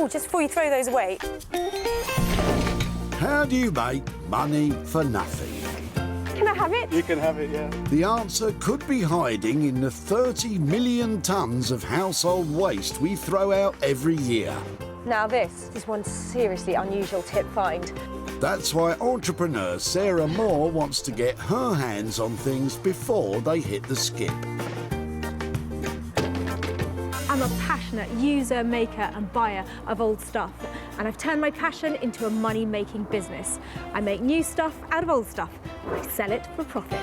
Oh, just before you throw those away. How do you make money for nothing? Can I have it? You can have it, yeah. The answer could be hiding in the 30 million tonnes of household waste we throw out every year. Now this is one seriously unusual tip find. That's why entrepreneur Sarah Moore wants to get her hands on things before they hit the skip. I'm a passionate user, maker and buyer of old stuff, and I've turned my passion into a money-making business. I make new stuff out of old stuff. I sell it for profit.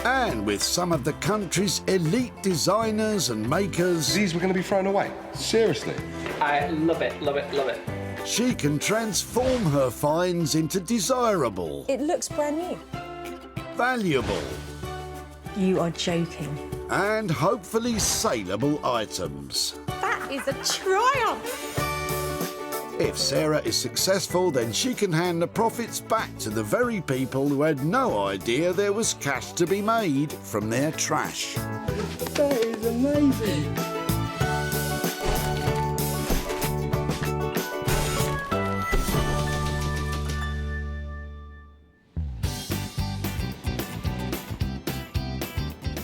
And with some of the country's elite designers and makers, These were going to be thrown away. Seriously. I love it, love it, love it. she can transform her finds into desirable, It looks brand new. valuable, You are joking. and hopefully saleable items. That is a triumph! If Sarah is successful, then she can hand the profits back to the very people who had no idea there was cash to be made from their trash. That is amazing.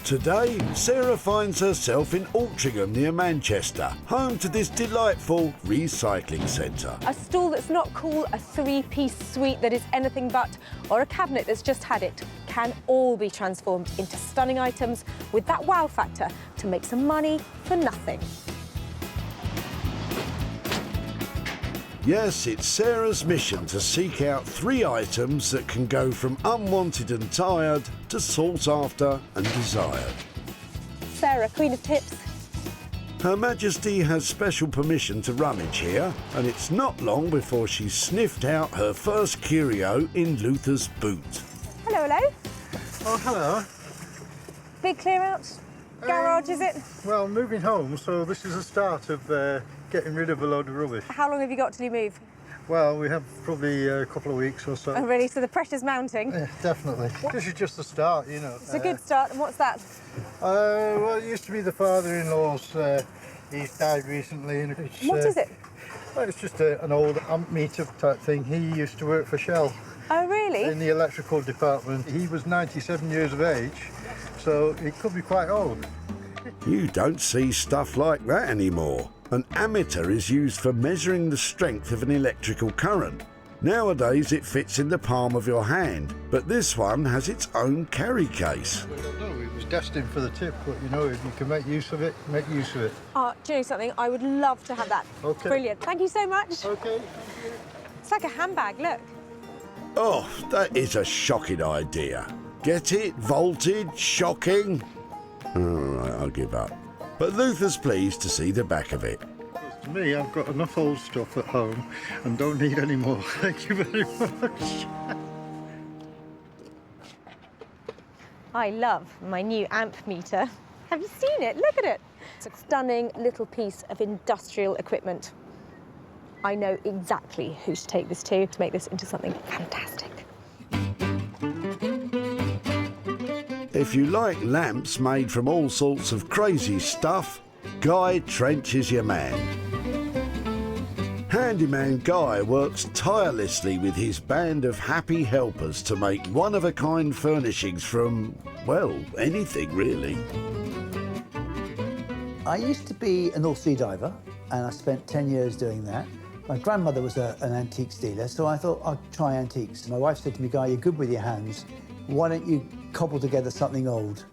Today, Sarah finds herself in Altrincham near Manchester, home to this delightful recycling centre. A stool that's not cool, a three-piece suite that is anything but, or a cabinet that's just had it, can all be transformed into stunning items with that wow factor to make some money for nothing. Yes, it's Sarah's mission to seek out 3 items that can go from unwanted and tired to sought after and desired. Sarah, Queen of Tips. Her Majesty has special permission to rummage here, and it's not long before she's sniffed out her first curio in Luther's boot. Hello, hello. Oh, hello. Big clear out. Garage, is it? Well, moving home, so this is the start of getting rid of a load of rubbish. How long have you got till you move? Well, we have probably a couple of weeks or so. Oh, really? So the pressure's mounting? Yeah, definitely. This is just the start, you know. It's a good start. And what's that? Well, it used to be the father-in-law's. He's died recently. And it's, What is it? Well, it's just an old amp meter type thing. He used to work for Shell Oh, really? in the electrical department. He was 97 years of age, so he could be quite old. You don't see stuff like that anymore. An ammeter is used for measuring the strength of an electrical current. Nowadays it fits in the palm of your hand, but this one has its own carry case. No, it was destined for the tip, but you know, if you can make use of it, make use of it. Oh, do you know something? I would love to have that. Okay. Brilliant. Thank you so much. Okay. It's like a handbag, look. Oh, that is a shocking idea. Get it? Vaulted? Shocking? All right, I'll give up. But Luther's pleased to see the back of it. To me, I've got enough old stuff at home and don't need any more. Thank you very much. I love my new amp meter. Have you seen it? Look at it. It's a stunning little piece of industrial equipment. I know exactly who to take this to make this into something fantastic. If you like lamps made from all sorts of crazy stuff, Guy Trench is your man. Handyman Guy works tirelessly with his band of happy helpers to make one-of-a-kind furnishings from, well, anything really. I used to be a North Sea diver, and I spent 10 years doing that. My grandmother was an antiques dealer, so I thought I'd try antiques. My wife said to me, Guy, you're good with your hands. Why don't you cobble together something old?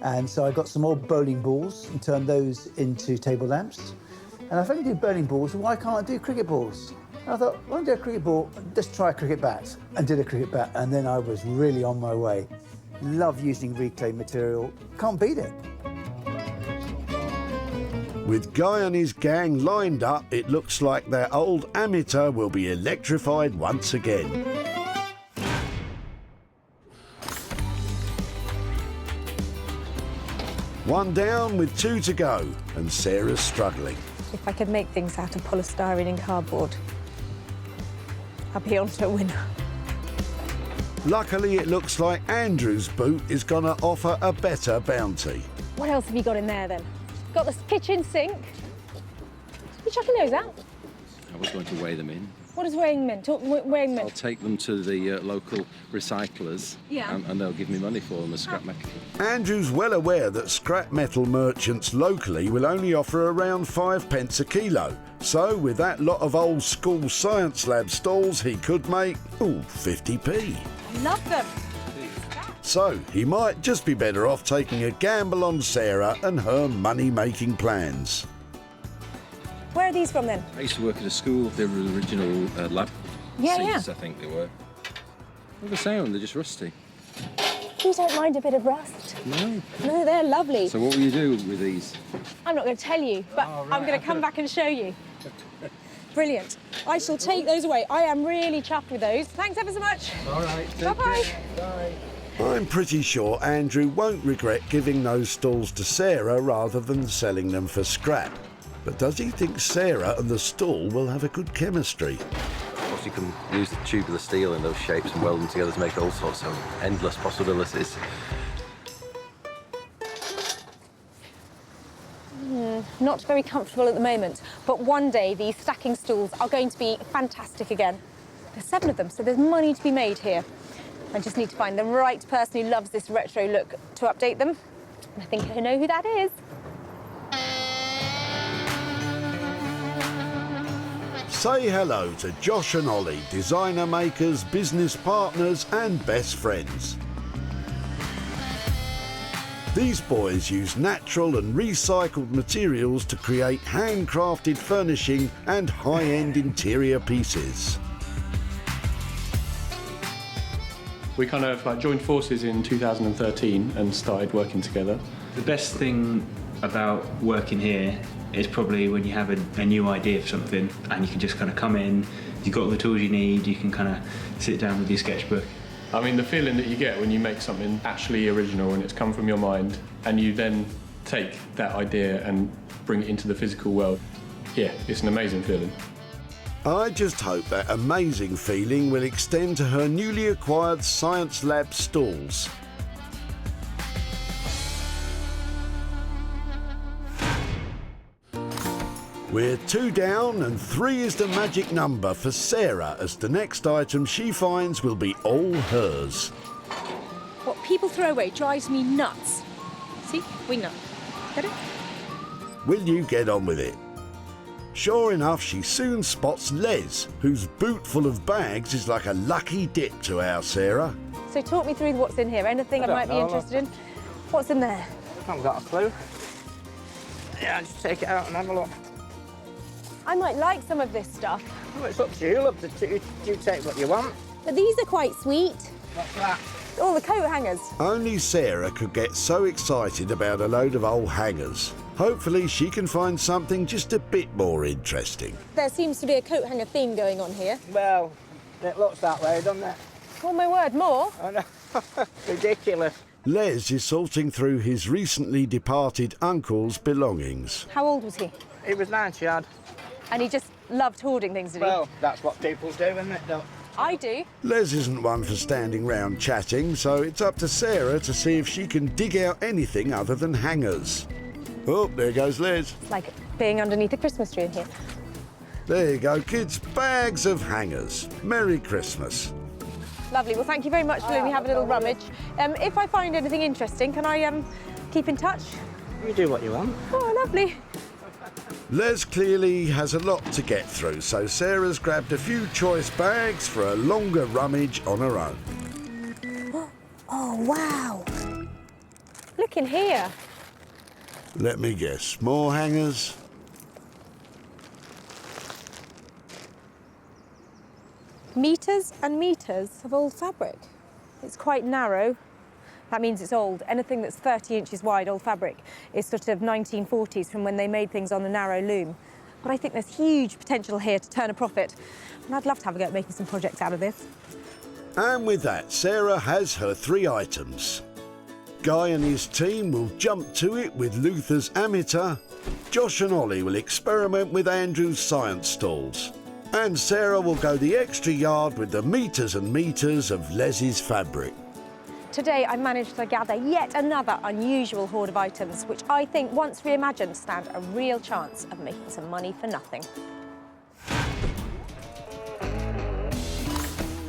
And so I got some old bowling balls and turned those into table lamps. And if I can do bowling balls, why can't I do cricket balls? And I thought, why don't I do a cricket ball? Just try a cricket bat. And did a cricket bat, and then I was really on my way. Love using reclaimed material. Can't beat it. With Guy and his gang lined up, it looks like their old ammeter will be electrified once again. One down with 2 to go, and Sarah's struggling. If I could make things out of polystyrene and cardboard, I'd be on to a winner. Luckily, it looks like Andrew's boot is going to offer a better bounty. What else have you got in there then? Got this kitchen sink. You chucking those out? I was going to weigh them in. What does weighing mean? Weighing mean? I'll take them to the local recyclers, Yeah. and they'll give me money for them as scrap metal. Andrew's well aware that scrap metal merchants locally will only offer around 5p a kilo. So with that lot of old school science lab stalls, he could make, 50p. I love them. So he might just be better off taking a gamble on Sarah and her money-making plans. Where are these from then? I used to work at a school. They were the original lab seats, I think they were. Look at the sound, they're just rusty. You don't mind a bit of rust? No. No, they're lovely. So what will you do with these? I'm not going to tell you, but I'm going to come back and show you. Brilliant. I shall take those away. I am really chuffed with those. Thanks ever so much. All right. Bye-bye. Bye. I'm pretty sure Andrew won't regret giving those stalls to Sarah rather than selling them for scrap. But does he think Sarah and the stall will have a good chemistry? Of course, you can use the tubular steel in those shapes and weld them together to make all sorts of endless possibilities. Not very comfortable at the moment, but one day these stacking stools are going to be fantastic again. There's 7 of them, so there's money to be made here. I just need to find the right person who loves this retro look to update them. And I think I know who that is. Say hello to Josh and Ollie, designer makers, business partners and best friends. These boys use natural and recycled materials to create handcrafted furnishing and high-end interior pieces. We kind of joined forces in 2013 and started working together. The best thing about working here is probably when you have a new idea for something and you can just kind of come in, you've got all the tools you need, you can kind of sit down with your sketchbook. I mean, the feeling that you get when you make something actually original and it's come from your mind and you then take that idea and bring it into the physical world, yeah, it's an amazing feeling. I just hope that amazing feeling will extend to her newly acquired science lab stalls. We're 2 down and 3 is the magic number for Sarah, as the next item she finds will be all hers. What people throw away drives me nuts. See? Wing nut. Get it? Will you get on with it? Sure enough, she soon spots Les, whose boot full of bags is like a lucky dip to our Sarah. So talk me through what's in here. Anything I might be interested in? What's in there? I haven't got a clue. Yeah, just take it out and have a look. I might like some of this stuff. Well, it's up to you, love. You take what you want. But these are quite sweet. What's that? All the coat hangers. Only Sarah could get so excited about a load of old hangers. Hopefully she can find something just a bit more interesting. There seems to be a coat hanger theme going on here. Well, it looks that way, doesn't it? Oh my word, more? I know. Ridiculous. Les is sorting through his recently departed uncle's belongings. How old was he? He was 90 odd. And he just loved hoarding things, did he? Well, that's what people do, isn't it? I do. Les isn't one for standing round chatting, so it's up to Sarah to see if she can dig out anything other than hangers. Oh, there goes Les. It's like being underneath a Christmas tree in here. There you go, kids. Bags of hangers. Merry Christmas. Lovely. Well, thank you very much for letting me have a little rummage. If I find anything interesting, can I keep in touch? You do what you want. Oh, lovely. Les clearly has a lot to get through, so Sarah's grabbed a few choice bags for a longer rummage on her own. Oh, wow. Look in here. Let me guess, more hangers? Meters and meters of old fabric. It's quite narrow. That means it's old. Anything that's 30 inches wide, old fabric, is sort of 1940s from when they made things on a narrow loom. But I think there's huge potential here to turn a profit. And I'd love to have a go at making some projects out of this. And with that, Sarah has her 3 items. Guy and his team will jump to it with Luther's Ammeter. Josh and Ollie will experiment with Andrew's science stalls. And Sarah will go the extra yard with the meters and meters of Les's fabric. Today I managed to gather yet another unusual hoard of items, which I think, once reimagined, stand a real chance of making some money for nothing.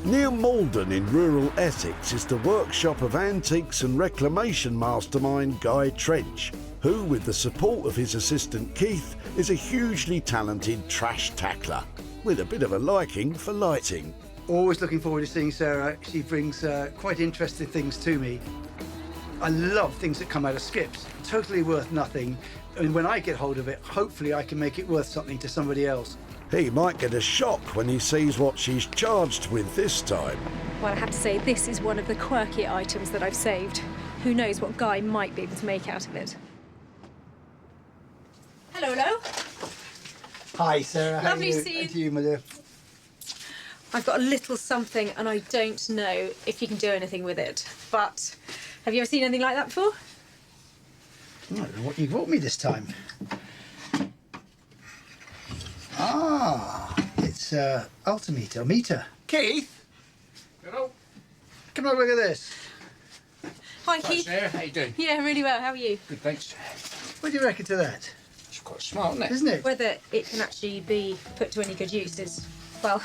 Near Malden in rural Essex is the workshop of antiques and reclamation mastermind Guy Trench, who, with the support of his assistant Keith, is a hugely talented trash tackler with a bit of a liking for lighting. Always looking forward to seeing Sarah. She brings quite interesting things to me. I love things that come out of skips. Totally worth nothing. And when I get hold of it, hopefully I can make it worth something to somebody else. He might get a shock when he sees what she's charged with this time. Well, I have to say, this is one of the quirky items that I've saved. Who knows what Guy might be able to make out of it. Hello, hello. Hi, Sarah. Lovely to see you. And to you, my dear. I've got a little something and I don't know if you can do anything with it, but have you ever seen anything like that before? I don't know what you brought me this time. Ah, it's altimeter, meter. Keith? Hello. Come and have a look at this. Hi, Keith. Sarah, how you doing? Yeah, really well. How are you? Good, thanks. What do you reckon to that? It's quite smart, isn't it? Isn't it? Whether it can actually be put to any good use is, well,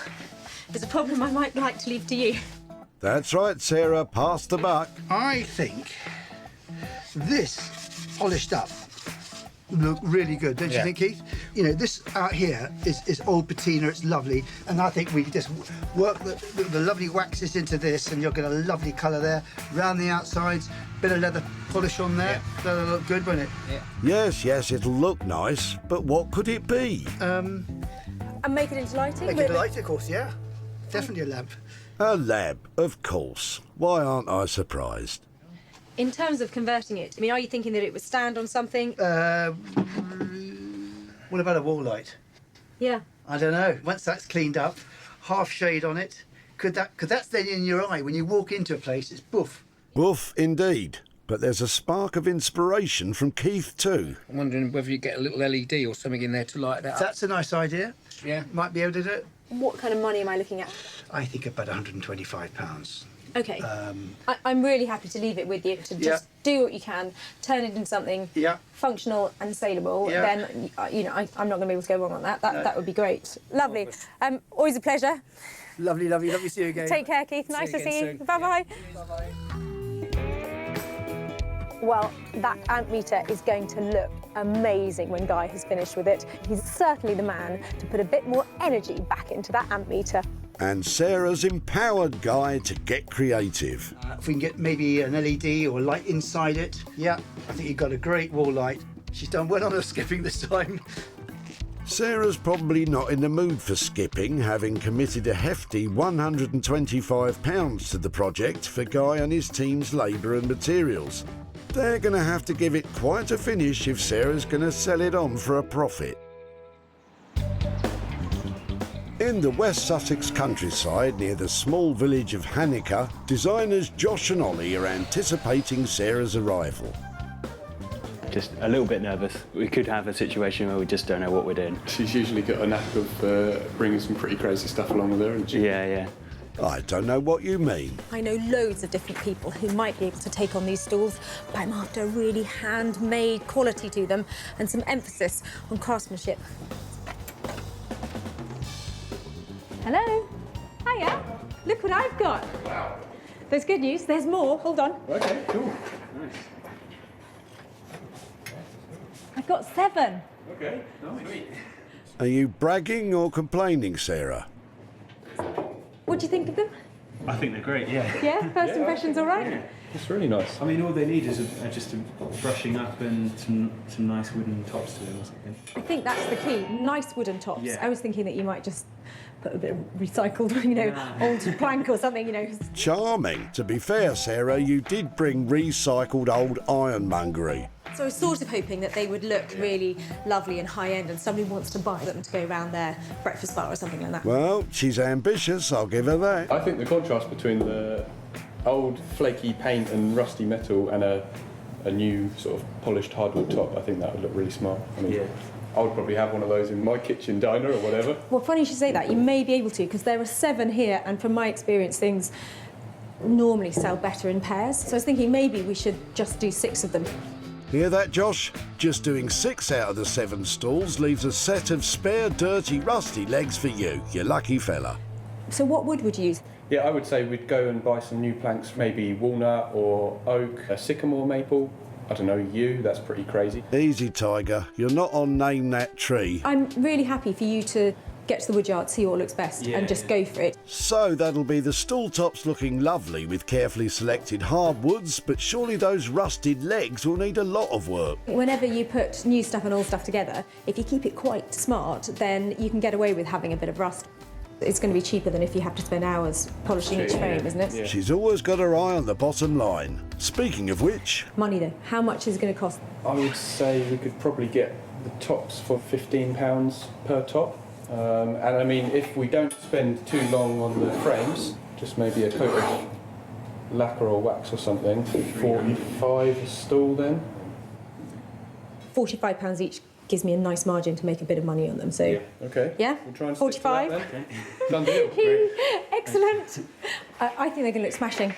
there's a problem I might like to leave to you. That's right, Sarah, pass the buck. I think this polished up look really good, don't you think, Keith? You know, this out here is old patina, it's lovely, and I think we could just work the lovely waxes into this and you'll get a lovely colour there. Round the outsides, bit of leather polish on there, that'll look good, won't it? Yes, yes, it'll look nice, but what could it be? And make it into lighting? Make it a light, of course, yeah. Definitely a lamp. A lamp, of course. Why aren't I surprised? In terms of converting it, I mean, are you thinking that it would stand on something? What about a wall light? Yeah. I don't know. Once that's cleaned up, half shade on it, could that's then in your eye when you walk into a place, it's boof. Boof, indeed. But there's a spark of inspiration from Keith too. I'm wondering whether you get a little LED or something in there to light that up. That's a nice idea. Yeah. Might be able to do it. What kind of money am I looking at? I think about £125. Okay. I'm really happy to leave it with you to just do what you can, turn it into something functional and saleable. Then, you know, I'm not going to be able to go wrong on that. That would be great. Lovely. Always a pleasure. Lovely, lovely, lovely to see you again. Take care, Keith. Nice to see you. Bye-bye. Bye-bye. Well, that amp meter is going to look amazing when Guy has finished with it. He's certainly the man to put a bit more energy back into that amp meter. And Sarah's empowered Guy to get creative. If we can get maybe an LED or a light inside it, I think you've got a great wall light. She's done well on her skipping this time. Sarah's probably not in the mood for skipping, having committed a hefty £125 to the project for Guy and his team's labour and materials. They're going to have to give it quite a finish if Sarah's going to sell it on for a profit. In the West Sussex countryside near the small village of Hanica, designers Josh and Ollie are anticipating Sarah's arrival. Just a little bit nervous. We could have a situation where we just don't know what we're doing. She's usually got a knack of bringing some pretty crazy stuff along with her, hasn't she? Yeah. I don't know what you mean. I know loads of different people who might be able to take on these stools, but I'm after a really handmade quality to them and some emphasis on craftsmanship. Hello. Hiya. Look what I've got. Wow. There's good news. There's more. Hold on. Okay, cool. Nice. I've got 7. Okay, nice. Are you bragging or complaining, Sarah? What do you think of them? I think they're great, yeah. Yeah? First impressions all right? Yeah. It's really nice. I mean, all they need is just a brushing up and some nice wooden tops to them or something. I think that's the key. Nice wooden tops. Yeah. I was thinking that you might just put a bit of recycled, old plank or something, Charming. To be fair, Sarah, you did bring recycled old ironmongery. So I was sort of hoping that they would look really lovely and high-end and somebody wants to buy them to go around their breakfast bar or something like that. Well, she's ambitious, I'll give her that. I think the contrast between the old flaky paint and rusty metal and a new sort of polished hardwood top, I think that would look really smart. I mean, I would probably have one of those in my kitchen diner or whatever. Well, funny you should say that. You may be able to, because there are 7 here, and from my experience, things normally sell better in pairs. So I was thinking maybe we should just do 6 of them. Hear that, Josh? Just doing 6 out of the 7 stools leaves a set of spare, dirty, rusty legs for you lucky fella. So what wood would you use? Yeah, I would say we'd go and buy some new planks, maybe walnut or oak, a sycamore maple. I don't know, yew, that's pretty crazy. Easy, Tiger. You're not on Name That Tree. I'm really happy for you to get to the woodyard, see what looks best, and just go for it. So that'll be the stool tops looking lovely with carefully selected hardwoods, but surely those rusted legs will need a lot of work. Whenever you put new stuff and old stuff together, if you keep it quite smart, then you can get away with having a bit of rust. It's going to be cheaper than if you have to spend hours polishing each frame, isn't it? Yeah. She's always got her eye on the bottom line. Speaking of which... Money though, how much is it going to cost? I would say we could probably get the tops for £15 per top. And I mean, if we don't spend too long on the frames, just maybe a coat of lacquer or wax or something, 45 a stool then. £45 each gives me a nice margin to make a bit of money on them. So yeah, okay. Yeah, we'll try and 45. Stick to that then. Done deal. Great. Excellent. I think they're going to look smashing.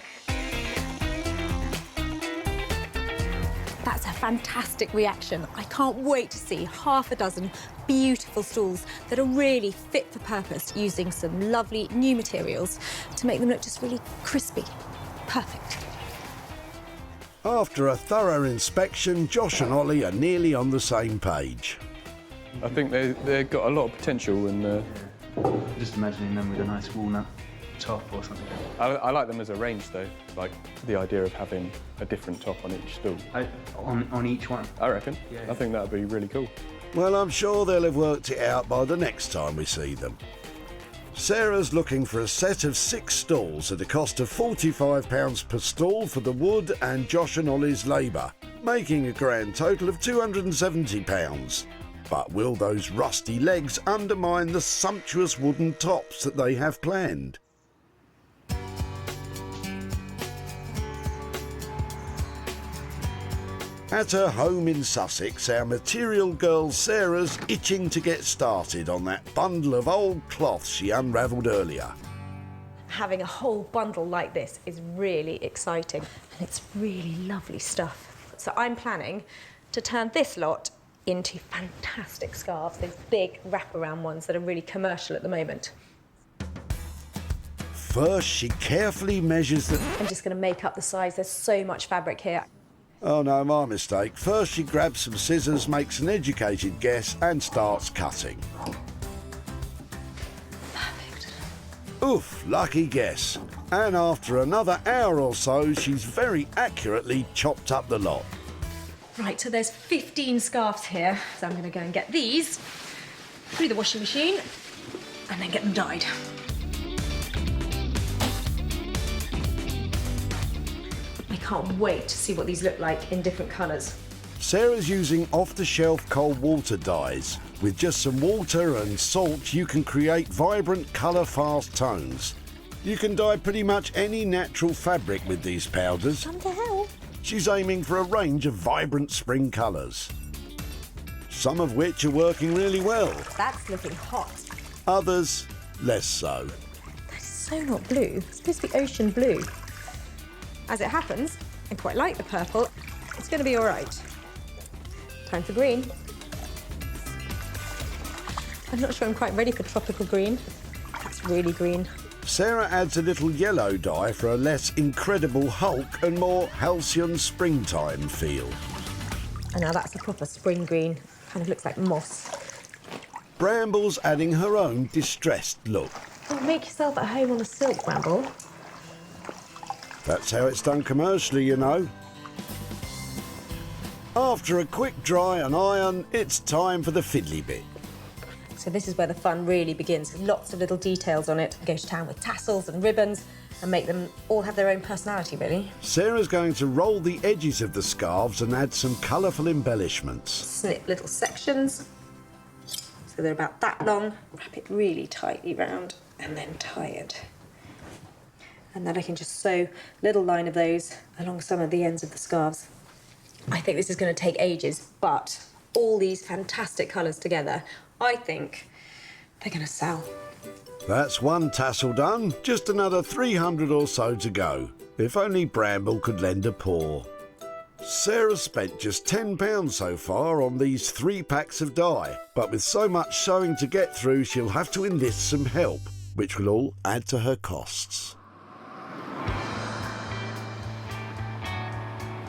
That's a fantastic reaction. I can't wait to see half a dozen beautiful stools that are really fit for purpose, using some lovely new materials to make them look just really crispy. Perfect. After a thorough inspection, Josh and Ollie are nearly on the same page. I think they've got a lot of potential and... Just imagining them with a nice walnut top or something. I like them as a range though, like the idea of having a different top on each stool. On each one? I reckon. Yeah. I think that would be really cool. Well, I'm sure they'll have worked it out by the next time we see them. Sarah's looking for a set of 6 stools at a cost of £45 per stall for the wood and Josh and Ollie's labour, making a grand total of £270. But will those rusty legs undermine the sumptuous wooden tops that they have planned? At her home in Sussex, our material girl Sarah's itching to get started on that bundle of old cloth she unravelled earlier. Having a whole bundle like this is really exciting, and it's really lovely stuff. So I'm planning to turn this lot into fantastic scarves, those big wraparound ones that are really commercial at the moment. First, she carefully measures the... I'm just going to make up the size. There's so much fabric here. Oh no, my mistake. First she grabs some scissors, makes an educated guess and starts cutting. Perfect. Oof, lucky guess. And after another hour or so, she's very accurately chopped up the lot. Right, so there's 15 scarves here. So I'm going to go and get these through the washing machine and then get them dyed. I can't wait to see what these look like in different colours. Sarah's using off-the-shelf cold water dyes. With just some water and salt, you can create vibrant, colour-fast tones. You can dye pretty much any natural fabric with these powders. What the hell? She's aiming for a range of vibrant spring colours, some of which are working really well. That's looking hot. Others, less so. That's so not blue. It's supposed to be ocean blue. As it happens, I quite like the purple. It's going to be all right. Time for green. I'm not sure I'm quite ready for tropical green. That's really green. Sarah adds a little yellow dye for a less incredible Hulk and more halcyon springtime feel. And now that's a proper spring green. Kind of looks like moss. Bramble's adding her own distressed look. Oh, make yourself at home on the silk, Bramble. That's how it's done commercially, you know. After a quick dry and iron, it's time for the fiddly bit. So this is where the fun really begins. Lots of little details on it. Go to town with tassels and ribbons and make them all have their own personality, really. Sarah's going to roll the edges of the scarves and add some colourful embellishments. Snip little sections. So they're about that long. Wrap it really tightly round and then tie it. And then I can just sew a little line of those along some of the ends of the scarves. I think this is going to take ages, but all these fantastic colours together, I think they're going to sell. That's one tassel done, just another 300 or so to go. If only Bramble could lend a paw. Sarah spent just £10 so far on these 3 packs of dye, but with so much sewing to get through, she'll have to enlist some help, which will all add to her costs.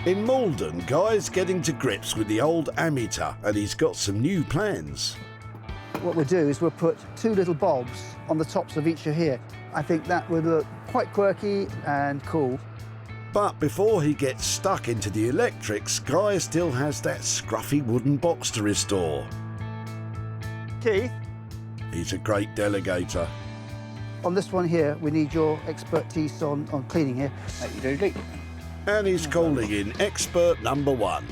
In Malden, Guy's getting to grips with the old ammeter, and he's got some new plans. What we'll do is we'll put 2 little bulbs on the tops of each of here. I think that would look quite quirky and cool. But before he gets stuck into the electrics, Guy still has that scruffy wooden box to restore. Keith? He's a great delegator. On this one here, we need your expertise on cleaning here. And he's calling in expert number 1.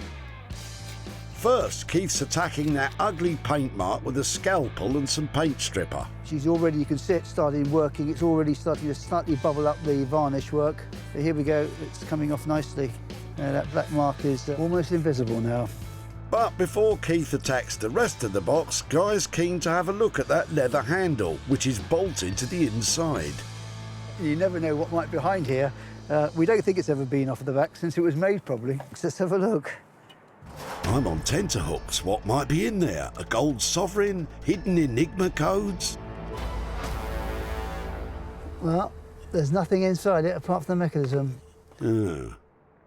First, Keith's attacking that ugly paint mark with a scalpel and some paint stripper. She's already, you can see it starting working. It's already starting to slightly bubble up the varnish work. So here we go, it's coming off nicely. That black mark is almost invisible now. But before Keith attacks the rest of the box, Guy's keen to have a look at that leather handle, which is bolted to the inside. You never know what might be behind here. We don't think it's ever been off of the back since it was made, probably. Let's have a look. I'm on tenterhooks. What might be in there? A gold sovereign? Hidden enigma codes? Well, there's nothing inside it apart from the mechanism. Oh.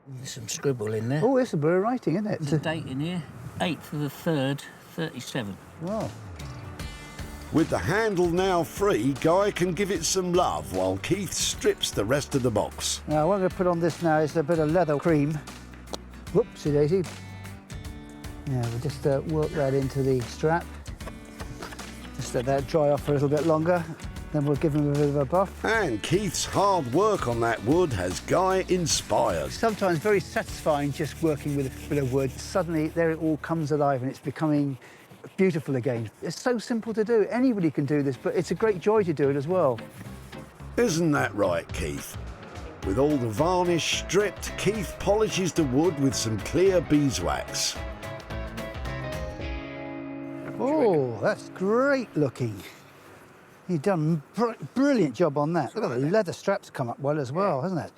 There's some scribble in there. Oh, it's a bit of writing, isn't it? There's a date in here, 8th of the 3rd, 37. Wow. With the handle now free, Guy can give it some love while Keith strips the rest of the box. Now, what I'm going to put on this now is a bit of leather cream. Whoopsie daisy. Yeah, we'll just work that into the strap. Just let that dry off for a little bit longer. Then we'll give him a bit of a buff. And Keith's hard work on that wood has Guy inspired. Sometimes very satisfying just working with a bit of wood. Suddenly, there it all comes alive and it's becoming beautiful again. It's so simple to do. Anybody can do this, but it's a great joy to do it as well. Isn't that right, Keith? With all the varnish stripped, Keith polishes the wood with some clear beeswax. Oh, that's great looking. You've done a brilliant job on that. Look at the leather straps come up well as well, hasn't it?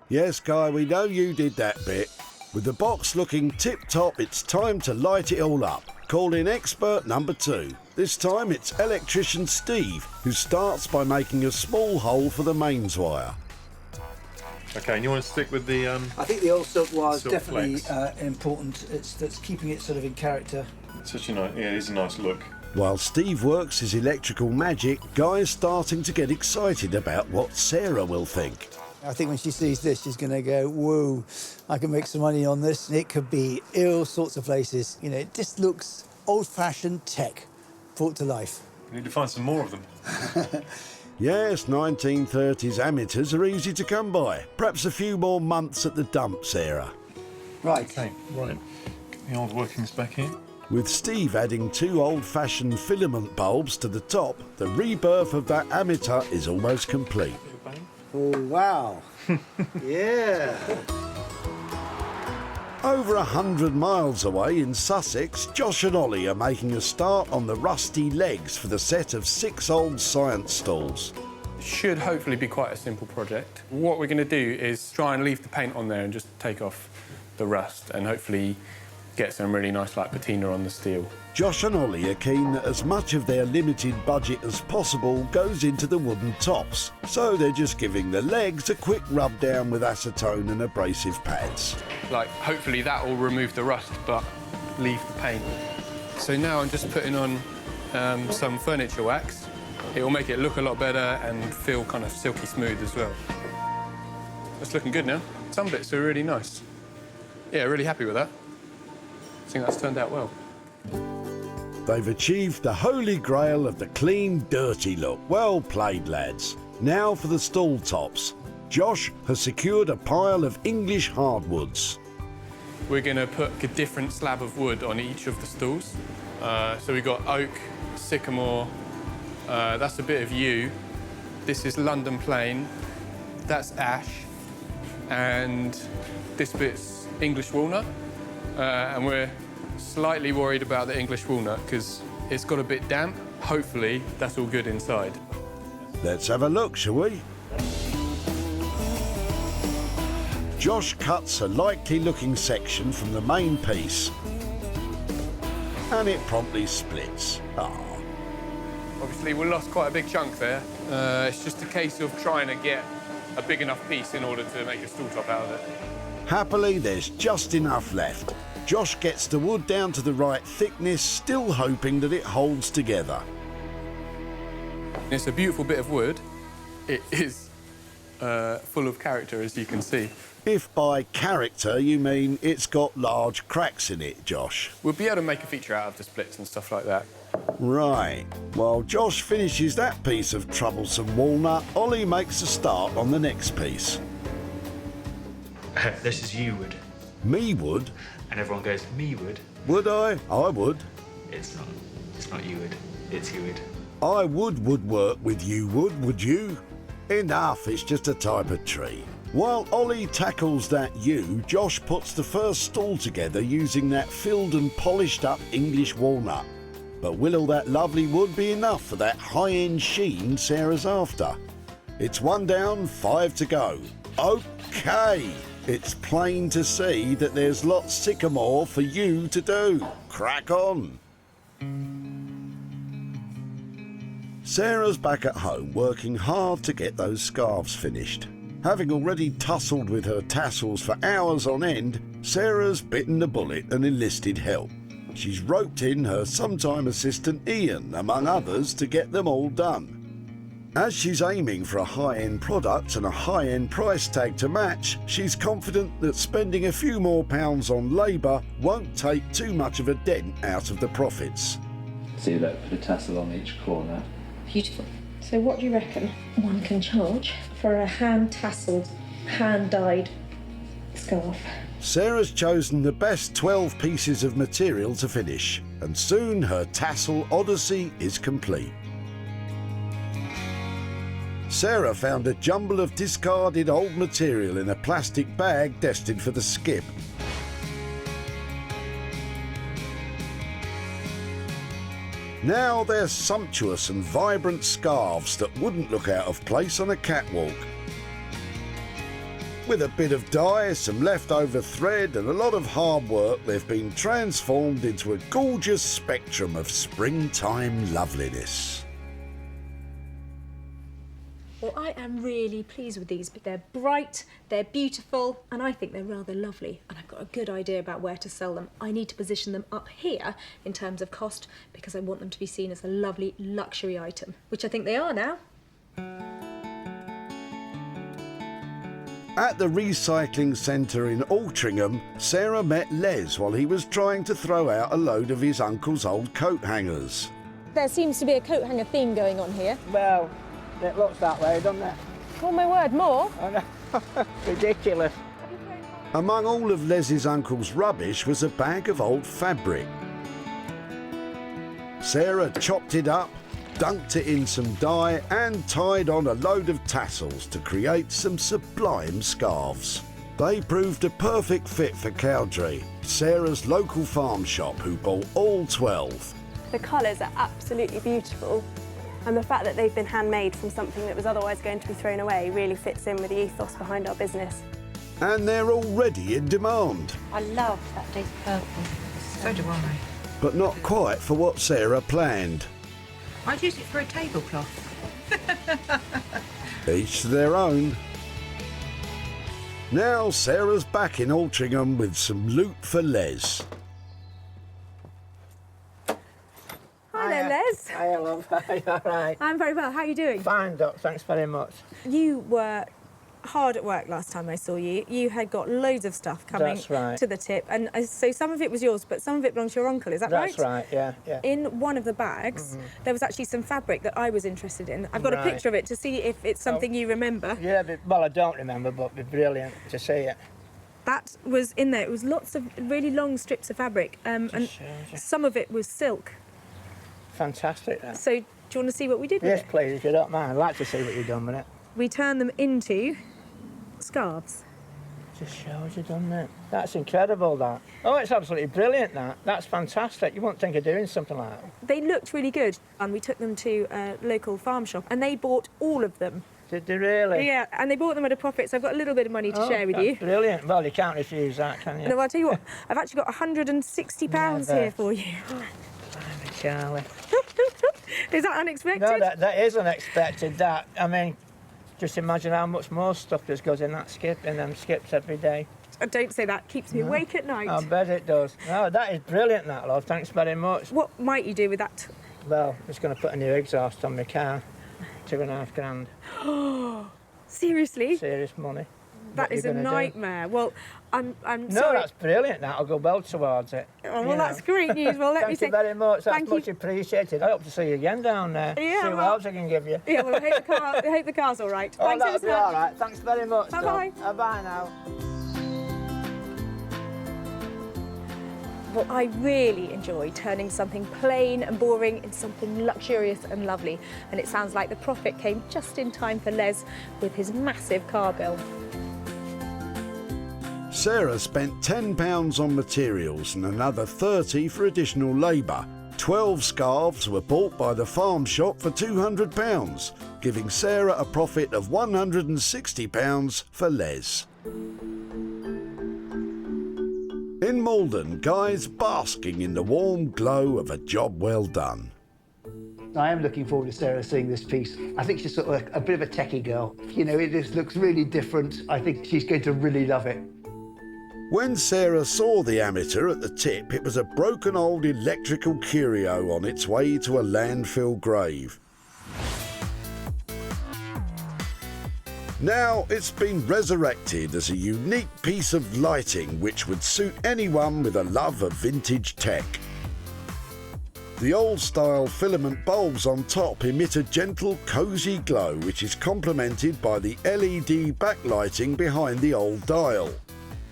Yes, Guy, we know you did that bit. With the box looking tip-top, it's time to light it all up. Call in expert number 2. This time it's electrician Steve, who starts by making a small hole for the mains wire. OK, and you want to stick with the... I think the old silk wire is silk definitely flex. important. That's keeping it sort of in character. Such a nice... Yeah, it is a nice look. While Steve works his electrical magic, Guy's starting to get excited about what Sarah will think. I think when she sees this, she's going to go, whoa, I can make some money on this. It could be all sorts of places. You know, it just looks old-fashioned tech brought to life. We need to find some more of them. Yes, 1930s amateurs are easy to come by. Perhaps a few more months at the dump, Sarah. Right. OK, right. Get the old workings back in. With Steve adding 2 old-fashioned filament bulbs to the top, the rebirth of that ammeter is almost complete. Oh, wow. Yeah. Over 100 miles away in Sussex, Josh and Ollie are making a start on the rusty legs for the set of 6 old science stools. Should hopefully be quite a simple project. What we're going to do is try and leave the paint on there and just take off the rust and hopefully get some really nice like patina on the steel. Josh and Ollie are keen that as much of their limited budget as possible goes into the wooden tops, so they're just giving the legs a quick rub down with acetone and abrasive pads. Like, hopefully that will remove the rust, but leave the paint. So now I'm just putting on some furniture wax. It will make it look a lot better and feel kind of silky smooth as well. It's looking good now. Some bits are really nice. Yeah, really happy with that. I think that's turned out well. They've achieved the holy grail of the clean, dirty look. Well played, lads. Now for the stool tops. Josh has secured a pile of English hardwoods. We're going to put a different slab of wood on each of the stools. So we've got oak, sycamore, that's a bit of yew. This is London plane, that's ash, and this bit's English walnut. And we're slightly worried about the English walnut because it's got a bit damp. Hopefully, that's all good inside. Let's have a look, shall we? Josh cuts a likely looking section from the main piece and it promptly splits. Obviously we lost quite a big chunk there. It's just a case of trying to get a big enough piece in order to make a stool top out of it. Happily, there's just enough left. Josh gets the wood down to the right thickness, still hoping that it holds together. It's a beautiful bit of wood. It is full of character, as you can see. If by character you mean it's got large cracks in it, Josh. We'll be able to make a feature out of the splits and stuff like that. Right. While Josh finishes that piece of troublesome walnut, Ollie makes a start on the next piece. This is you wood. Me wood? And everyone goes, me wood. Would I? I would. It's not. It's not you wood. It's you wood. I would work with you would you? Enough, it's just a type of tree. While Ollie tackles that yew, Josh puts the first stool together using that filled and polished up English walnut. But will all that lovely wood be enough for that high-end sheen Sarah's after? It's 1 down, 5 to go. OK, it's plain to see that there's lots sycamore for you to do. Crack on. Sarah's back at home working hard to get those scarves finished. Having already tussled with her tassels for hours on end, Sarah's bitten the bullet and enlisted help. She's roped in her sometime assistant Ian, among others, to get them all done. As she's aiming for a high-end product and a high-end price tag to match, she's confident that spending a few more pounds on labour won't take too much of a dent out of the profits. See that, put a tassel on each corner. Beautiful. So what do you reckon one can charge for a hand-tasseled, hand-dyed scarf? Sarah's chosen the best 12 pieces of material to finish, and soon her tassel odyssey is complete. Sarah found a jumble of discarded old material in a plastic bag destined for the skip. Now they're sumptuous and vibrant scarves that wouldn't look out of place on a catwalk. With a bit of dye, some leftover thread and a lot of hard work, they've been transformed into a gorgeous spectrum of springtime loveliness. Well, I am really pleased with these. They're bright, they're beautiful, and I think they're rather lovely. And I've got a good idea about where to sell them. I need to position them up here in terms of cost because I want them to be seen as a lovely luxury item, which I think they are now. At the recycling centre in Altrincham, Sarah met Les while he was trying to throw out a load of his uncle's old coat hangers. There seems to be a coat hanger theme going on here. Well, it looks that way, doesn't it? Oh my word, more? I know. Ridiculous. Among all of Les's uncle's rubbish was a bag of old fabric. Sarah chopped it up, dunked it in some dye and tied on a load of tassels to create some sublime scarves. They proved a perfect fit for Cowdrey, Sarah's local farm shop, who bought all 12. The colours are absolutely beautiful, and the fact that they've been handmade from something that was otherwise going to be thrown away really fits in with the ethos behind our business. And they're already in demand. I love that deep purple. So do I. But not quite for what Sarah planned. I'd use it for a tablecloth. Each to their own. Now Sarah's back in Altrincham with some loot for Les. Hi there, Les. Hi, love. Hi, all right. I'm very well. How are you doing? Fine, Doc. Thanks very much. You were hard at work last time I saw you. You had got loads of stuff coming That's right. to the tip, and so some of it was yours, but some of it belonged to your uncle. Is that right? That's right. Yeah, yeah. In one of the bags, there was actually some fabric that I was interested in. I've got a Right. picture of it to see if it's something you remember. Yeah, well, I don't remember, but it'd be brilliant to see it. That was in there. It was lots of really long strips of fabric, and some of it was silk. Fantastic, then. So, do you want to see what we did with Yes, it? please, if you don't mind. I'd like to see what you've done with it. We turned them into scarves. Just shows you, doesn't it? That's incredible, that. Oh, it's absolutely brilliant, that. That's fantastic. You wouldn't think of doing something like that. They looked really good, and we took them to a local farm shop, and they bought all of them. Did they really? Yeah, and they bought them at a profit, so I've got a little bit of money to share with you. Brilliant. Well, you can't refuse that, can you? No, I'll tell you what, I've actually got £160 here for you. Blimey, Charlie. Is that unexpected? No, that is unexpected, that. I mean, just imagine how much more stuff just goes in that skip, in them skips every day. Don't say that. Keeps me awake at night. I bet it does. No, that is brilliant, that, love. Thanks very much. What might you do with that? Well, I'm just going to put a new exhaust on my car. £2.5 grand. Seriously? Serious money. That is a nightmare. Well, I'm no, sorry. That's brilliant. That'll go well towards it. Oh, well, that's great news. Well, let me say thank you very much. That's thank much you. appreciated. I hope to see you again down there. Yeah, see what else I can give you. Yeah, well, I hope the car's all right. Oh, Thanks that'll so be much. all right. Thanks very much. Bye-bye. Bye-bye now. Well, I really enjoy turning something plain and boring into something luxurious and lovely. And it sounds like the profit came just in time for Les with his massive car bill. Sarah spent £10 on materials and another £30 for additional labour. 12 scarves were bought by the farm shop for £200, giving Sarah a profit of £160 for Les. In Malden, Guy's basking in the warm glow of a job well done. I am looking forward to Sarah seeing this piece. I think she's sort of a bit of a techie girl. You know, it just looks really different. I think she's going to really love it. When Sarah saw the amateur at the tip, it was a broken old electrical curio on its way to a landfill grave. Now it's been resurrected as a unique piece of lighting which would suit anyone with a love of vintage tech. The old-style filament bulbs on top emit a gentle, cosy glow which is complemented by the LED backlighting behind the old dial.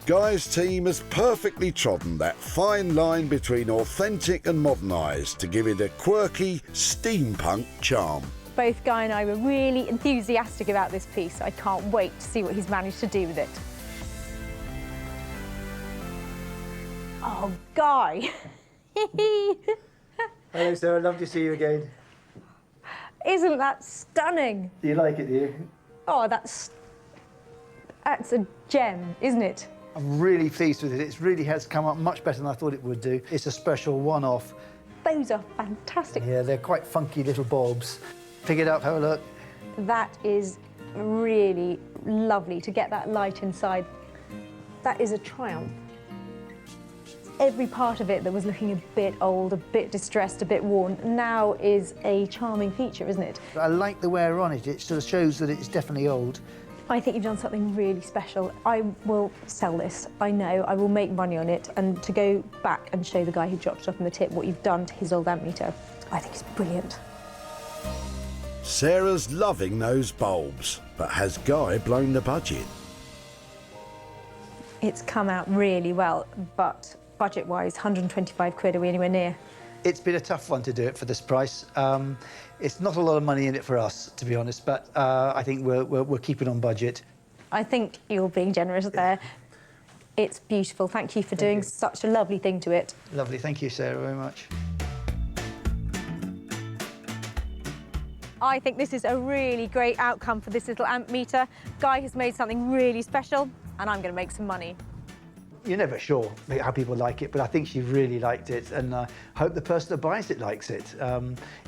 Guy's team has perfectly trodden that fine line between authentic and modernised to give it a quirky, steampunk charm. Both Guy and I were really enthusiastic about this piece. I can't wait to see what he's managed to do with it. Oh, Guy! Hello, Sarah. Love to see you again. Isn't that stunning? Do you like it, do you? Oh, that's a gem, isn't it? I'm really pleased with it. It really has come up much better than I thought it would do. It's a special one-off. Those are fantastic. Yeah, they're quite funky little bulbs. Pick it up, have a look. That is really lovely to get that light inside. That is a triumph. Every part of it that was looking a bit old, a bit distressed, a bit worn, now is a charming feature, isn't it? I like the wear on it. It sort of shows that it's definitely old. I think you've done something really special. I will sell this. I know I will make money on it, and to go back and show the guy who dropped it off in the tip what you've done to his old amp meter, I think it's brilliant. Sarah's loving those bulbs, but has Guy blown the budget? It's come out really well, but budget-wise, 125 quid, are we anywhere near? It's been a tough one to do it for this price. It's not a lot of money in it for us, to be honest, but I think we're keeping on budget. I think you're being generous there. It's beautiful. Thank you for doing such a lovely thing to it. Lovely. Thank you, Sarah, very much. I think this is a really great outcome for this little amp meter. Guy has made something really special, and I'm going to make some money. You're never sure how people like it, but I think she really liked it, and I hope the person that buys it likes it.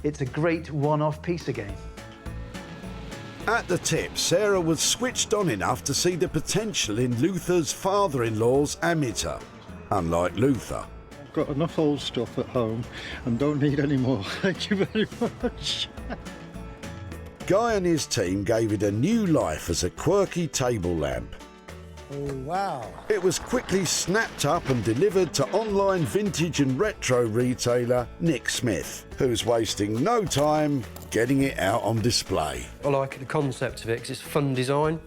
It's a great one-off piece again. At the tip, Sarah was switched on enough to see the potential in Luther's father-in-law's ammeter. Unlike Luther. I've got enough old stuff at home and don't need any more. Thank you very much. Guy and his team gave it a new life as a quirky table lamp. Oh, wow. It was quickly snapped up and delivered to online vintage and retro retailer Nick Smith, who's wasting no time getting it out on display. I like the concept of it because it's a fun design.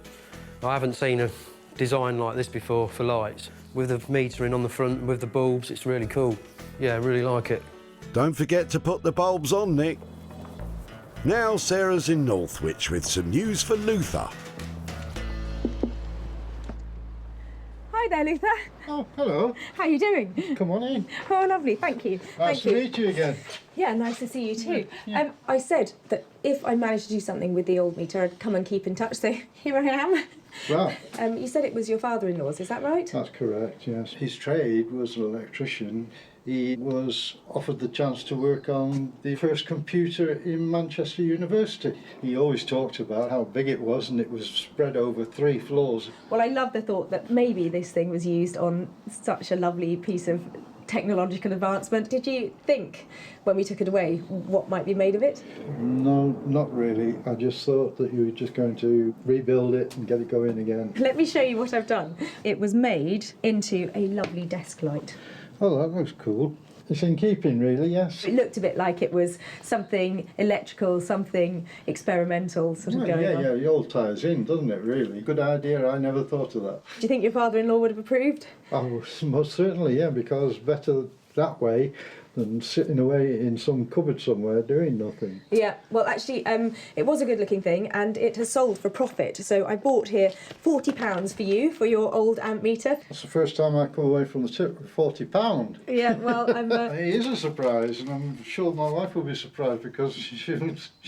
I haven't seen a design like this before for lights. With the metering on the front and with the bulbs, it's really cool. Yeah, I really like it. Don't forget to put the bulbs on, Nick. Now Sarah's in Northwich with some news for Luther. there, Luther. Oh, hello. How are you doing? Come on in. Oh, lovely, thank you. Nice to meet you again. Yeah, nice to see you too. I said that if I managed to do something with the old meter, I'd come and keep in touch, so here I am. Well, you said it was your father-in-law's, is that right? that's correct, yes. His trade was an electrician. He was offered the chance to work on the first computer in Manchester University. He always talked about how big it was, and it was spread over 3 floors. Well, I love the thought that maybe this thing was used on such a lovely piece of technological advancement. Did you think, when we took it away, what might be made of it? No, not really. I just thought that you were just going to rebuild it and get it going again. Let me show you what I've done. It was made into a lovely desk light. Oh, that looks cool. It's in keeping, really, yes. It looked a bit like it was something electrical, something experimental sort of going on. Yeah, it all ties in, doesn't it, really? Good idea, I never thought of that. Do you think your father-in-law would have approved? Oh, most certainly, yeah, because better that way than sitting away in some cupboard somewhere doing nothing. Yeah, well, actually, it was a good-looking thing, and it has sold for profit. So I bought here £40 for you for your old amp meter. That's the first time I come away from the tip with £40. Yeah, well, I'm... It is a surprise, and I'm sure my wife will be surprised because she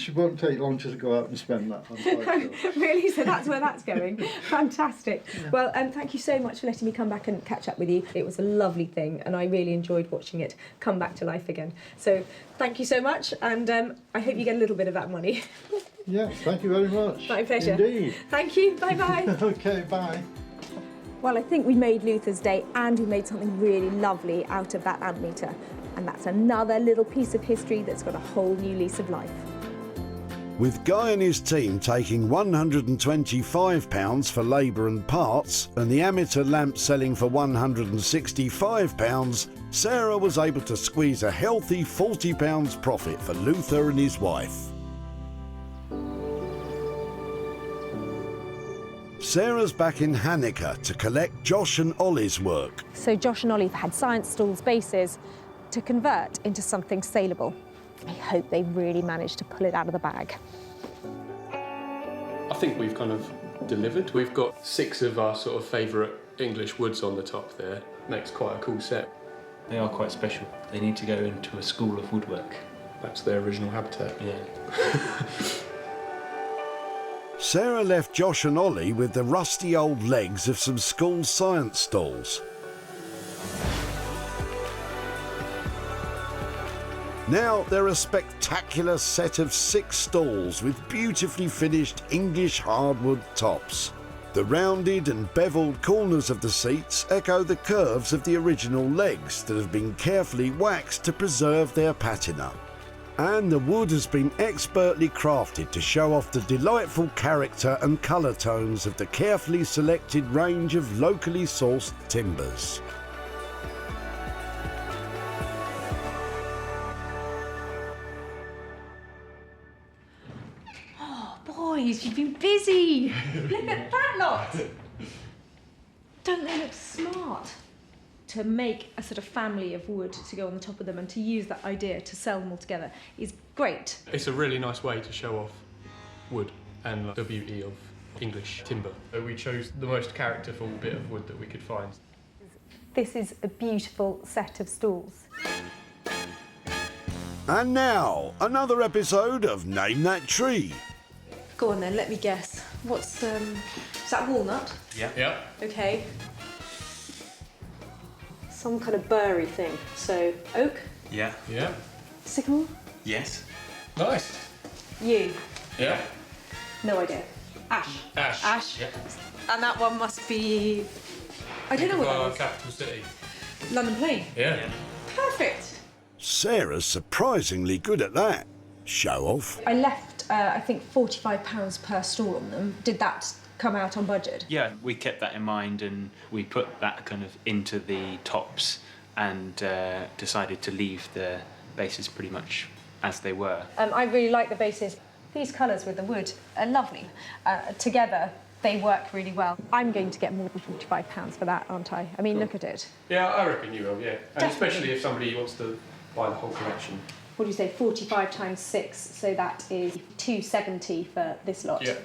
won't take long to go out and spend that. I'm quite sure. Really? So that's where that's going? Fantastic. Yeah. Well, thank you so much for letting me come back and catch up with you. It was a lovely thing, and I really enjoyed watching it come back to life again. So thank you so much, and I hope you get a little bit of that money. Yes, thank you very much. My pleasure. Indeed. Thank you. Bye-bye. Okay, bye. Well, I think we made Luther's day, and we made something really lovely out of that amp meter. And that's another little piece of history that's got a whole new lease of life. With Guy and his team taking £125 for labour and parts, and the amateur lamp selling for £165, Sarah was able to squeeze a healthy £40 profit for Luther and his wife. Sarah's back in Hanukkah to collect Josh and Ollie's work. So Josh and Ollie have had science Stools bases to convert into something saleable. I hope they really managed to pull it out of the bag. I think we've kind of delivered. We've got 6 of our sort of favourite English woods on the top there. Makes quite a cool set. They are quite special. They need to go into a school of woodwork. That's their original habitat. Yeah. Sarah left Josh and Ollie with the rusty old legs of some school science stalls. Now they're a spectacular set of 6 stalls with beautifully finished English hardwood tops. The rounded and bevelled corners of the seats echo the curves of the original legs that have been carefully waxed to preserve their patina. And the wood has been expertly crafted to show off the delightful character and colour tones of the carefully selected range of locally sourced timbers. Boys, you've been busy. Look at that lot. Don't they look smart? To make a sort of family of wood to go on the top of them and to use that idea to sell them all together is great. It's a really nice way to show off wood and the beauty of English timber. So we chose the most characterful bit of wood that we could find. This is a beautiful set of stools. And now, another episode of Name That Tree. Go on then, let me guess. What's, is that walnut? Yeah. Yeah. Okay. Some kind of burry thing. So, oak? Yeah. Yeah. Sycamore? Yes. Nice. Yew? Yeah. No idea. Ash? Ash. Ash? Yeah. And that one must be... I don't know what that is. Capital city. London Plain? Yeah. Perfect. Sarah's surprisingly good at that. Show off. I left, I think, £45 per stall on them. Did that come out on budget? Yeah, we kept that in mind and we put that kind of into the tops and decided to leave the bases pretty much as they were. I really like the bases. These colours with the wood are lovely. Together, they work really well. I'm going to get more than £45 for that, aren't I? I mean, Cool. Look at it. Yeah, I reckon you will, yeah. And Definitely. especially if somebody wants to buy the whole collection. What do you say, 45 times 6, so that is £270 for this lot. Yeah.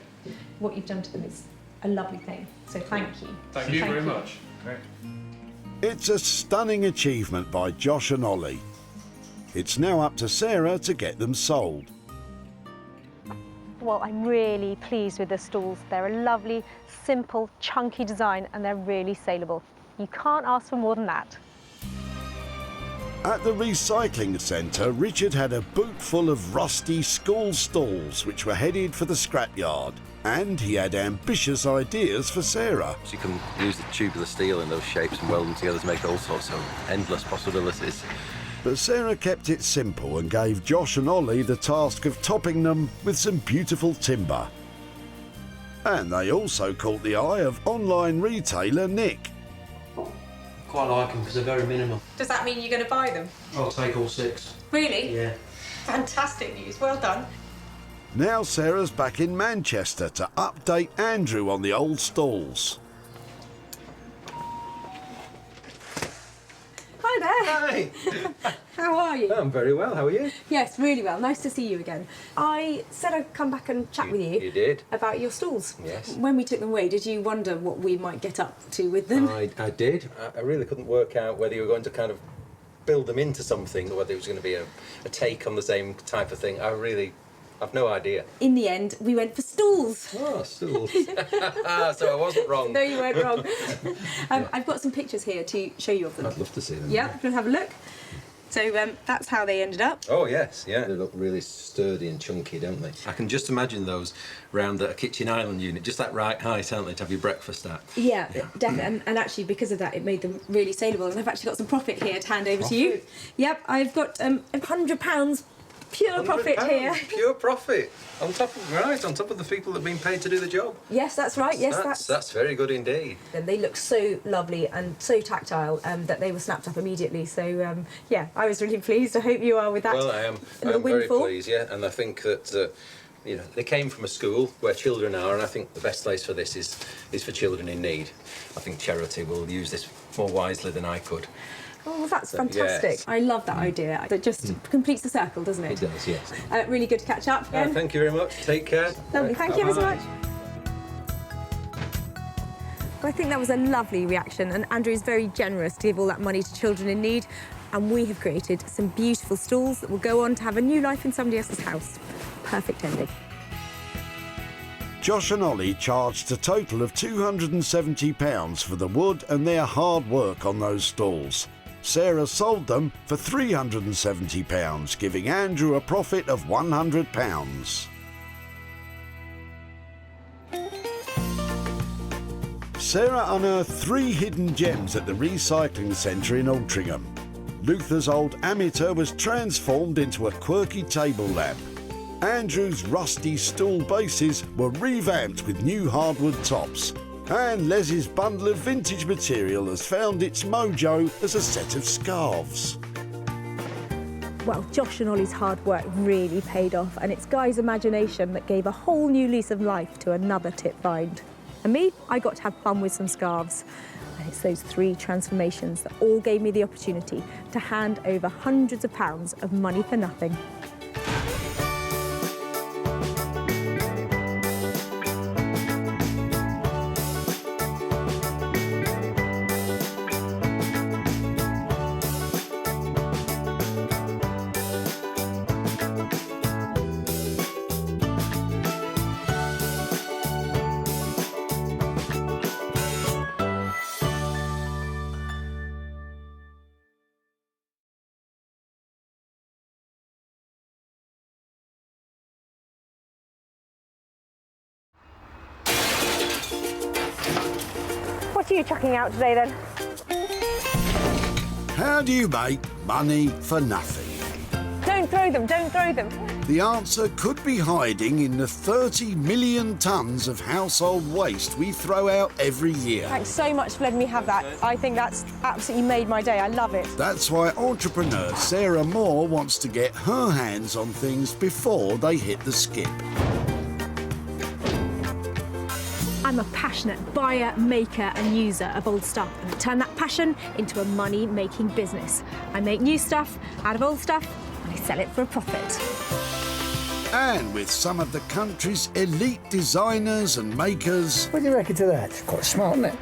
What you've done to them is a lovely thing, so thank you. Thank you very much. It's a stunning achievement by Josh and Ollie. It's now up to Sarah to get them sold. Well, I'm really pleased with the stools. They're a lovely, simple, chunky design, and they're really saleable. You can't ask for more than that. At the recycling centre, Richard had a boot full of rusty school stools which were headed for the scrapyard. And he had ambitious ideas for Sarah. So you can use the tubular steel in those shapes and weld them together to make all sorts of endless possibilities. But Sarah kept it simple and gave Josh and Ollie the task of topping them with some beautiful timber. And they also caught the eye of online retailer Nick. Quite like them because they're very minimal. Does that mean you're going to buy them? I'll take all 6. Really? Yeah. Fantastic news. Well done. Now Sarah's back in Manchester to update Andrew on the old stalls. Hi there. Hi. How are you? I'm very well, how are you? Yes, really well. Nice to see you again. I said I'd come back and chat with you. You did? About your stalls. Yes. When we took them away, did you wonder what we might get up to with them? I did. I really couldn't work out whether you were going to kind of build them into something or whether it was going to be a take on the same type of thing. I've no idea. In the end, we went for stools. Oh, stools. So I wasn't wrong. No, you weren't wrong. I've got some pictures here to show you of them. I'd love to see them. Yeah, you want to have a look? So that's how they ended up. Oh, yes, yeah. They look really sturdy and chunky, don't they? I can just imagine those round a kitchen island unit, just that right height, aren't they, to have your breakfast at? Yeah, definitely. And actually, because of that, it made them really saleable. And I've actually got some profit here to hand over to you. Yep, I've got £100 pure profit here. Pure profit. On top of the people that have been paid to do the job. Yes, that's right. Yes, that's very good indeed. And they look so lovely and so tactile that they were snapped up immediately. So yeah, I was really pleased. I hope you are with that. Well, I am. I'm very pleased. Yeah, and I think that you know, they came from a school where children are, and I think the best place for this is for children in need. I think charity will use this more wisely than I could. Oh, well, that's fantastic. Yes. I love that idea. That just completes the circle, doesn't it? It does, yes. Really good to catch up again. Thank you very much. Take care. Lovely. Thank you ever so much. Well, I think that was a lovely reaction, and Andrew is very generous to give all that money to children in need, and we have created some beautiful stalls that will go on to have a new life in somebody else's house. Perfect ending. Josh and Ollie charged a total of £270 for the wood and their hard work on those stalls. Sarah sold them for £370, giving Andrew a profit of £100. Sarah unearthed 3 hidden gems at the recycling centre in Altrincham. Luther's old Amateur was transformed into a quirky table lamp. Andrew's rusty stool bases were revamped with new hardwood tops. And Les's bundle of vintage material has found its mojo as a set of scarves. Well, Josh and Ollie's hard work really paid off, and it's Guy's imagination that gave a whole new lease of life to another tip find. And me, I got to have fun with some scarves. And it's those 3 transformations that all gave me the opportunity to hand over hundreds of pounds of money for nothing. What are you chucking out today then? How do you make money for nothing? Don't throw them, don't throw them. The answer could be hiding in the 30 million tonnes of household waste we throw out every year. Thanks so much for letting me have that. I think that's absolutely made my day. I love it. That's why entrepreneur Sarah Moore wants to get her hands on things before they hit the skip. I'm a passionate buyer, maker and user of old stuff, and I turn that passion into a money-making business. I make new stuff out of old stuff and I sell it for a profit. And with some of the country's elite designers and makers... What do you reckon to that? It's quite smart, isn't it?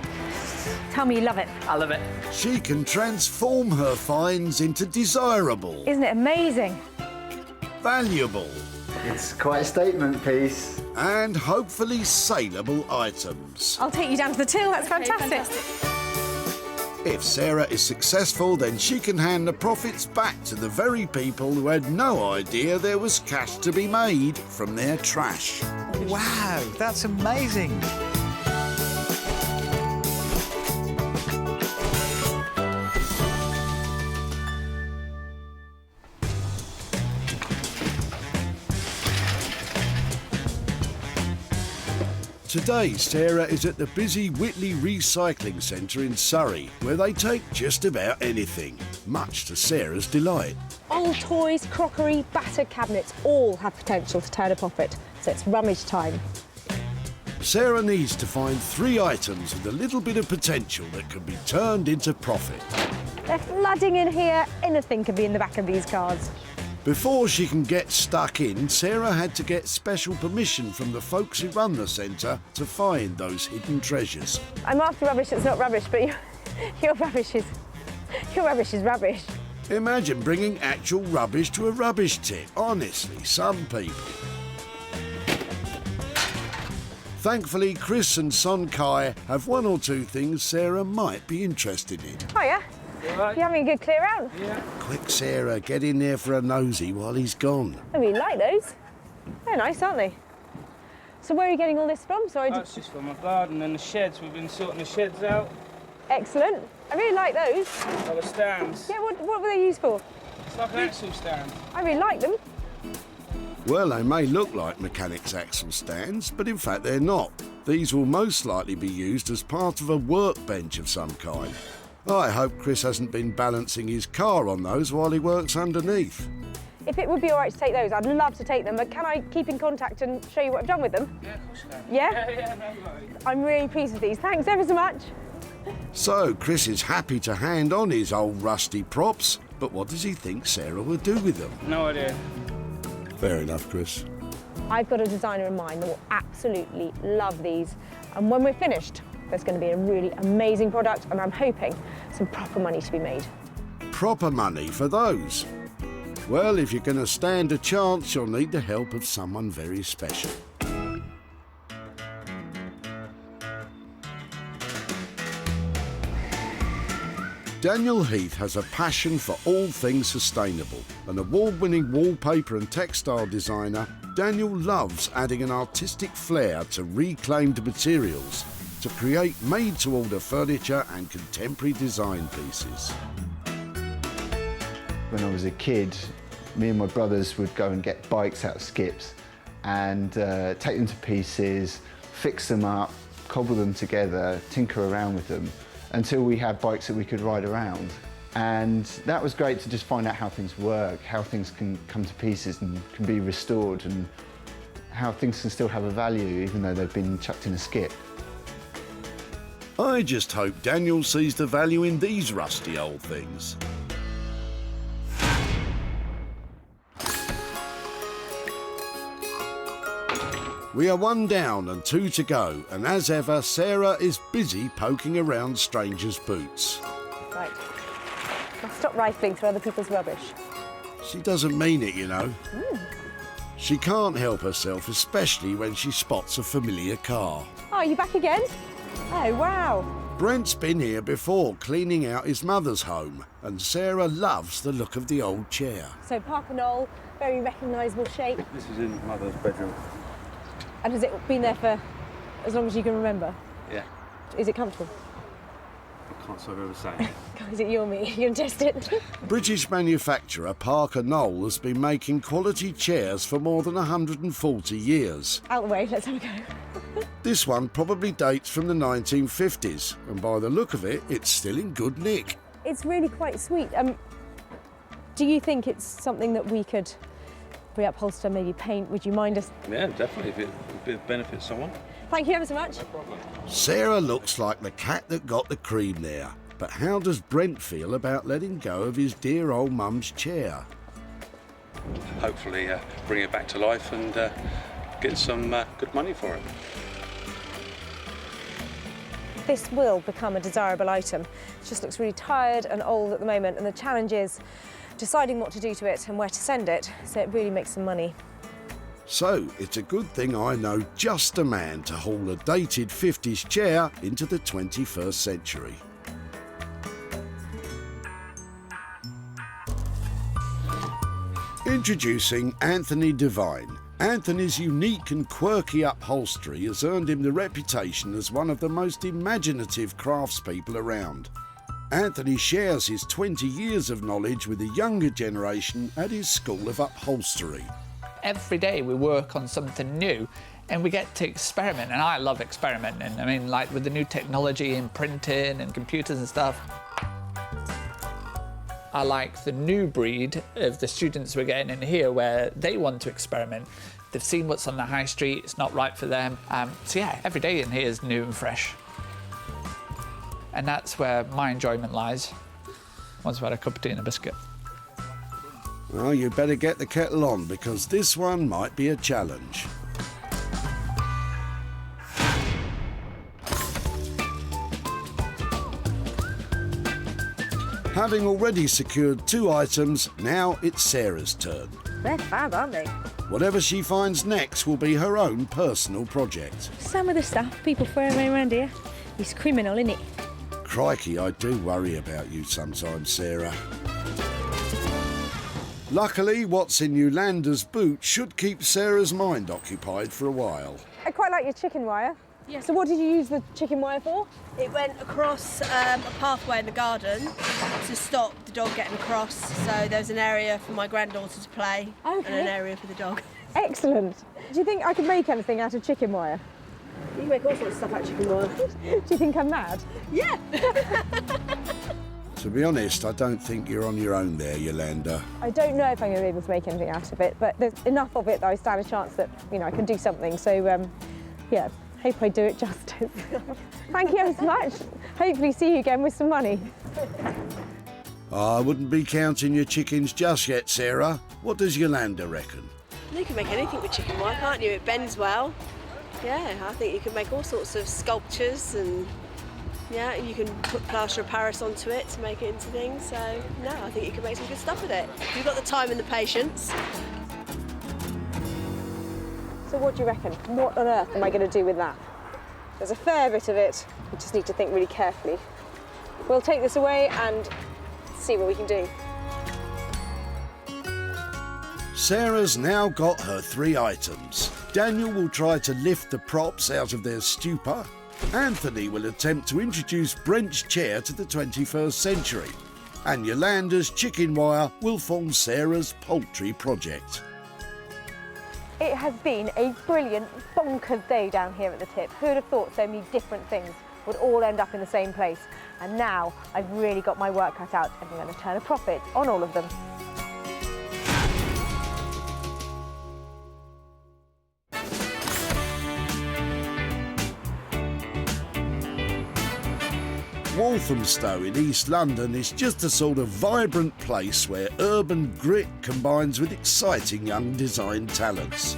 Tell me you love it. I love it. She can transform her finds into desirable, Isn't it amazing? valuable, It's quite a statement piece. and hopefully saleable items. I'll take you down to the till, that's fantastic. If Sarah is successful, then she can hand the profits back to the very people who had no idea there was cash to be made from their trash. Wow, that's amazing. Today, Sarah is at the busy Whitley Recycling Centre in Surrey, where they take just about anything, much to Sarah's delight. Old toys, crockery, battered cabinets all have potential to turn a profit, so it's rummage time. Sarah needs to find 3 items with a little bit of potential that can be turned into profit. They're flooding in here, anything can be in the back of these cars. Before she can get stuck in, Sarah had to get special permission from the folks who run the centre to find those hidden treasures. I'm after rubbish that's not rubbish, but your rubbish is rubbish. Imagine bringing actual rubbish to a rubbish tip. Honestly, some people. Thankfully, Chris and Son Kai have 1 or 2 things Sarah might be interested in. Hiya. Right. You having a good clear out? Yeah. Quick, Sarah, get in there for a nosy while he's gone. I really like those. They're nice, aren't they? So where are you getting all this from? Sorry. That's just from my garden and the sheds. We've been sorting the sheds out. Excellent. I really like those. Oh, the stands. Yeah, what were they used for? It's like an axle stand. I really like them. Well, they may look like mechanics' axle stands, but in fact they're not. These will most likely be used as part of a workbench of some kind. I hope Chris hasn't been balancing his car on those while he works underneath. If it would be all right to take those, I'd love to take them, but can I keep in contact and show you what I've done with them? Yeah, of course you can. Yeah? Yeah, no worries. I'm really pleased with these. Thanks ever so much. So Chris is happy to hand on his old rusty props, but what does he think Sarah will do with them? No idea. Fair enough, Chris. I've got a designer in mind that will absolutely love these. And when we're finished, there's going to be a really amazing product, and I'm hoping some proper money to be made. Proper money for those? Well, if you're going to stand a chance, you'll need the help of someone very special. Daniel Heath has a passion for all things sustainable. An award-winning wallpaper and textile designer, Daniel loves adding an artistic flair to reclaimed materials to create made-to-order furniture and contemporary design pieces. When I was a kid, me and my brothers would go and get bikes out of skips and take them to pieces, fix them up, cobble them together, tinker around with them until we had bikes that we could ride around. And that was great to just find out how things work, how things can come to pieces and can be restored, and how things can still have a value even though they've been chucked in a skip. I just hope Daniel sees the value in these rusty old things. We are 1 down and 2 to go, and as ever, Sarah is busy poking around strangers' boots. Right. I'll stop rifling through other people's rubbish. She doesn't mean it, you know. She can't help herself, especially when she spots a familiar car. Oh, you back again? Oh, wow. Brent's been here before, cleaning out his mother's home, and Sarah loves the look of the old chair. So Parker Knoll, very recognisable shape. This is in Mother's bedroom. And has it been there for as long as you can remember? Yeah. Is it comfortable? I can't say I've ever sat in it. Is it you or me? You can test it. British manufacturer Parker Knoll has been making quality chairs for more than 140 years. Out the way, let's have a go. This one probably dates from the 1950s, and by the look of it, it's still in good nick. It's really quite sweet. Do you think it's something that we could reupholster, maybe paint? Would you mind us? Yeah, definitely, if it benefits someone. Thank you ever so much. No problem. Sarah looks like the cat that got the cream there. But how does Brent feel about letting go of his dear old mum's chair? Hopefully bring it back to life and get some good money for it. this will become a desirable item. It just looks really tired and old at the moment, and the challenge is deciding what to do to it and where to send it, so it really makes some money. So it's a good thing I know just a man to haul a dated 50s chair into the 21st century. Introducing Anthony Devine. Anthony's unique and quirky upholstery has earned him the reputation as one of the most imaginative craftspeople around. Anthony shares his 20 years of knowledge with the younger generation at his School of Upholstery. Every day we work on something new and we get to experiment, and I love experimenting. I mean, like with the new technology in printing and computers and stuff. I like the new breed of the students we're getting in here where they want to experiment. They've seen what's on the high street, it's not right for them. So yeah, every day in here is new and fresh. And that's where my enjoyment lies, once I've had a cup of tea and a biscuit. Well, you better get the kettle on, because this one might be a challenge. Having already secured 2 items, now it's Sarah's turn. They're fab, aren't they? Whatever she finds next will be her own personal project. Some of the stuff people throw around here is criminal, isn't it? Crikey, I do worry about you sometimes, Sarah. Luckily, what's in Yolanda's boot should keep Sarah's mind occupied for a while. I quite like your chicken wire. Yeah. So what did you use the chicken wire for? It went across a pathway in the garden to stop the dog getting across. So there's an area for my granddaughter to play and an area for the dog. Excellent. Do you think I could make anything out of chicken wire? You can make all sorts of stuff out of chicken wire. Do you think I'm mad? Yeah. To be honest, I don't think you're on your own there, Yolanda. I don't know if I'm going to be able to make anything out of it, but there's enough of it that I stand a chance that, you know, I can do something. So, yeah, hope I do it justice. Thank you ever so much. Hopefully see you again with some money. I wouldn't be counting your chickens just yet, Sarah. What does Yolanda reckon? You can make anything with chicken wire, can't you? It bends well. Yeah, I think you can make all sorts of sculptures, and yeah, you can put plaster of Paris onto it to make it into things. So, no, I think you can make some good stuff with it. If you've got the time and the patience. So what do you reckon? What on earth am I going to do with that? There's a fair bit of it. We just need to think really carefully. We'll take this away and see what we can do. Sarah's now got her 3 items. Daniel will try to lift the props out of their stupor. Anthony will attempt to introduce Brent's chair to the 21st century. And Yolanda's chicken wire will form Sarah's poultry project. It has been a brilliant, bonkers day down here at the tip. Who would have thought so many different things would all end up in the same place? And now I've really got my work cut out, and I'm going to turn a profit on all of them. Walthamstow in East London is just a sort of vibrant place where urban grit combines with exciting young design talents.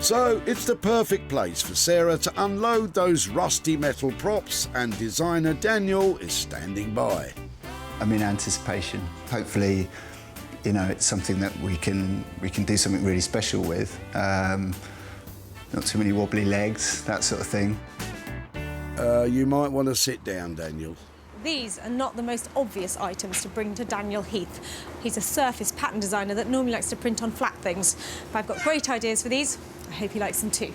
So it's the perfect place for Sarah to unload those rusty metal props, and designer Daniel is standing by. I'm in anticipation. Hopefully, you know, it's something that we can do something really special with. Not too many wobbly legs, that sort of thing. You might want to sit down, Daniel. These are not the most obvious items to bring to Daniel Heath. He's a surface pattern designer that normally likes to print on flat things. But I've got great ideas for these. I hope he likes them too.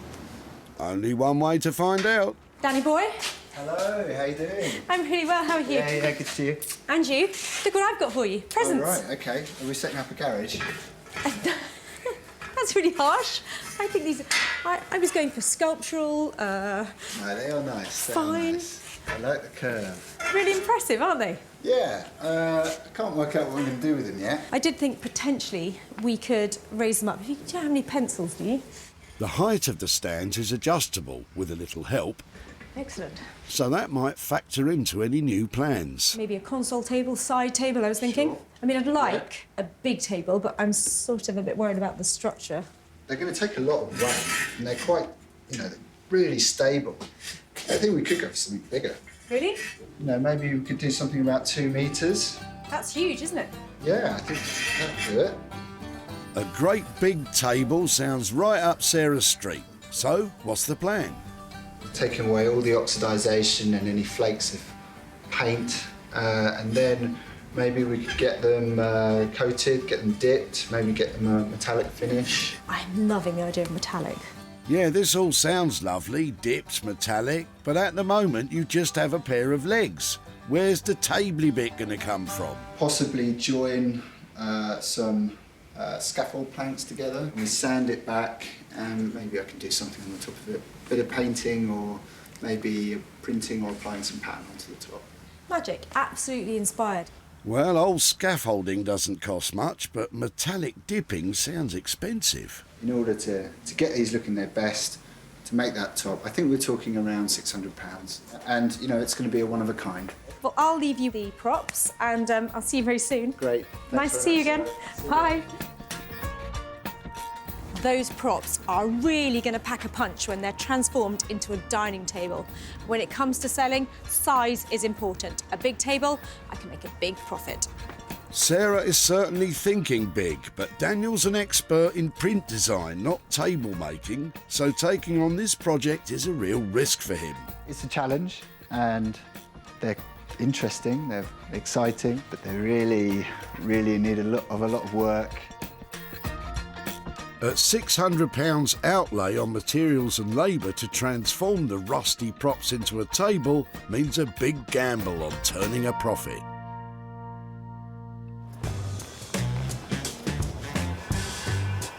Only one way to find out. Danny boy. Hello, how you doing? I'm really well, how are you? Yeah, good to see you. And you. Look what I've got for you. Presents. Oh, right, OK. Are we setting up a garage? That's really harsh. I think these... I was going for sculptural, No, they are nice. Fine. Nice. I like the curve. Really impressive, aren't they? Yeah. I can't work out what we're going to do with them yet. I did think potentially we could raise them up. Do you have any pencils, do you? The height of the stands is adjustable with a little help. Excellent. So that might factor into any new plans. Maybe a console table, side table, I was thinking. Sure. I mean, I'd like a big table, but I'm sort of a bit worried about the structure. They're going to take a lot of weight, and they're quite, you know, really stable. I think we could go for something bigger. Really? You know, maybe we could do something about 2 metres. That's huge, isn't it? Yeah, I think that'd do it. A great big table sounds right up Sarah's street. So, what's the plan? Taking away all the oxidisation and any flakes of paint, and then maybe we could get them coated, get them dipped, maybe get them a metallic finish. I'm loving the idea of metallic. Yeah, this all sounds lovely, dipped, metallic, but at the moment you just have a pair of legs. Where's the tabley bit going to come from? Possibly join some scaffold planks together. We sand it back and maybe I can do something on the top of it. A bit of painting or maybe printing or applying some pattern onto the top. Magic, absolutely inspired. Well, old scaffolding doesn't cost much, but metallic dipping sounds expensive. In order to get these looking their best, to make that top, I think we're talking around £600. And, you know, it's going to be a one of a kind. Well, I'll leave you the props and I'll see you very soon. Great. Nice to see you again. Bye. Those props are really going to pack a punch when they're transformed into a dining table. When it comes to selling, size is important. A big table, I can make a big profit. Sarah is certainly thinking big, but Daniel's an expert in print design, not table making, so taking on this project is a real risk for him. It's a challenge and they're interesting, they're exciting, but they really need a lot of work. At £600 outlay on materials and labour to transform the rusty props into a table means a big gamble on turning a profit.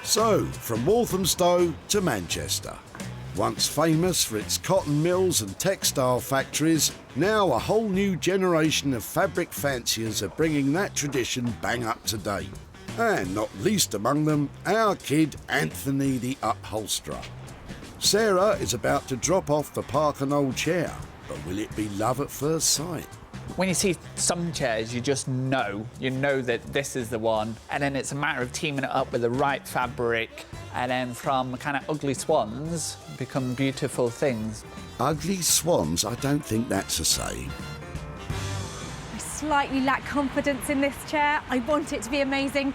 So, from Walthamstow to Manchester. Once famous for its cotton mills and textile factories, now a whole new generation of fabric fanciers are bringing that tradition bang up to date. And not least among them, our kid Anthony the upholsterer. Sarah is about to drop off the Park and Old chair, but will it be love at first sight? When you see some chairs, you just know. You know that this is the one, and then it's a matter of teaming it up with the right fabric, and then from kind of ugly swans become beautiful things. Ugly swans? I don't think that's a saying. I slightly lack confidence in this chair. I want it to be amazing,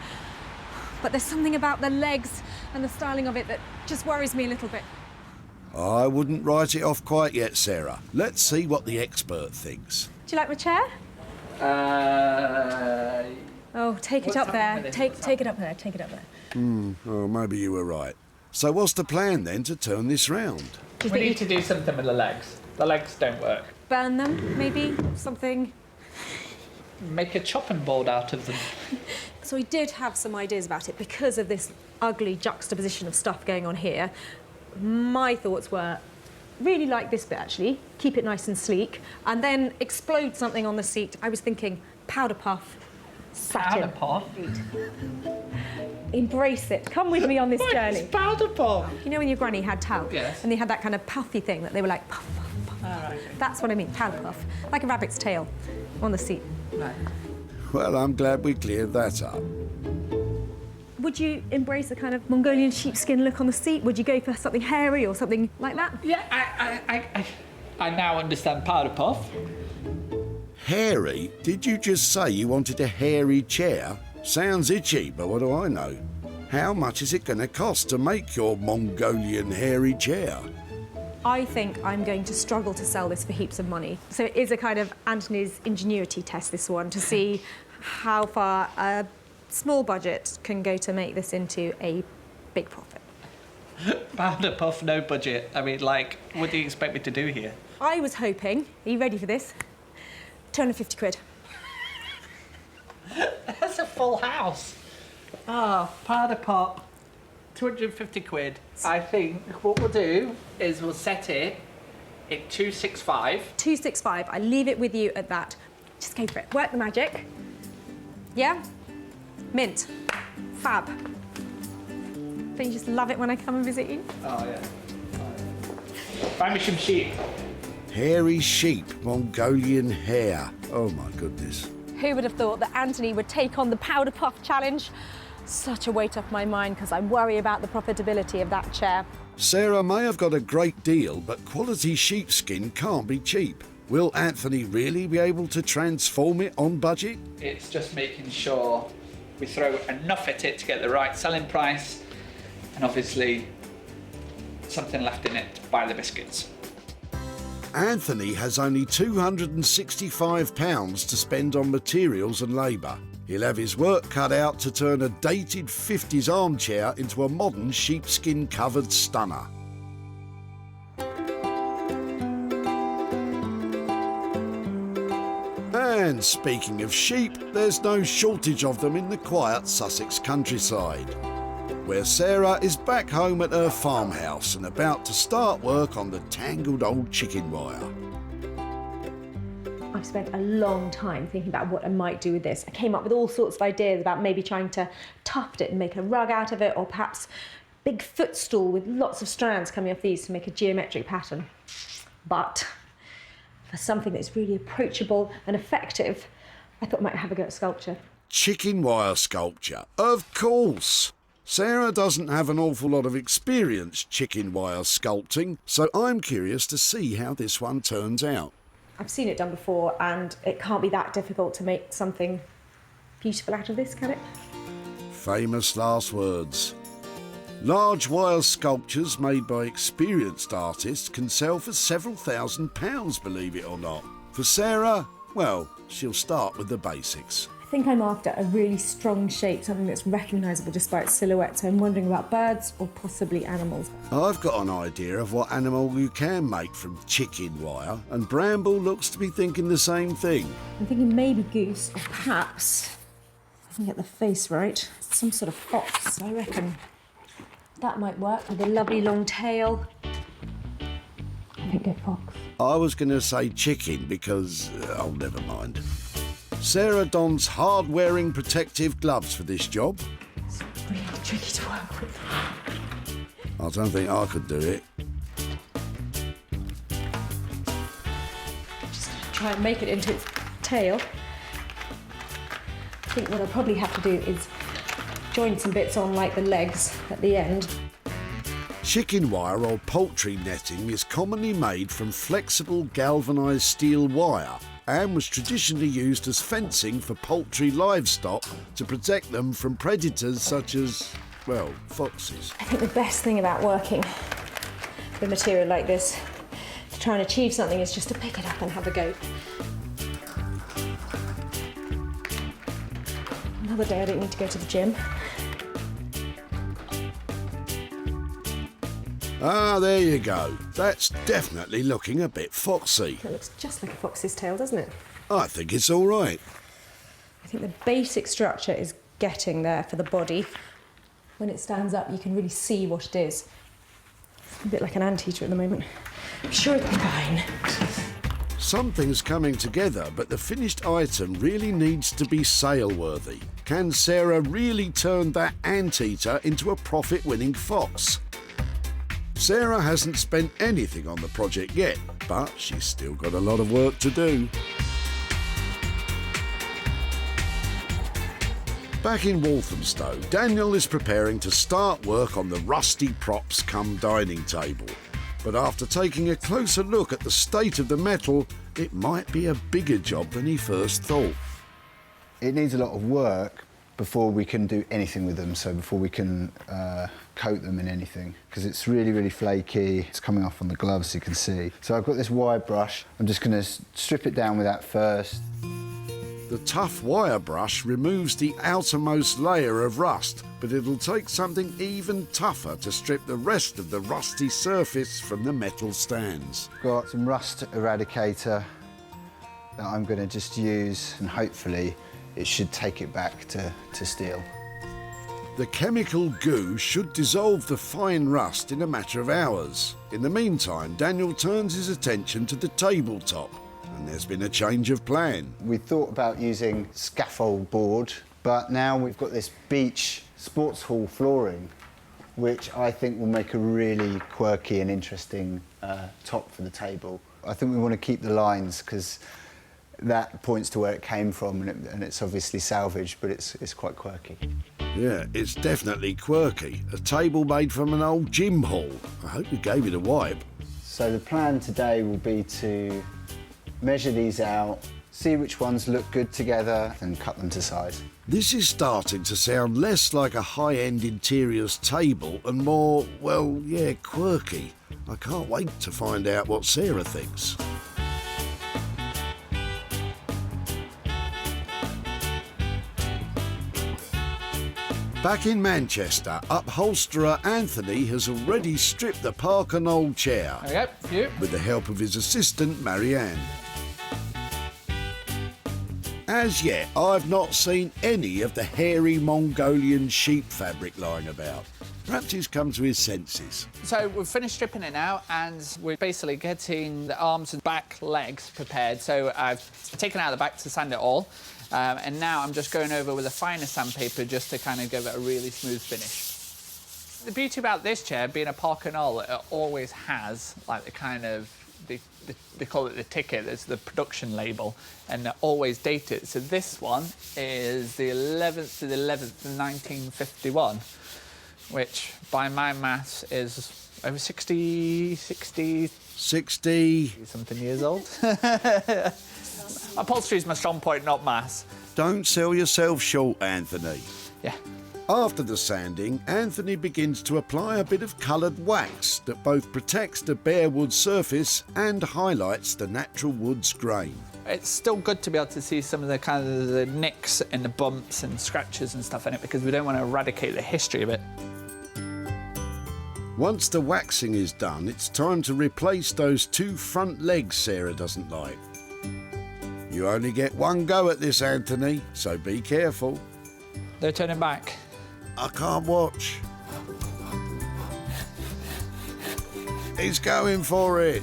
but there's something about the legs and the styling of it that just worries me a little bit. I wouldn't write it off quite yet, Sarah. Let's see what the expert thinks. Do you like my chair? Oh, take it up there. Take it up there. Take it up there. Oh, maybe you were right. So what's the plan then to turn this round? We need to do something with the legs. The legs don't work. Burn them, maybe? Something? Make a chopping board out of them. So I did have some ideas about it because of this ugly juxtaposition of stuff going on here. My thoughts were, really like this bit actually, keep it nice and sleek, and then explode something on the seat. I was thinking powder puff, satin. Powder puff? Embrace it. Come with me on this journey. It's powder puff. You know when your granny had talc? Yes. And they had that kind of puffy thing that they were like puff, puff, puff. Right. That's what I mean, powder puff. Like a rabbit's tail on the seat. Right. Well, I'm glad we cleared that up. Would you embrace a kind of Mongolian sheepskin look on the seat? Would you go for something hairy or something like that? Yeah, I now understand powder puff. Hairy? Did you just say you wanted a hairy chair? Sounds itchy, but what do I know? How much is it going to cost to make your Mongolian hairy chair? I think I'm going to struggle to sell this for heaps of money. So it is a kind of Anthony's ingenuity test, this one, to see how far a small budget can go to make this into a big profit. Powder puff, no budget. I mean, like, what do you expect me to do here? I was hoping, are you ready for this? 250 quid. That's a full house. Powder puff, 250 quid. I think what we'll do is we'll set it at 265. 265, I leave it with you at that. Just go for it, work the magic. Yeah? Mint. Fab. Don't you just love it when I come and visit you? Oh, yeah. Buy me some sheep. Hairy sheep, Mongolian hair. Oh, my goodness. Who would have thought that Anthony would take on the powder puff challenge? Such a weight off my mind because I worry about the profitability of that chair. Sarah may have got a great deal, but quality sheepskin can't be cheap. Will Anthony really be able to transform it on budget? It's just making sure we throw enough at it to get the right selling price, and obviously something left in it to buy the biscuits. Anthony has only £265 to spend on materials and labour. He'll have his work cut out to turn a dated 50s armchair into a modern sheepskin-covered stunner. And speaking of sheep, there's no shortage of them in the quiet Sussex countryside, where Sarah is back home at her farmhouse and about to start work on the tangled old chicken wire. I've spent a long time thinking about what I might do with this. I came up with all sorts of ideas about maybe trying to tuft it and make a rug out of it, or perhaps big footstool with lots of strands coming off these to make a geometric pattern. But for something that's really approachable and effective, I thought I might have a go at sculpture. Chicken wire sculpture, of course. Sarah doesn't have an awful lot of experience chicken wire sculpting, so I'm curious to see how this one turns out. I've seen it done before, and it can't be that difficult to make something beautiful out of this, can it? Famous last words. Large wire sculptures made by experienced artists can sell for several £1000s, believe it or not. For Sarah, well, she'll start with the basics. I think I'm after a really strong shape, something that's recognisable just by its silhouette, so I'm wondering about birds or possibly animals. I've got an idea of what animal you can make from chicken wire, and Bramble looks to be thinking the same thing. I'm thinking maybe goose, or perhaps, if I can get the face right, some sort of fox, I reckon. That might work, with a lovely long tail. I think go fox. I was going to say chicken because, oh, never mind. Sarah dons hard-wearing protective gloves for this job. It's really tricky to work with. I don't think I could do it. Just try and make it into its tail. I think what I'll probably have to do is join some bits on, like the legs at the end. Chicken wire or poultry netting is commonly made from flexible galvanised steel wire and was traditionally used as fencing for poultry livestock to protect them from predators such as, well, foxes. I think the best thing about working with material like this to try and achieve something is just to pick it up and have a go. Another day I don't need to go to the gym. Ah, there you go. That's definitely looking a bit foxy. It looks just like a fox's tail, doesn't it? I think it's all right. I think the basic structure is getting there for the body. When it stands up, you can really see what it is. It's a bit like an anteater at the moment. I'm sure it'll be fine. Something's coming together, but the finished item really needs to be sale-worthy. Can Sarah really turn that anteater into a profit-winning fox? Sarah hasn't spent anything on the project yet, but she's still got a lot of work to do. Back in Walthamstow, Daniel is preparing to start work on the rusty props come dining table. But after taking a closer look at the state of the metal, it might be a bigger job than he first thought. It needs a lot of work before we can do anything with them, so before we can coat them in anything, because it's really, really flaky. It's coming off on the gloves, you can see. So I've got this wire brush. I'm just going to strip it down with that first. The tough wire brush removes the outermost layer of rust, but it'll take something even tougher to strip the rest of the rusty surface from the metal stands. Got some rust eradicator that I'm going to just use, and hopefully it should take it back to steel. The chemical goo should dissolve the fine rust in a matter of hours. In the meantime, Daniel turns his attention to the tabletop, and there's been a change of plan. We thought about using scaffold board, but now we've got this beach sports hall flooring, which I think will make a really quirky and interesting top for the table. I think we want to keep the lines, because that points to where it came from, and it's obviously salvaged, but it's quite quirky. Yeah, it's definitely quirky. A table made from an old gym hall. I hope you gave it a wipe. So the plan today will be to measure these out, see which ones look good together, and cut them to size. This is starting to sound less like a high-end interiors table and more, well, yeah, quirky. I can't wait to find out what Sarah thinks. Back in Manchester, upholsterer Anthony has already stripped the Parker Knoll chair with the help of his assistant Marianne. As yet, I've not seen any of the hairy Mongolian sheep fabric lying about. Perhaps he's come to his senses. So we've finished stripping it now, and we're basically getting the arms and back legs prepared. So I've taken out the back to sand it all. And now I'm just going over with a finer sandpaper just to kind of give it a really smooth finish. The beauty about this chair, being a Parker Knoll, it always has like the kind of, they call it the ticket, it's the production label, and they always date it. So this one is the 11th to the 11th, 1951, which by my maths is over 60 something years old. Upholstery is my strong point, not maths. Don't sell yourself short, Anthony. Yeah. After the sanding, Anthony begins to apply a bit of coloured wax that both protects the bare wood surface and highlights the natural wood's grain. It's still good to be able to see some of the kind of the nicks and the bumps and scratches and stuff in it, because we don't want to eradicate the history of it. Once the waxing is done, it's time to replace those two front legs Sarah doesn't like. You only get one go at this, Anthony, so be careful. They're turning back. I can't watch. He's going for it.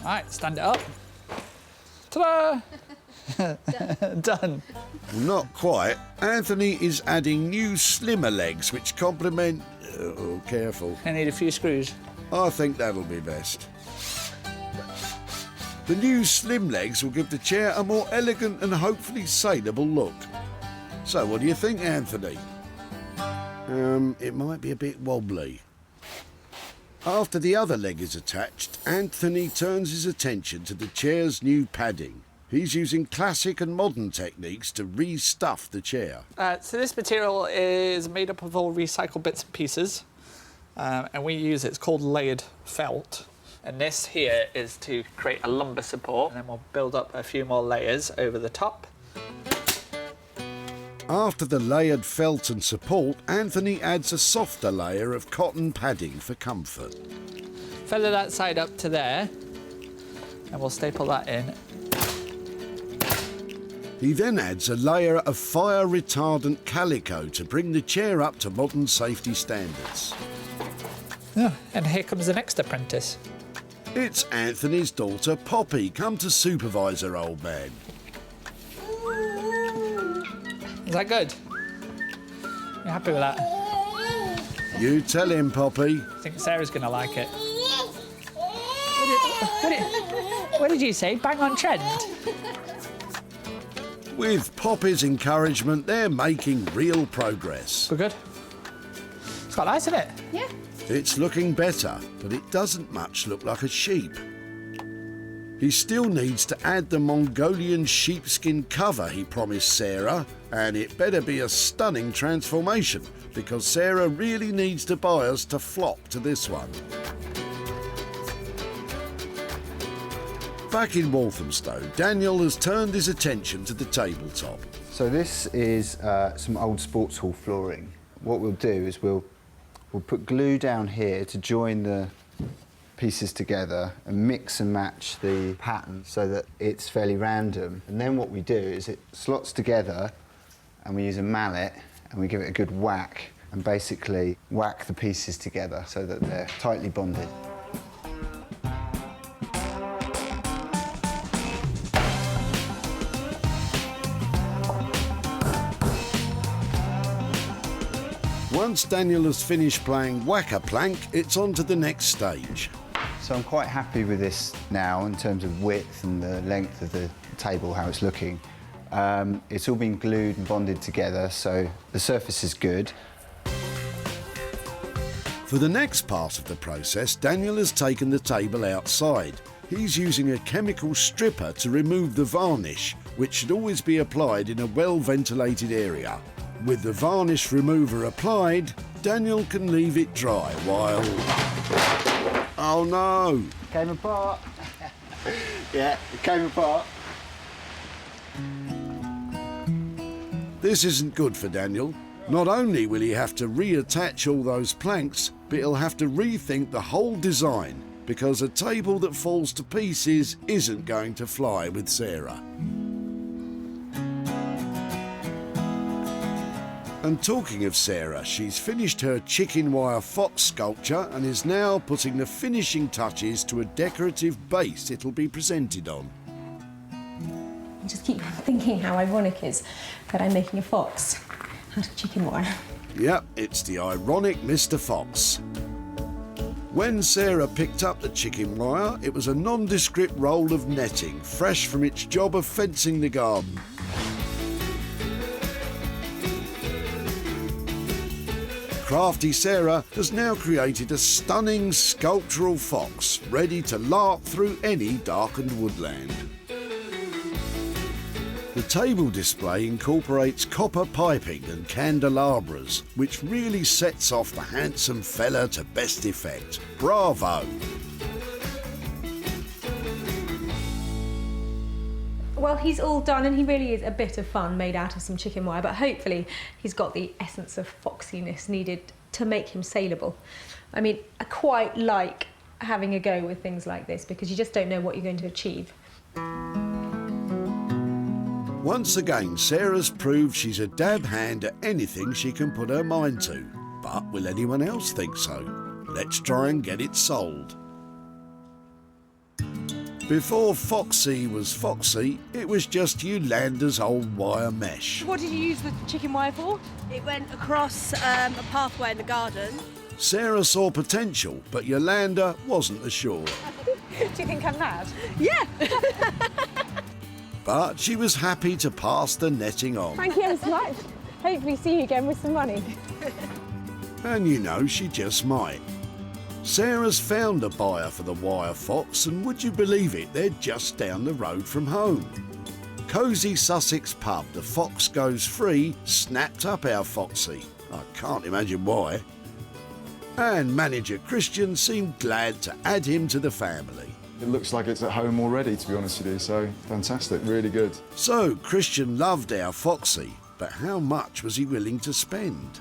Right, stand it up. Ta-da! Done. Well, not quite. Anthony is adding new slimmer legs which complement... Oh, careful. I need a few screws. I think that'll be best. The new slim legs will give the chair a more elegant and hopefully saleable look. So what do you think, Anthony? It might be a bit wobbly. After the other leg is attached, Anthony turns his attention to the chair's new padding. He's using classic and modern techniques to re-stuff the chair. So this material is made up of all recycled bits and pieces, and we use it's called layered felt. And this here is to create a lumbar support, and then we'll build up a few more layers over the top. After the layered felt and support, Anthony adds a softer layer of cotton padding for comfort. Feather that side up to there, and we'll staple that in. He then adds a layer of fire-retardant calico to bring the chair up to modern safety standards. Oh, and here comes the next apprentice. It's Anthony's daughter, Poppy, come to supervise her old man. Is that good? You happy with that? You tell him, Poppy. I think Sarah's going to like it. What did you say? Bang on trend? With Poppy's encouragement, they're making real progress. We're good. It's quite nice, isn't it? Yeah. It's looking better, but it doesn't much look like a sheep. He still needs to add the Mongolian sheepskin cover he promised Sarah, and it better be a stunning transformation, because Sarah really needs to buy us to flop to this one. Back in Walthamstow, Daniel has turned his attention to the tabletop. So this is some old sports hall flooring. What we'll do is we'll put glue down here to join the pieces together and mix and match the pattern so that it's fairly random. And then what we do is it slots together and we use a mallet and we give it a good whack and basically whack the pieces together so that they're tightly bonded. Once Daniel has finished playing whack-a-plank, it's on to the next stage. So I'm quite happy with this now in terms of width and the length of the table, how it's looking. It's all been glued and bonded together, so the surface is good. For the next part of the process, Daniel has taken the table outside. He's using a chemical stripper to remove the varnish, which should always be applied in a well-ventilated area. With the varnish remover applied, Daniel can leave it dry while... Oh no! Came apart. Yeah, it came apart. This isn't good for Daniel. Not only will he have to reattach all those planks, but he'll have to rethink the whole design, because a table that falls to pieces isn't going to fly with Sarah. And talking of Sarah, she's finished her chicken wire fox sculpture and is now putting the finishing touches to a decorative base it'll be presented on. I just keep thinking how ironic it is that I'm making a fox out of chicken wire. Yep, it's the ironic Mr. Fox. When Sarah picked up the chicken wire, it was a nondescript roll of netting, fresh from its job of fencing the garden. Crafty Sarah has now created a stunning sculptural fox, ready to lark through any darkened woodland. The table display incorporates copper piping and candelabras, which really sets off the handsome fella to best effect. Bravo! Well, he's all done and he really is a bit of fun made out of some chicken wire, but hopefully he's got the essence of foxiness needed to make him saleable. I mean, I quite like having a go with things like this because you just don't know what you're going to achieve. Once again, Sarah's proved she's a dab hand at anything she can put her mind to. But will anyone else think so? Let's try and get it sold. Before Foxy was Foxy, it was just Yolanda's old wire mesh. What did you use the chicken wire for? It went across a pathway in the garden. Sarah saw potential, but Yolanda wasn't as sure. Do you think I'm mad? Yeah! But she was happy to pass the netting on. Thank you so much. Hopefully see you again with some money. And you know, she just might. Sarah's found a buyer for the wire fox, and would you believe it, they're just down the road from home. Cosy Sussex pub, the Fox Goes Free, snapped up our Foxy. I can't imagine why. And manager Christian seemed glad to add him to the family. It looks like it's at home already, to be honest with you, so fantastic, really good. So Christian loved our Foxy, but how much was he willing to spend?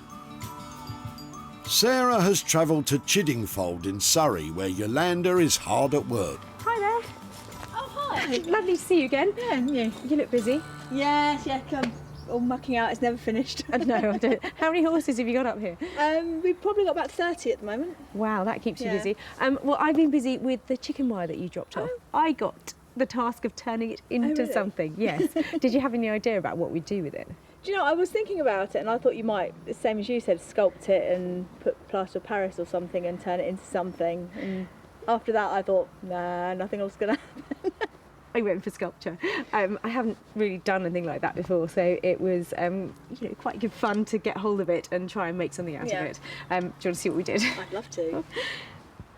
Sarah has travelled to Chiddingfold in Surrey, where Yolanda is hard at work. Hi there. Oh, hi. Lovely to see you again. Yeah, and you? You look busy. Yes, yeah, come. All mucking out, it's never finished. No, I don't. How many horses have you got up here? We've probably got about 30 at the moment. Wow, that keeps you Yeah. busy. Well, I've been busy with the chicken wire that you dropped off. I got the task of turning it into really? something, yes. Did you have any idea about what we'd do with it? Do you know, I was thinking about it and I thought you might, the same as you said, sculpt it and put plaster of Paris or something and turn it into something. And after that I thought, nah, nothing else is going to happen. I went for sculpture. I haven't really done anything like that before, so it was quite good fun to get hold of it and try and make something out of it. Do you want to see what we did? I'd love to.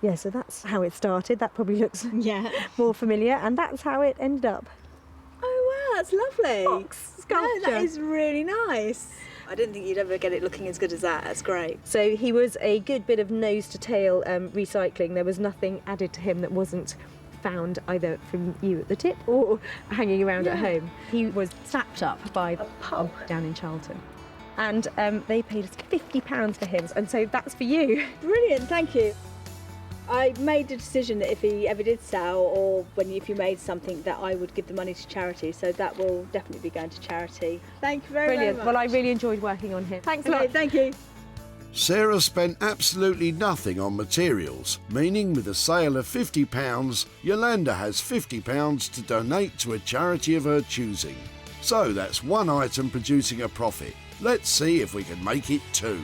Yeah, so that's how it started. That probably looks more familiar, and that's how it ended up. Oh wow, that's lovely. Fox sculpture. No, that is really nice. I didn't think you'd ever get it looking as good as that. That's great. So he was a good bit of nose to tail recycling. There was nothing added to him that wasn't found either from you at the tip or hanging around at home. He was snapped up by a pub down in Charlton, and they paid us £50 for him, and so that's for you. Brilliant, thank you. I made the decision that if he ever did sell, or if you made something, that I would give the money to charity, so that will definitely be going to charity. Thank you very, Brilliant. very much. Well, I really enjoyed working on him. Thanks a lot. Thank you. Sarah spent absolutely nothing on materials, meaning with a sale of £50, Yolanda has £50 to donate to a charity of her choosing. So that's one item producing a profit. Let's see if we can make it two.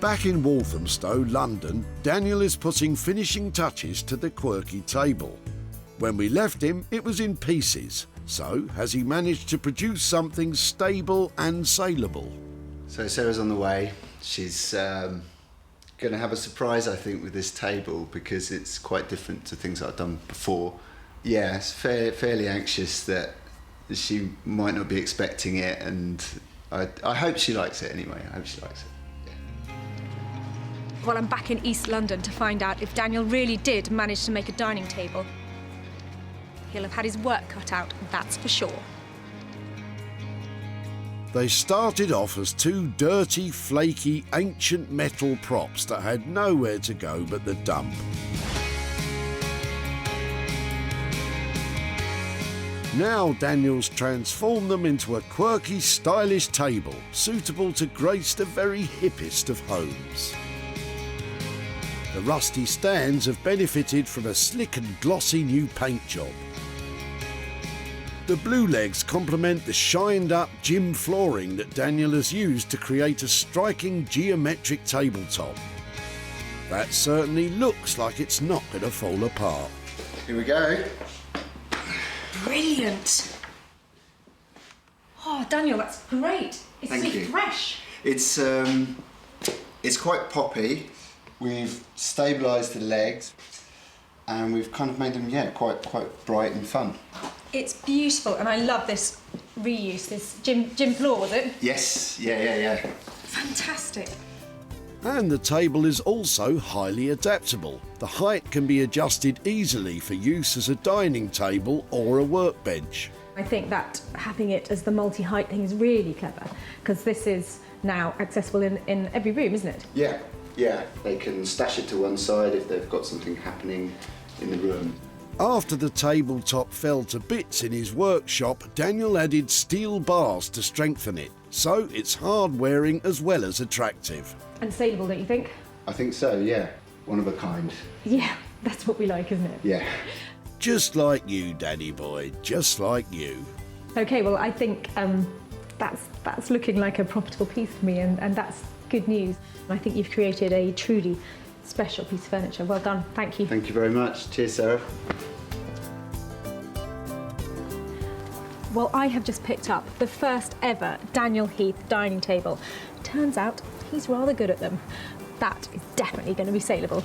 Back in Walthamstow, London, Daniel is putting finishing touches to the quirky table. When we left him, it was in pieces. So, has he managed to produce something stable and saleable? So Sarah's on the way. She's going to have a surprise, I think, with this table because it's quite different to things I've done before. Yeah, it's fairly anxious that she might not be expecting it, and I hope she likes it anyway. I hope she likes it. Well, I'm back in East London to find out if Daniel really did manage to make a dining table. He'll have had his work cut out, that's for sure. They started off as two dirty, flaky, ancient metal props that had nowhere to go but the dump. Now Daniel's transformed them into a quirky, stylish table, suitable to grace the very hippest of homes. The rusty stands have benefited from a slick and glossy new paint job. The blue legs complement the shined-up gym flooring that Daniel has used to create a striking geometric tabletop. That certainly looks like it's not going to fall apart. Here we go. Brilliant! Oh, Daniel, that's great. It's Thank so you. fresh. It's quite poppy. We've stabilised the legs, and we've kind of made them, quite bright and fun. It's beautiful, and I love this reuse, this gym floor, was it? Yes, yeah. Fantastic. And the table is also highly adaptable. The height can be adjusted easily for use as a dining table or a workbench. I think that having it as the multi-height thing is really clever, because this is now accessible in every room, isn't it? Yeah, they can stash it to one side if they've got something happening in the room. After the tabletop fell to bits in his workshop, Daniel added steel bars to strengthen it, so it's hard-wearing as well as attractive. And saleable, don't you think? I think so, yeah. One of a kind. Yeah, that's what we like, isn't it? Yeah. Just like you, Danny boy, just like you. OK, well, I think that's looking like a profitable piece for me, and that's good news. I think you've created a truly special piece of furniture. Well done, thank you. Thank you very much. Cheers, Sarah. Well, I have just picked up the first ever Daniel Heath dining table. Turns out he's rather good at them. That is definitely going to be saleable.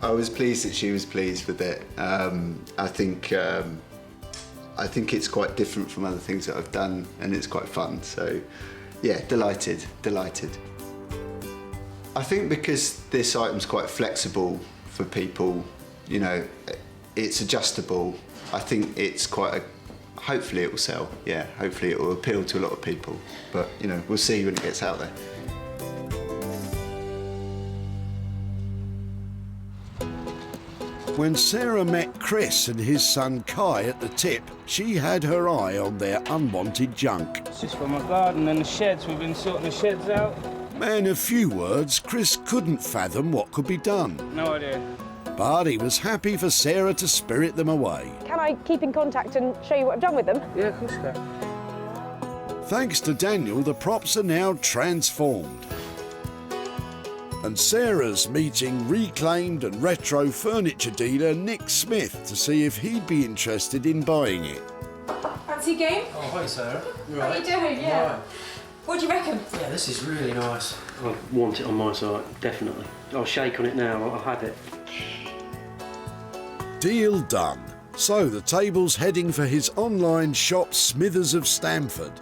I was pleased that she was pleased with it. I think it's quite different from other things that I've done, and it's quite fun. So, yeah, delighted. I think because this item's quite flexible for people, you know, it's adjustable. I think it's quite hopefully it will sell. Yeah, hopefully it will appeal to a lot of people. But, you know, we'll see when it gets out there. When Sarah met Chris and his son Kai at the tip, she had her eye on their unwanted junk. It's just for my garden and the sheds. We've been sorting the sheds out. Man of few words, Chris couldn't fathom what could be done. No idea. But he was happy for Sarah to spirit them away. Can I keep in contact and show you what I've done with them? Yeah, of course you can. Thanks to Daniel, the props are now transformed. And Sarah's meeting reclaimed and retro furniture dealer Nick Smith to see if he'd be interested in buying it. Fancy a game? Oh, hi, Sarah. You How are you doing? Yeah. Right. What do you reckon? Yeah, this is really nice. I want it on my site, definitely. I'll shake on it now, I'll have it. Deal done. So the table's heading for his online shop Smithers of Stamford.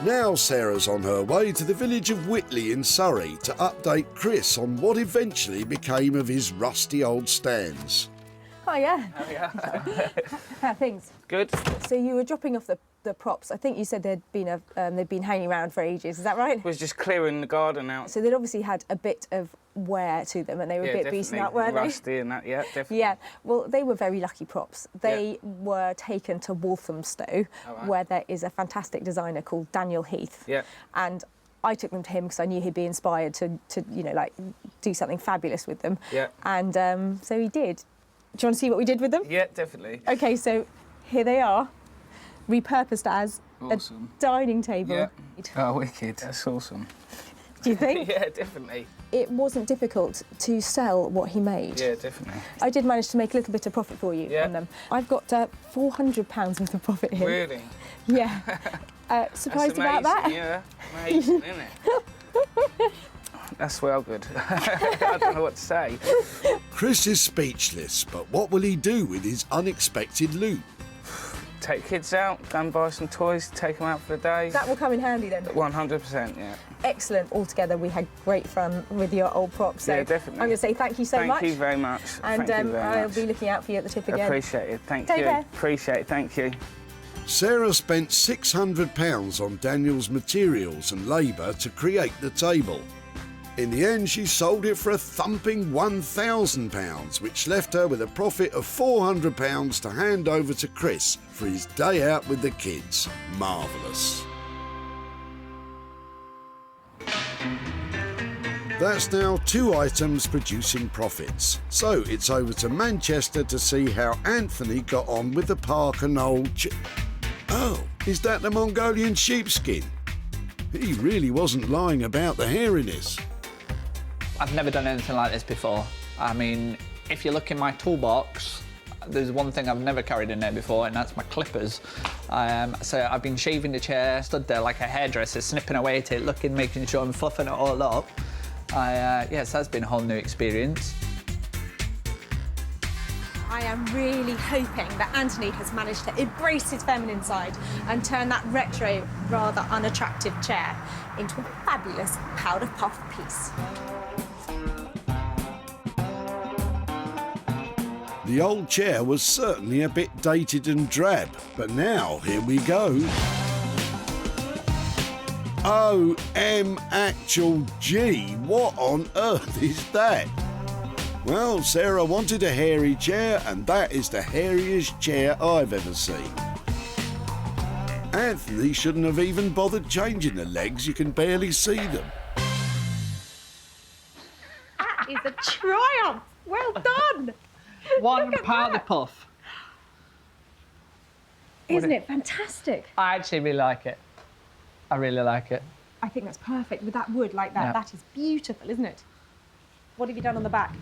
Now Sarah's on her way to the village of Whitley in Surrey to update Chris on what eventually became of his rusty old stands. Oh, yeah. Oh, yeah. How are things? Good. So you were dropping off the props. I think you said they'd been hanging around for ages. Is that right? Was just clearing the garden out. So they'd obviously had a bit of wear to them, and they were a bit beaten up, weren't they? Rusty and that, yeah, definitely. Yeah. Well, they were very lucky props. They were taken to Walthamstow, where there is a fantastic designer called Daniel Heath. Yeah. And I took them to him because I knew he'd be inspired to you know, like, do something fabulous with them. Yeah. And so he did. Do you want to see what we did with them? Yeah, definitely. OK, so here they are, repurposed as Awesome. a dining table. Yeah. Oh, wicked. That's awesome. Do you think? Yeah, definitely. It wasn't difficult to sell what he made. Yeah, definitely. I did manage to make a little bit of profit for you on them. I've got £400 worth of profit here. Really? Yeah. Surprised about that? Yeah, amazing, isn't it? That's well good. I don't know what to say. Chris is speechless, but what will he do with his unexpected loot? Take kids out, go and buy some toys, take them out for the day. That will come in handy then. 100%, yeah. Excellent. Altogether, we had great fun with your old props. So yeah, definitely. I'm going to say thank you so much. Thank you very much. And thank you very I'll much. be looking out for you at the tip again. Appreciate it. Thank Take you. care. Appreciate it. Thank you. Sarah spent £600 on Daniel's materials and labour to create the table. In the end, she sold it for a thumping £1,000, which left her with a profit of £400 to hand over to Chris for his day out with the kids. Marvellous. That's now 2 items producing profits. So it's over to Manchester to see how Anthony got on with the Parker Knoll Oh, is that the Mongolian sheepskin? He really wasn't lying about the hairiness. I've never done anything like this before. I mean, if you look in my toolbox, there's one thing I've never carried in there before, and that's my clippers. So I've been shaving the chair, stood there like a hairdresser, snipping away at it, looking, making sure I'm fluffing it all up. Yes, that's been a whole new experience. I am really hoping that Anthony has managed to embrace his feminine side and turn that retro, rather unattractive chair into a fabulous powder puff piece. The old chair was certainly a bit dated and drab, but now here we go. OMG, what on earth is that? Well, Sarah wanted a hairy chair, and that is the hairiest chair I've ever seen. Anthony shouldn't have even bothered changing the legs, you can barely see them. That is a triumph! Well done! One powder puff. Isn't it fantastic? I actually really like it. I really like it. I think that's perfect with that wood like that. Yeah. That is beautiful, isn't it? What have you done on the back?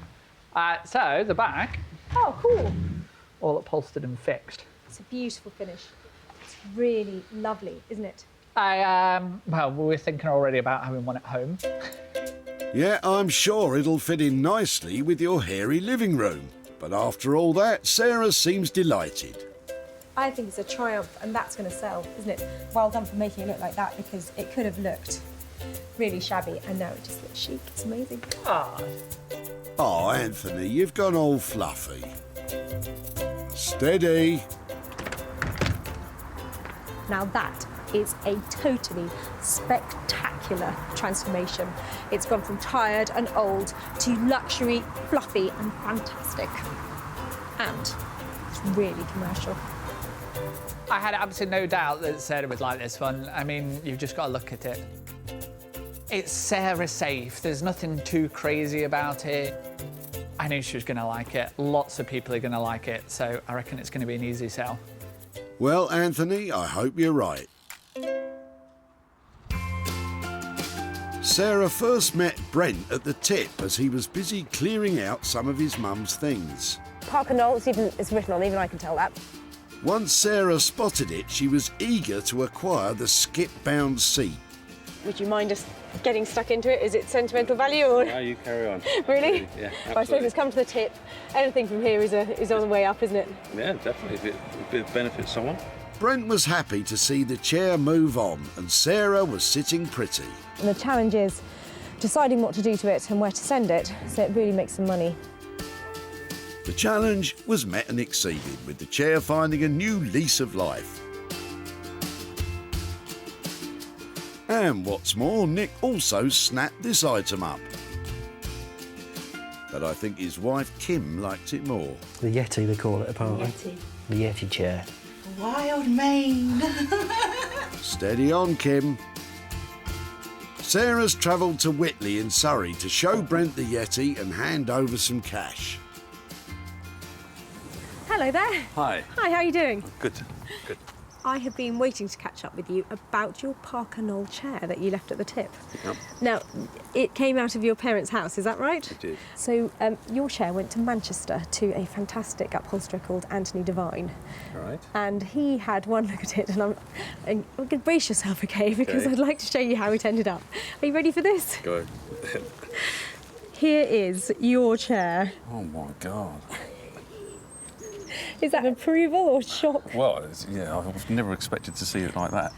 So, the back, Oh, cool. all upholstered and fixed. It's a beautiful finish. It's really lovely, isn't it? Well, we're thinking already about having one at home. Yeah, I'm sure it'll fit in nicely with your hairy living room. But after all that, Sarah seems delighted. I think it's a triumph, and that's going to sell, isn't it? Well done for making it look like that, because it could have looked really shabby, and now it just looks chic. It's amazing. Oh, Anthony, you've gone all fluffy. Steady. Now that is a totally spectacular transformation. It's gone from tired and old to luxury, fluffy and fantastic. And it's really commercial. I had absolutely no doubt that Sarah would like this one. I mean, you've just got to look at it. It's Sarah safe. There's nothing too crazy about it. I knew she was going to like it. Lots of people are going to like it, so I reckon it's going to be an easy sell. Well, Anthony, I hope you're right. Sarah first met Brent at the tip as he was busy clearing out some of his mum's things. Parker Knoll, it's written on, even I can tell that. Once Sarah spotted it, she was eager to acquire the skip-bound seat. Would you mind us getting stuck into it? Is it sentimental value or...? No, you carry on. Really? Yeah, absolutely. Well, I suppose it's come to the tip. Anything from here is on the way up, isn't it? Yeah, definitely. If it benefits someone. Brent was happy to see the chair move on, and Sarah was sitting pretty. And the challenge is deciding what to do to it and where to send it, so it really makes some money. The challenge was met and exceeded, with the chair finding a new lease of life. And what's more, Nick also snapped this item up. But I think his wife Kim liked it more. The Yeti, they call it, apparently. Yeti. The Yeti chair. Wild mane. Steady on, Kim. Sarah's travelled to Whitley in Surrey to show Brent the Yeti and hand over some cash. Hello there. Hi. Hi, how are you doing? Good. Good. I have been waiting to catch up with you about your Parker Knoll chair that you left at the tip. Yep. Now, it came out of your parents' house, is that right? It did. So your chair went to Manchester to a fantastic upholsterer called Anthony Devine. Right. And he had one look at it, and I'm going to brace yourself, okay, because I'd like to show you how it ended up. Are you ready for this? Go. Here is your chair. Oh my God. Is that approval or shock? Well, yeah, I've never expected to see it like that.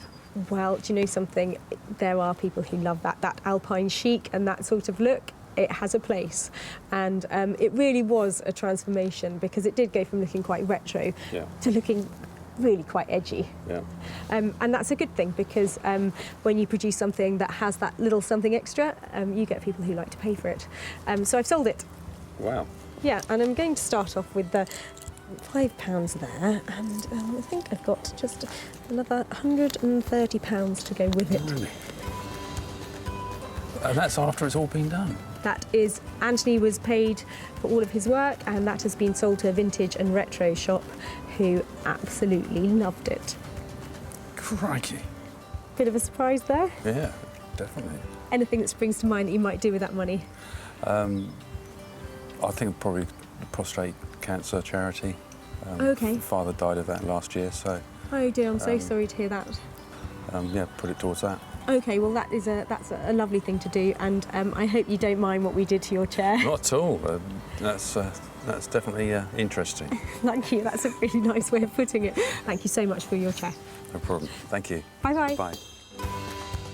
Well, do you know something? There are people who love that alpine chic and that sort of look. It has a place, and it really was a transformation, because it did go from looking quite retro to looking really quite edgy. Yeah. And that's a good thing, because when you produce something that has that little something extra, you get people who like to pay for it. So I've sold it. Wow. Yeah, and I'm going to start off with the £5 there, and I think I've got just another £130 to go with it. Really? And that's after it's all been done? That is, Anthony was paid for all of his work, and that has been sold to a vintage and retro shop who absolutely loved it. Crikey. Bit of a surprise there? Yeah, definitely. Anything that springs to mind that you might do with that money? I think probably the prostate cancer charity. Okay. Father died of that last year, so Oh dear, I'm so sorry to hear that. yeah, put it towards that. Okay, well that's a lovely thing to do, and I hope you don't mind what we did to your chair. Not at all. That's definitely interesting. Thank you, that's a really nice way of putting it. Thank you so much for your chair. No problem. Thank you. Bye-bye. Bye.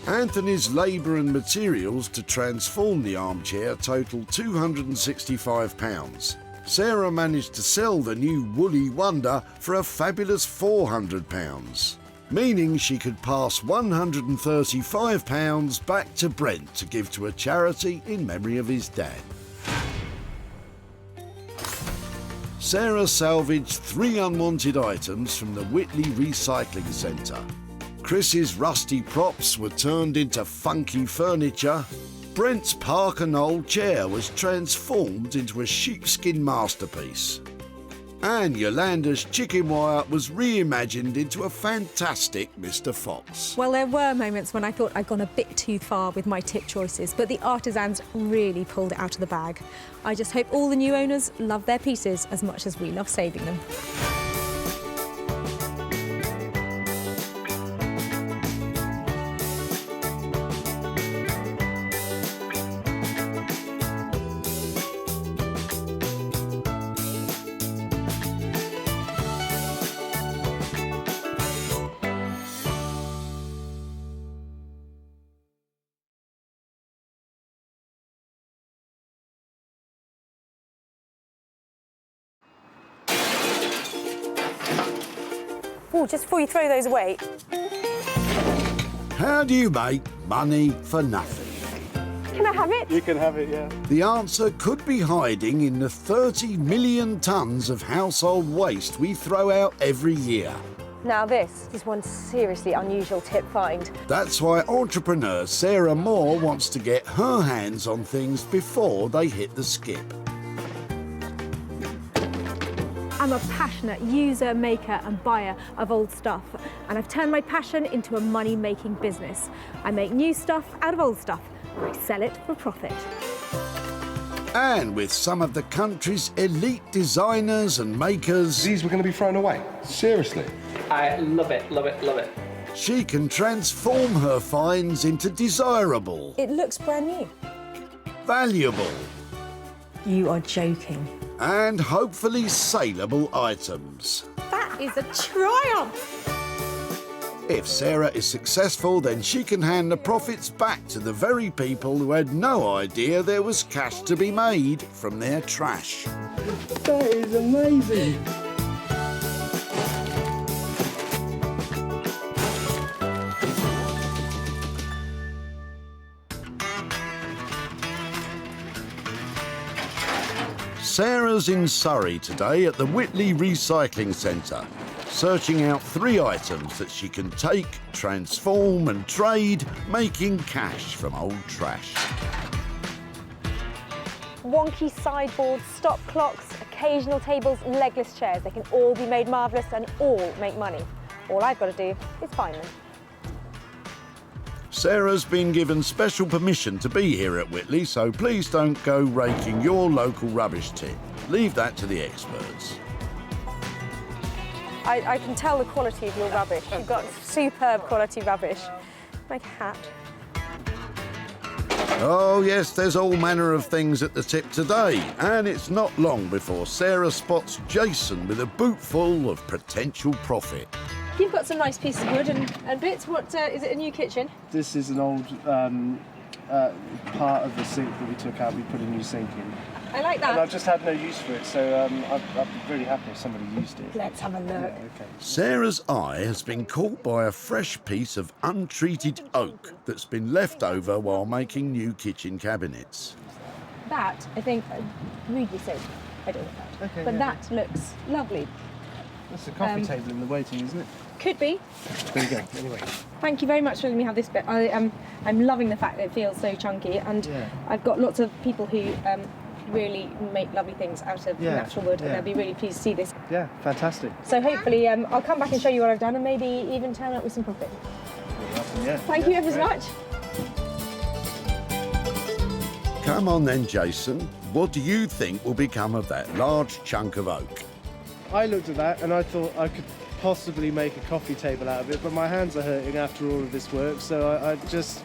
Anthony's labour and materials to transform the armchair totaled £265. Sarah managed to sell the new woolly wonder for a fabulous £400, meaning she could pass £135 back to Brent to give to a charity in memory of his dad. Sarah salvaged 3 unwanted items from the Whitley Recycling Centre. Chris's rusty props were turned into funky furniture. Brent's Parker Knoll chair was transformed into a sheepskin masterpiece. And Yolanda's chicken wire was reimagined into a fantastic Mr. Fox. Well, there were moments when I thought I'd gone a bit too far with my tip choices, but the artisans really pulled it out of the bag. I just hope all the new owners love their pieces as much as we love saving them. Oh, just before you throw those away. How do you make money for nothing? Can I have it? You can have it, yeah. The answer could be hiding in the 30 million tonnes of household waste we throw out every year. Now this is one seriously unusual tip find. That's why entrepreneur Sarah Moore wants to get her hands on things before they hit the skip. I'm a passionate user, maker and buyer of old stuff, and I've turned my passion into a money-making business. I make new stuff out of old stuff, and I sell it for profit. And with some of the country's elite designers and makers... These were going to be thrown away? Seriously? I love it, love it, love it. She can transform her finds into desirable... It looks brand new. Valuable... You are joking. And hopefully saleable items. That is a triumph! If Sarah is successful, then she can hand the profits back to the very people who had no idea there was cash to be made from their trash. That is amazing. Sarah's in Surrey today at the Whitley Recycling Centre, searching out 3 items that she can take, transform and trade, making cash from old trash. Wonky sideboards, stop clocks, occasional tables, legless chairs. They can all be made marvellous and all make money. all I've got to do is find them. Sarah's been given special permission to be here at Whitley, so please don't go raking your local rubbish tip. Leave that to the experts. I can tell the quality of your rubbish. You've got superb quality rubbish. Make a hat. Oh yes, there's all manner of things at the tip today, and it's not long before Sarah spots Jason with a boot full of potential profit. You've got some nice pieces of wood and bits. What, is it a new kitchen? This is an old part of the sink that we took out. We put a new sink in. I like that. And I've just had no use for it, so I'd be really happy if somebody used it. Let's have a look. Yeah, okay. Sarah's eye has been caught by a fresh piece of untreated oak that's been left over while making new kitchen cabinets. That, I think, read your soap. I don't know that. Okay, but yeah. that looks lovely. That's a coffee table in the waiting, isn't it? Could be. There you go, anyway. Thank you very much for letting me have this bit. I'm loving the fact that it feels so chunky, and Yeah. I've got lots of people who really make lovely things out of natural wood, and they'll be really pleased to see this. Yeah, fantastic. So hopefully I'll come back and show you what I've done, and maybe even turn up with some profit. Yeah. Thank you ever so much. Come on then, Jason. What do you think will become of that large chunk of oak? I looked at that and I thought I could possibly make a coffee table out of it, but my hands are hurting after all of this work, so I just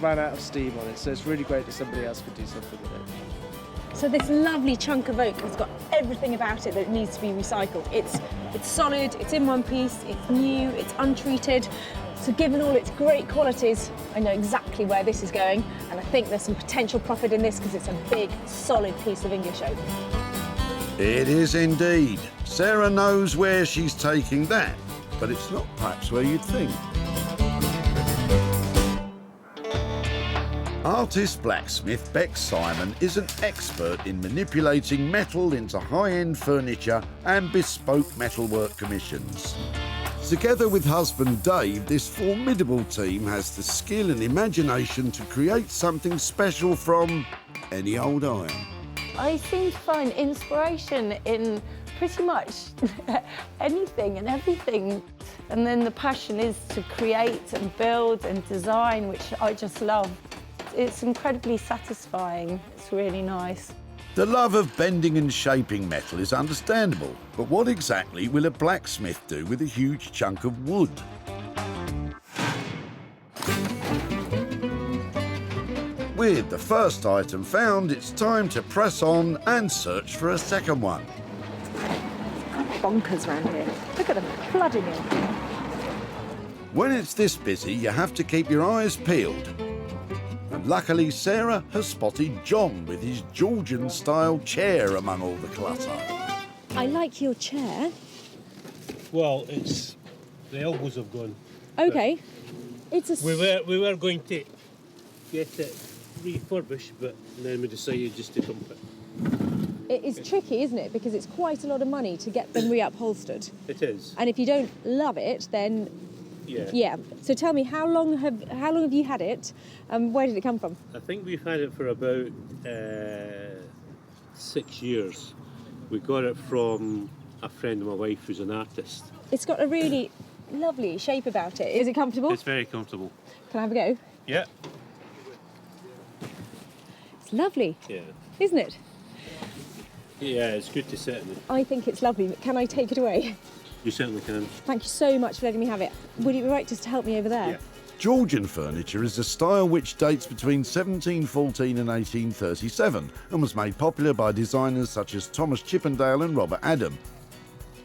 ran out of steam on it. So it's really great that somebody else could do something with it. So this lovely chunk of oak has got everything about it that needs to be recycled. It's solid, it's in one piece, it's new, it's untreated. So given all its great qualities, I know exactly where this is going, and I think there's some potential profit in this because it's a big, solid piece of English oak. It is indeed. Sarah knows where she's taking that, but it's not perhaps where you'd think. Artist blacksmith Bex Simon is an expert in manipulating metal into high-end furniture and bespoke metalwork commissions. Together with husband Dave, this formidable team has the skill and imagination to create something special from any old iron. I seem to find inspiration in pretty much anything and everything. And then the passion is to create and build and design, which I just love. It's incredibly satisfying. It's really nice. The love of bending and shaping metal is understandable, but what exactly will a blacksmith do with a huge chunk of wood? With the first item found, it's time to press on and search for a second one. Bonkers round here. Look at them, flooding in. When it's this busy, you have to keep your eyes peeled. And luckily, Sarah has spotted John with his Georgian-style chair among all the clutter. I like your chair. Well, it's the elbows have gone. Okay. It's a... We were going to get it refurbished, but then we decided just to dump it. It is tricky, isn't it? Because it's quite a lot of money to get them reupholstered. It is. And if you don't love it, then yeah. So tell me, how long have you had it? Where did it come from? I think we've had it for about 6 years. We got it from a friend of my wife who's an artist. It's got a really lovely shape about it. Is it comfortable? It's very comfortable. Can I have a go? Yeah. It's lovely. Yeah. Isn't it? Yeah, it's good to sit in it. I think it's lovely. Can I take it away? You certainly can. Thank you so much for letting me have it. Would it be right just to help me over there? Yeah. Georgian furniture is a style which dates between 1714 and 1837 and was made popular by designers such as Thomas Chippendale and Robert Adam.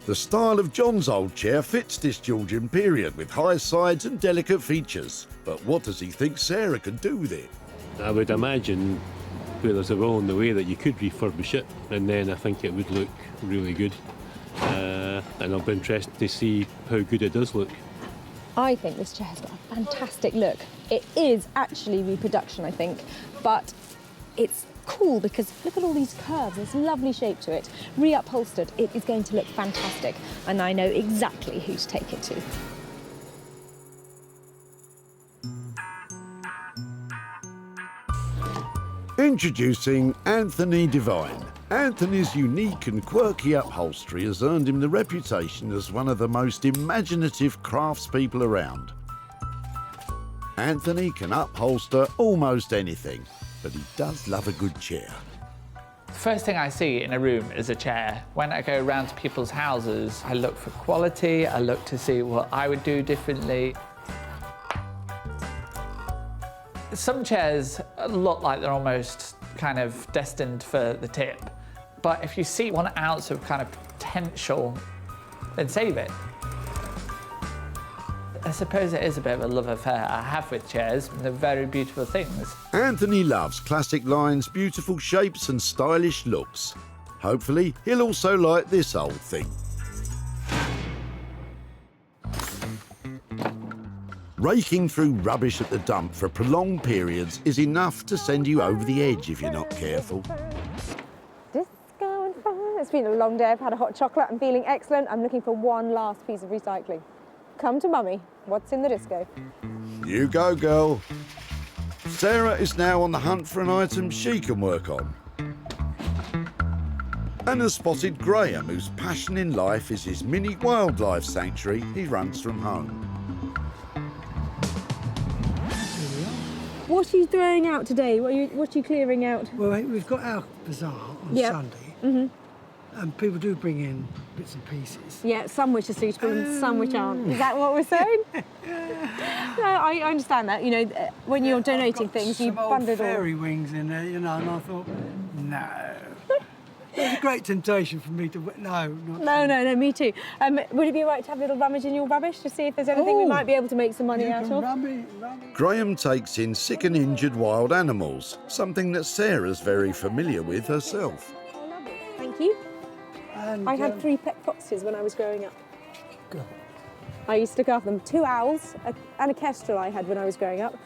The style of John's old chair fits this Georgian period with high sides and delicate features. But what does he think Sarah could do with it? I would imagine where there's a will in the way that you could refurbish it, and then I think it would look really good. And I'll be interested to see how good it does look. I think this chair has got a fantastic look. It is actually reproduction, I think, but it's cool because look at all these curves. There's a lovely shape to it. Reupholstered, it is going to look fantastic, and I know exactly who to take it to. Introducing Anthony Devine, Anthony's unique and quirky upholstery has earned him the reputation as one of the most imaginative craftspeople around. Anthony can upholster almost anything, but he does love a good chair. The first thing I see in a room is a chair. When I go around to people's houses, I look for quality, I look to see what I would do differently. Some chairs look like they're almost kind of destined for the tip, but if you see 1 ounce of kind of potential, then save it. I suppose it is a bit of a love affair I have with chairs. They're very beautiful things. Anthony loves classic lines, beautiful shapes and stylish looks. Hopefully, he'll also like this old thing. Raking through rubbish at the dump for prolonged periods is enough to send you over the edge if you're not careful. Disco and fun. It's been a long day. I've had a hot chocolate. I'm feeling excellent. I'm looking for one last piece of recycling. Come to Mummy. What's in the disco? You go, girl. Sarah is now on the hunt for an item she can work on. And has spotted Graham, whose passion in life is his mini wildlife sanctuary he runs from home. What are you throwing out today? What are you clearing out? Well, we've got our bazaar on Sunday, and people do bring in bits and pieces. Yeah, some which are suitable and some which aren't. Is that what we're saying? No, I understand that. You know, when you're donating things, you bundle it all. Fairy wings in there, you know, and I thought, no. It was a great temptation for me to... No, me too. Would it be all right to have a little rummage in your rubbish to see if there's anything we might be able to make some money out of? Graham takes in sick and injured wild animals, something that Sarah's very familiar with herself. Oh, lovely. Thank you. I had 3 pet foxes when I was growing up. Good. I used to look after them. 2 owls and a kestrel I had when I was growing up.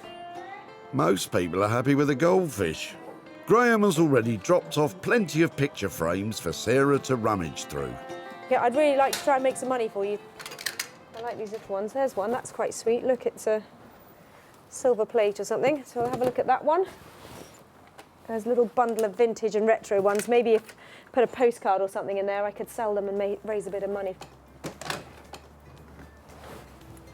Most people are happy with a goldfish. Graham has already dropped off plenty of picture frames for Sarah to rummage through. Yeah, I'd really like to try and make some money for you. I like these little ones. There's one, that's quite sweet. Look, it's a silver plate or something. So I'll have a look at that one. There's a little bundle of vintage and retro ones. Maybe if I put a postcard or something in there, I could sell them and raise a bit of money.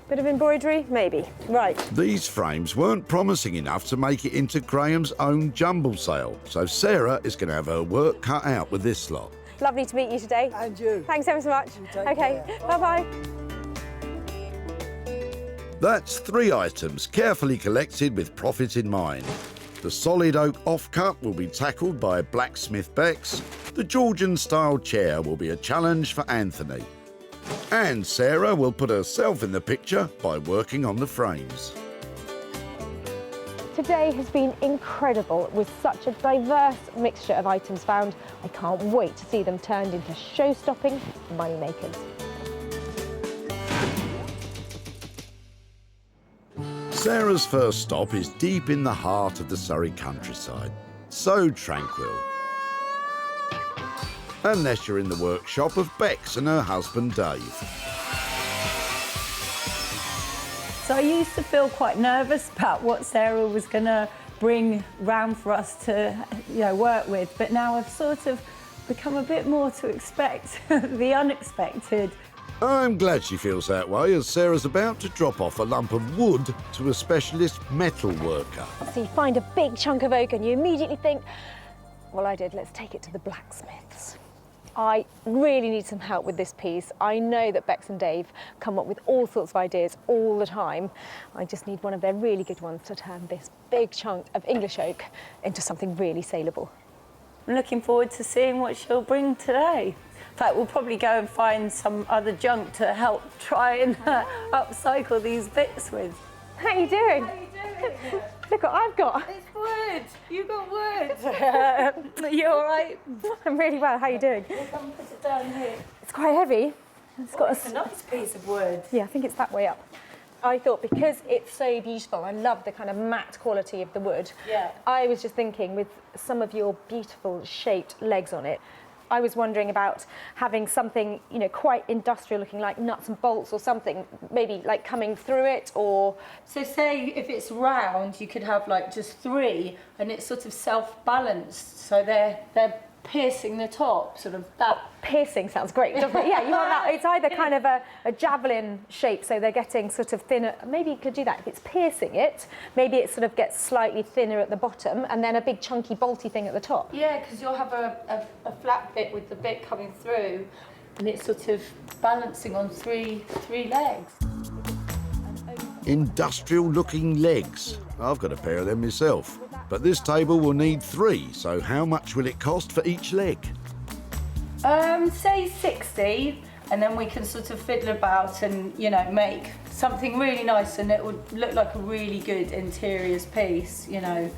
Bit of embroidery? Maybe. Right. These frames weren't promising enough to make it into Graham's own jumble sale, so Sarah is going to have her work cut out with this lot. Lovely to meet you today. And you. Thanks ever so much. Okay, bye-bye. That's 3 items carefully collected with profit in mind. The solid oak offcut will be tackled by Blacksmith Bex. The Georgian-style chair will be a challenge for Anthony. And Sarah will put herself in the picture by working on the frames. Today has been incredible with such a diverse mixture of items found. I can't wait to see them turned into show-stopping moneymakers. Sarah's first stop is deep in the heart of the Surrey countryside. So tranquil. Unless you're in the workshop of Bex and her husband Dave. So I used to feel quite nervous about what Sarah was going to bring round for us to, work with, but now I've sort of become a bit more to expect the unexpected. I'm glad she feels that way, as Sarah's about to drop off a lump of wood to a specialist metal worker. So you find a big chunk of oak and you immediately think, well, I did, let's take it to the blacksmiths. I really need some help with this piece. I know that Bex and Dave come up with all sorts of ideas all the time. I just need one of their really good ones to turn this big chunk of English oak into something really saleable. I'm looking forward to seeing what she'll bring today. In fact, we'll probably go and find some other junk to help try and upcycle these bits with. How you doing? How you doing? Look what I've got. It's wood. You got wood. You all right? I'm really well. How you doing? Come put it down here. It's quite heavy. It's a nice piece of wood. Yeah, I think it's that way up. I thought because it's so beautiful, I love the kind of matte quality of the wood. Yeah. I was just thinking with some of your beautiful shaped legs on it, I was wondering about having something, quite industrial looking like nuts and bolts or something, maybe like coming through it or... So say if it's round, you could have like just 3 and it's sort of self-balanced, so they're piercing the top, sort of that. Piercing sounds great, doesn't it? Yeah, you want that. It's either kind of a javelin shape, so they're getting sort of thinner. Maybe you could do that. If it's piercing it, maybe it sort of gets slightly thinner at the bottom and then a big chunky bolty thing at the top. Yeah, because you'll have a flat bit with the bit coming through, and it's sort of balancing on three legs. Industrial-looking legs. I've got a pair of them myself. But this table will need 3, so how much will it cost for each leg? Say 60, and then we can sort of fiddle about and, you know, make something really nice, and it would look like a really good interiors piece, you know.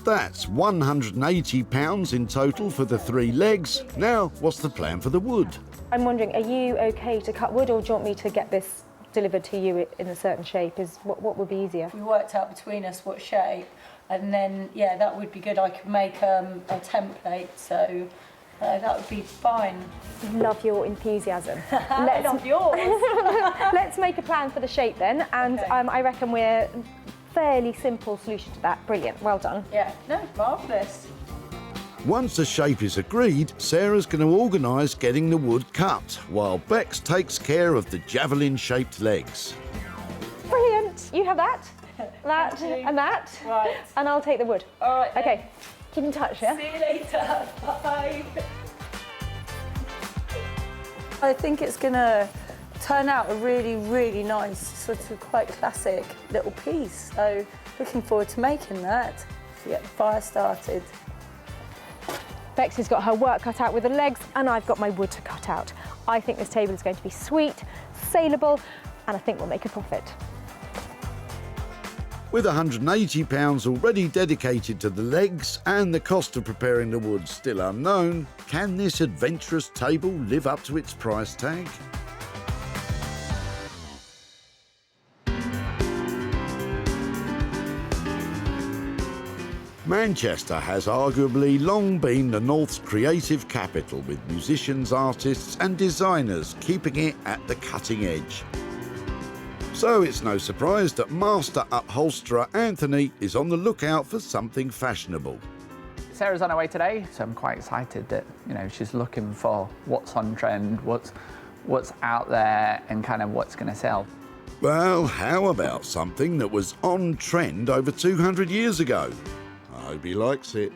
That's £180 in total for the 3 legs. Now, what's the plan for the wood? I'm wondering, are you okay to cut wood, or do you want me to get this delivered to you in a certain shape? What would be easier? We worked out between us what shape, and then, yeah, that would be good. I could make a template, so that would be fine. Love your enthusiasm. I love yours. Let's make a plan for the shape then, and Okay. I reckon we're fairly simple solution to that. Brilliant, well done. Yeah, no, marvellous. Once the shape is agreed, Sarah's going to organise getting the wood cut, while Bex takes care of the javelin-shaped legs. Brilliant, you have that, that and that, right, and I'll take the wood. All right. Okay, keep in touch, yeah? See you later. Bye. I think it's going to turn out a really, really nice, sort of quite classic little piece. So looking forward to making that. To get the fire started. Bex has got her work cut out with the legs, and I've got my wood to cut out. I think this table is going to be sweet, saleable, and I think we'll make a profit. With £180 already dedicated to the legs and the cost of preparing the wood still unknown, can this adventurous table live up to its price tag? Manchester has arguably long been the North's creative capital, with musicians, artists and designers keeping it at the cutting edge. So it's no surprise that master upholsterer Anthony is on the lookout for something fashionable. Sarah's on her way today, so I'm quite excited that, you know, she's looking for what's on trend, what's out there, and kind of what's going to sell. Well, how about something that was on trend over 200 years ago? I hope he likes it.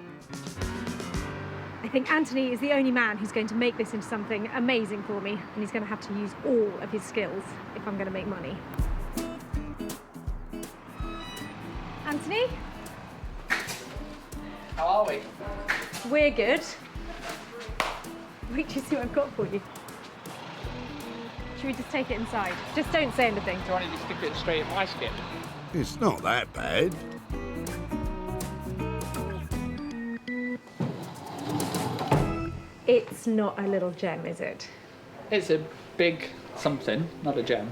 I think Anthony is the only man who's going to make this into something amazing for me, and he's going to have to use all of his skills if I'm going to make money. Anthony? How are we? We're good. Wait till you see what I've got for you. Should we just take it inside? Just don't say anything. Do you want to just stick it straight in my skip? It's not that bad. It's not a little gem, is it? It's a big something, not a gem.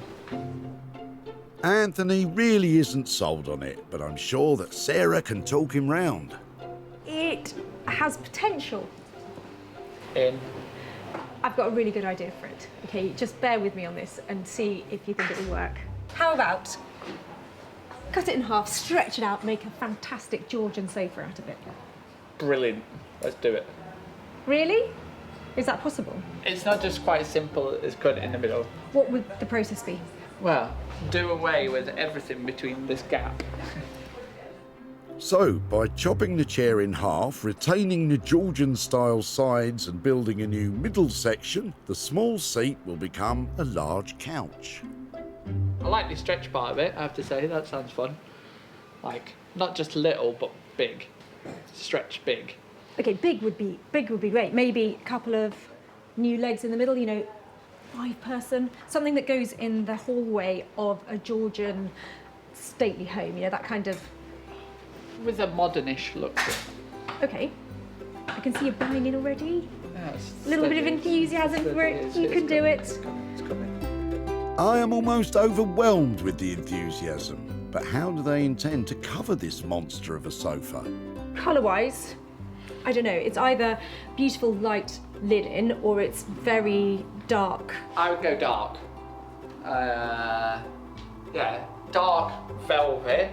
Anthony really isn't sold on it, but I'm sure that Sarah can talk him round. It has potential. I've got a really good idea for it. Okay, just bear with me on this and see if you think it will work. How about cut it in half, stretch it out, make a fantastic Georgian sofa out of it? Brilliant. Let's do it. Really? Is that possible? It's not just quite simple as cut it in the middle. What would the process be? Well, do away with everything between this gap. So, by chopping the chair in half, retaining the Georgian-style sides and building a new middle section, the small seat will become a large couch. I like the stretch part of it, I have to say. That sounds fun. Like, not just little, but big. Stretch big. Okay, big would be great. Maybe a couple of new legs in the middle, you know, 5-person. Something that goes in the hallway of a Georgian stately home, you know, that kind of... With a modernish look to it. Okay. I can see you buying in already. Yes. A little bit of enthusiasm for it. You can do it. It's coming. I am almost overwhelmed with the enthusiasm, but how do they intend to cover this monster of a sofa? Colour-wise, I don't know. It's either beautiful light linen or it's very dark. I would go dark. Yeah, dark velvet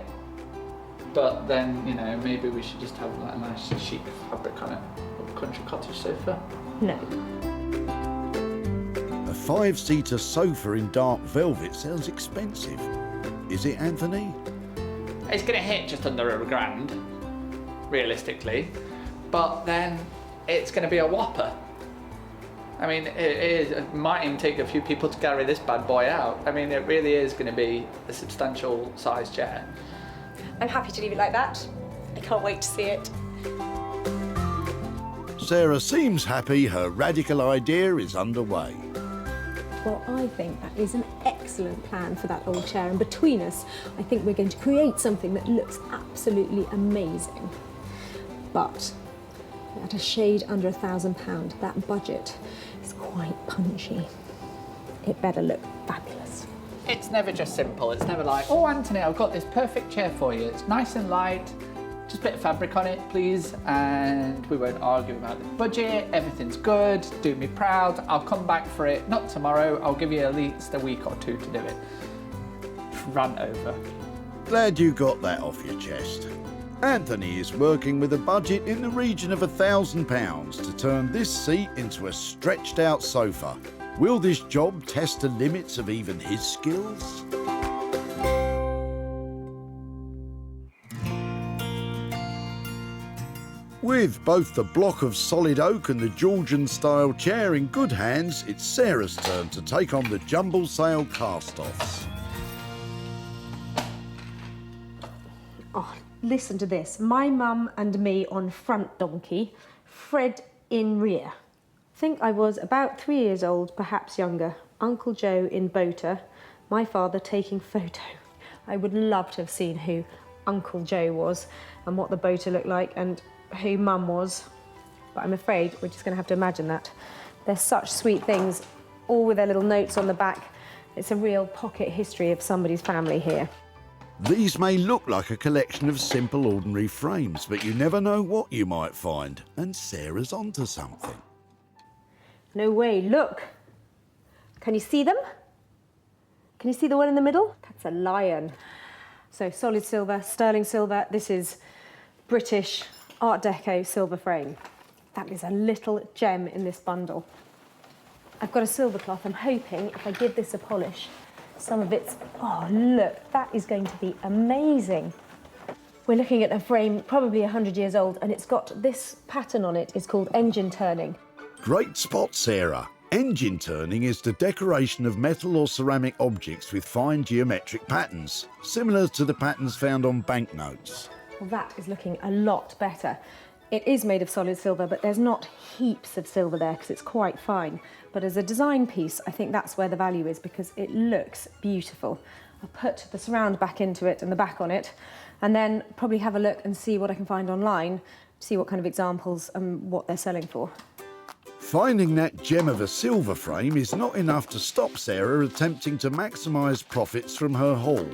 but then, you know, maybe we should just have like a nice chic fabric on it. A country cottage sofa. No. A 5-seater sofa in dark velvet sounds expensive. Is it, Anthony? It's going to hit just under £1,000, realistically, but then it's going to be a whopper. I mean, it might even take a few people to carry this bad boy out. I mean, it really is going to be a substantial size chair. I'm happy to leave it like that. I can't wait to see it. Sarah seems happy her radical idea is underway. Well, I think that is an excellent plan for that old chair, and between us, I think we're going to create something that looks absolutely amazing. But at a shade under £1,000, that budget is quite punchy. It better look fabulous. It's never just simple. It's never like, oh, Anthony, I've got this perfect chair for you. It's nice and light, just a bit of fabric on it, please, and we won't argue about the budget. Everything's good, do me proud. I'll come back for it, not tomorrow. I'll give you at least a week or two to do it. Run over. Glad you got that off your chest. Anthony is working with a budget in the region of £1,000 to turn this seat into a stretched out sofa. Will this job test the limits of even his skills? With both the block of solid oak and the Georgian-style chair in good hands, it's Sarah's turn to take on the jumble sale cast-offs. Oh, listen to this. My mum and me on front donkey, Fred in rear. I think I was about 3 years old, perhaps younger. Uncle Joe in boater, my father taking photo. I would love to have seen who Uncle Joe was and what the boater looked like and who Mum was, but I'm afraid we're just going to have to imagine that. They're such sweet things, all with their little notes on the back. It's a real pocket history of somebody's family here. These may look like a collection of simple, ordinary frames, but you never know what you might find, and Sarah's onto something. No way, look. Can you see them? Can you see the one in the middle? That's a lion. So solid silver, sterling silver. This is British Art Deco silver frame. That is a little gem in this bundle. I've got a silver cloth. I'm hoping if I give this a polish, some of it's, oh look, that is going to be amazing. We're looking at a frame probably 100 years old, and it's got this pattern on it. It's called engine turning. Great spot, Sarah. Engine turning is the decoration of metal or ceramic objects with fine geometric patterns, similar to the patterns found on banknotes. Well, that is looking a lot better. It is made of solid silver, but there's not heaps of silver there because it's quite fine. But as a design piece, I think that's where the value is because it looks beautiful. I'll put the surround back into it and the back on it, and then probably have a look and see what I can find online, see what kind of examples and what they're selling for. Finding that gem of a silver frame is not enough to stop Sarah attempting to maximise profits from her haul.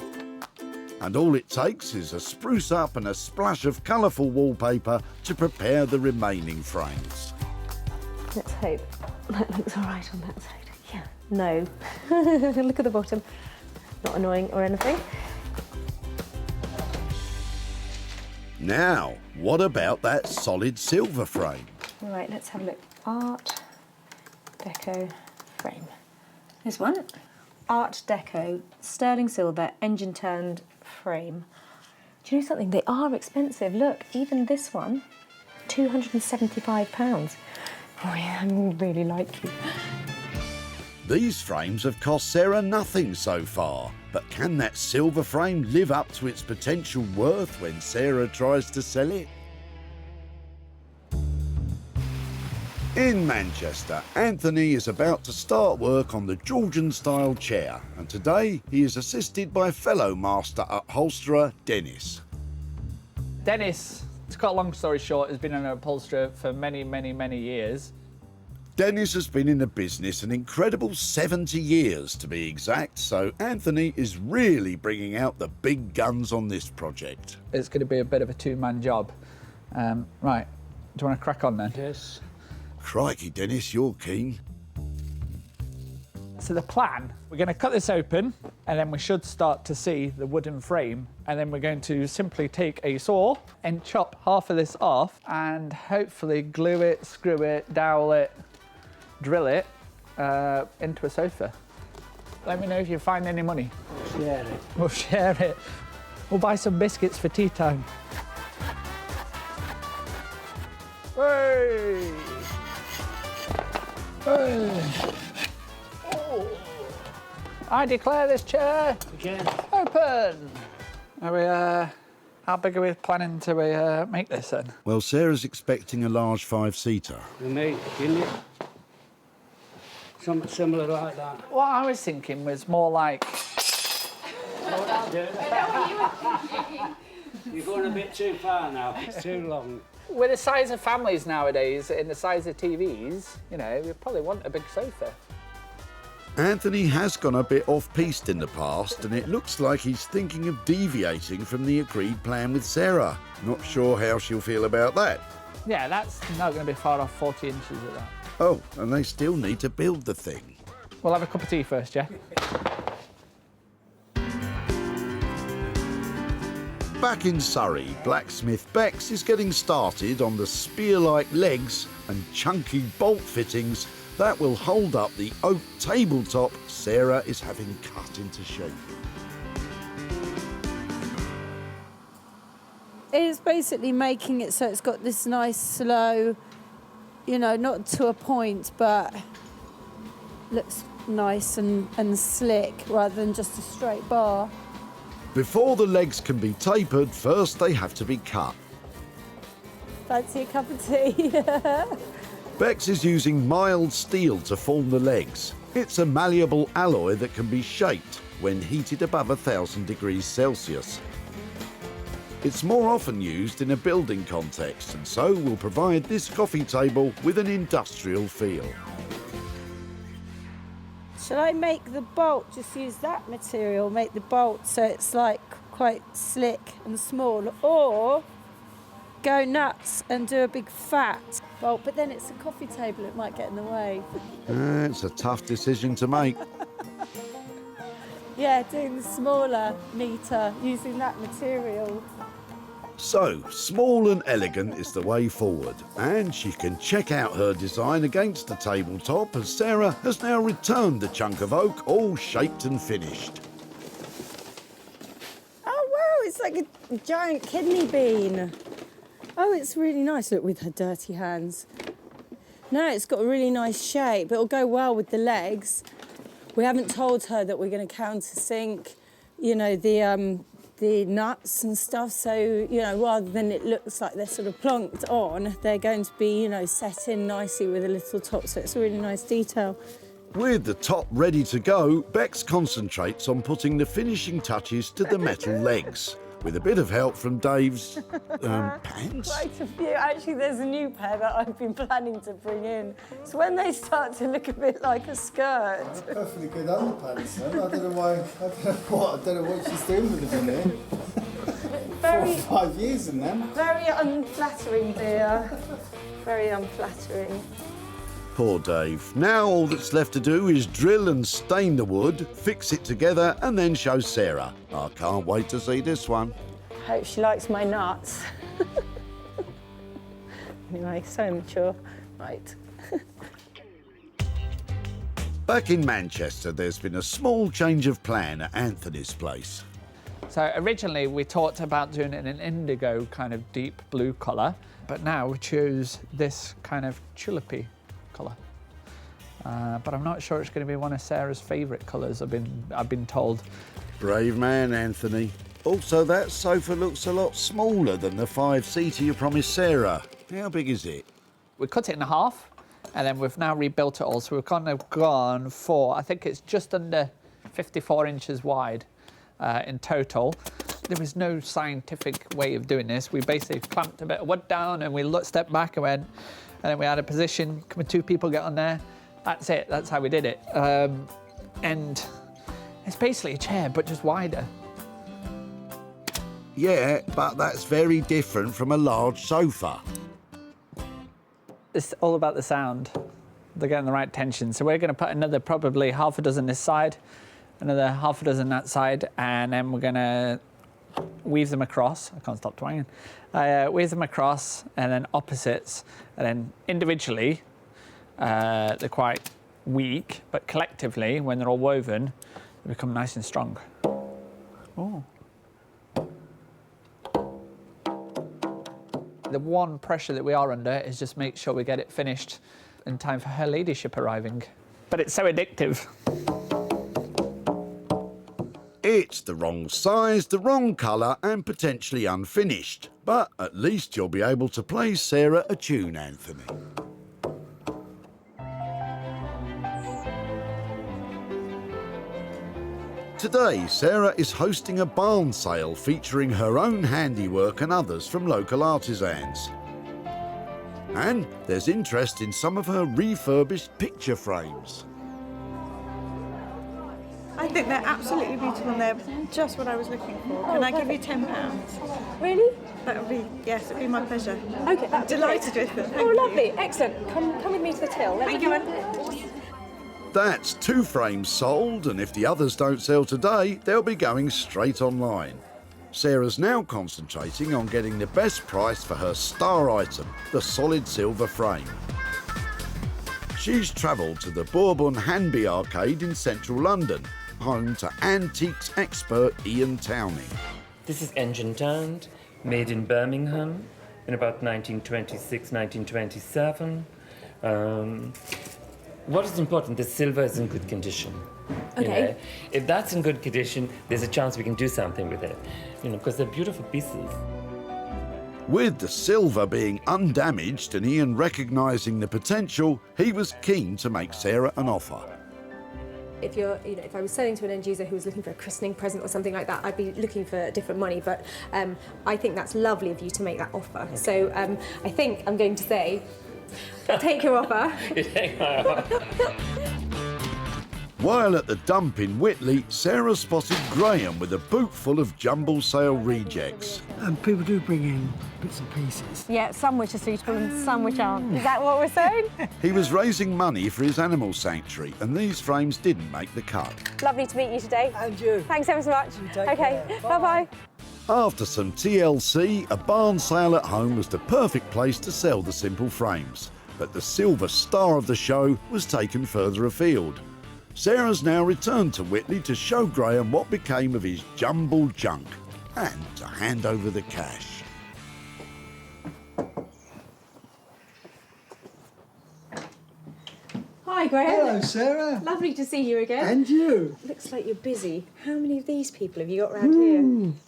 And all it takes is a spruce up and a splash of colourful wallpaper to prepare the remaining frames. Let's hope that looks all right on that side. Yeah, no. Look at the bottom. Not annoying or anything. Now, what about that solid silver frame? All right, let's have a look. Art Deco frame. This one. Art Deco, sterling silver, engine turned frame. Do you know something? They are expensive. Look, even this one, £275. Oh yeah, I really like you. These frames have cost Sarah nothing so far, but can that silver frame live up to its potential worth when Sarah tries to sell it? In Manchester, Anthony is about to start work on the Georgian-style chair, and today he is assisted by fellow master upholsterer Dennis. Dennis, to cut a long story short, has been an upholsterer for many, many, many years. Dennis has been in the business an incredible 70 years to be exact, so Anthony is really bringing out the big guns on this project. It's going to be a bit of a two-man job. Right, do you want to crack on then? Yes. Crikey, Dennis, you're keen. So the plan, we're going to cut this open, and then we should start to see the wooden frame, and then we're going to simply take a saw and chop half of this off and hopefully glue it, screw it, dowel it, drill it into a sofa. Let me know if you find any money. Share it. We'll share it. We'll buy some biscuits for tea time. Hey! Hey! Oh. I declare this chair open. Are we, how big are we planning to make this then? Well, Sarah's expecting a large 5-seater. Me, isn't it? Something similar like that. What I was thinking was more like... You're going a bit too far now. It's too long. With the size of families nowadays and the size of TVs, you know, we probably want a big sofa. Anthony has gone a bit off-piste in the past, and it looks like he's thinking of deviating from the agreed plan with Sarah. Not sure how she'll feel about that. Yeah, that's not going to be far off 40 inches of that. Oh, and they still need to build the thing. We'll have a cup of tea first, yeah? Back in Surrey, blacksmith Bex is getting started on the spear-like legs and chunky bolt fittings that will hold up the oak tabletop Sarah is having cut into shape. It's basically making it so it's got this nice slow, you know, not to a point, but looks nice and slick rather than just a straight bar. Before the legs can be tapered, first they have to be cut. Fancy a cup of tea? Bex is using mild steel to form the legs. It's a malleable alloy that can be shaped when heated above 1,000 degrees Celsius. It's more often used in a building context, and so will provide this coffee table with an industrial feel. Shall I make the bolt, just use that material, make the bolt so it's like quite slick and small, or go nuts and do a big fat bolt, but then it's a coffee table, it might get in the way. It's a tough decision to make. Yeah, doing the smaller meter, using that material. So, small and elegant is the way forward, and she can check out her design against the tabletop as Sarah has now returned the chunk of oak all shaped and finished. Oh wow, it's like a giant kidney bean. Oh, it's really nice, look, with her dirty hands. No, it's got a really nice shape. It'll go well with the legs. We haven't told her that we're going to countersink, you know, the nuts and stuff, so, you know, rather than it looks like they're sort of plonked on, they're going to be, you know, set in nicely with a little top, so it's a really nice detail. With the top ready to go, Bex concentrates on putting the finishing touches to the metal legs, with a bit of help from Dave's pants. Quite a few. Actually, there's a new pair that I've been planning to bring in. So when they start to look a bit like a skirt. Perfectly good underpants, then. I don't know what she's doing with them in here. Very, 4 or 5 years in them. Very unflattering, dear. Very unflattering. Poor Dave. Now all that's left to do is drill and stain the wood, fix it together, and then show Sarah. I can't wait to see this one. Hope she likes my nuts. Anyway, so mature. Right. Back in Manchester, there's been a small change of plan at Anthony's place. So originally we talked about doing it in an indigo kind of deep blue colour, but now we choose this kind of tulipy colour. But I'm not sure it's going to be one of Sarah's favourite colours, I've been told. Brave man, Anthony. Also, that sofa looks a lot smaller than the 5-seater you promised Sarah. How big is it? We cut it in half, and then we've now rebuilt it all. So we've kind of gone for, I think it's just under 54 inches wide in total. There was no scientific way of doing this. We basically clamped a bit of wood down and we stepped back and went, and then we had a position, when 2 people get on there, that's it, that's how we did it. And it's basically a chair, but just wider. Yeah, but that's very different from a large sofa. It's all about the sound. They're getting the right tension. So we're going to put another probably half a dozen this side, another half a dozen that side, and then we're going to weave them across. I can't stop twanging. Weave them across, and then opposites, and then individually, they're quite weak, but collectively, when they're all woven, they become nice and strong. Oh. The one pressure that we are under is just make sure we get it finished in time for her ladyship arriving. But it's so addictive. It's the wrong size, the wrong colour and potentially unfinished. But at least you'll be able to play Sarah a tune, Anthony. Today, Sarah is hosting a barn sale featuring her own handiwork and others from local artisans. And there's interest in some of her refurbished picture frames. I think they're absolutely beautiful and they're just what I was looking for. Can I give you £10? Really? That would be, yes, it would be my pleasure. Okay, I'm delighted with them. Oh, lovely, excellent. Come with me to the till. Thank you. That's 2 frames sold, and if the others don't sell today, they'll be going straight online. Sarah's now concentrating on getting the best price for her star item, the solid silver frame. She's travelled to the Bourbon Hanby Arcade in central London, home to antiques expert Ian Towney. This is engine-turned, made in Birmingham in about 1926, 1927. What is important, the silver is in good condition. Okay. You know? If that's in good condition, there's a chance we can do something with it. You know, because they're beautiful pieces. With the silver being undamaged and Ian recognising the potential, he was keen to make Sarah an offer. If if I was selling to an end user who was looking for a christening present or something like that, I'd be looking for different money. But I think that's lovely of you to make that offer. Okay. So I think I'm going to say, take your offer. You take my offer. While at the dump in Whitley, Sarah spotted Graham with a boot full of jumble sale rejects. And people do bring in bits and pieces. Yeah, some which are suitable and some which aren't. Is that what we're saying? He was raising money for his animal sanctuary, and these frames didn't make the cut. Lovely to meet you today. And you. Thanks ever so much. Okay, bye-bye. After some TLC, a barn sale at home was the perfect place to sell the simple frames. But the silver star of the show was taken further afield. Sarah's now returned to Whitley to show Graham what became of his jumbled junk and to hand over the cash. Hi, Graham. Hello, Sarah. Lovely to see you again. And you. Looks like you're busy. How many of these people have you got around here?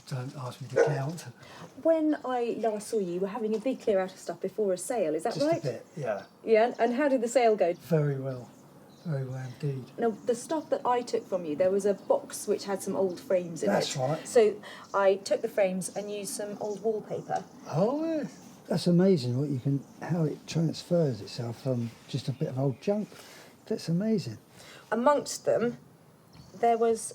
Don't ask me to count. When I last saw you, you were having a big clear out of stuff before a sale, is that Just right? a bit, yeah. Yeah, and how did the sale go? Very well. Very well indeed. Now, the stuff that I took from you, there was a box which had some old frames in it. That's right. So I took the frames and used some old wallpaper. Oh, yes. That's amazing what you can, how it transfers itself from just a bit of old junk. That's amazing. Amongst them, there was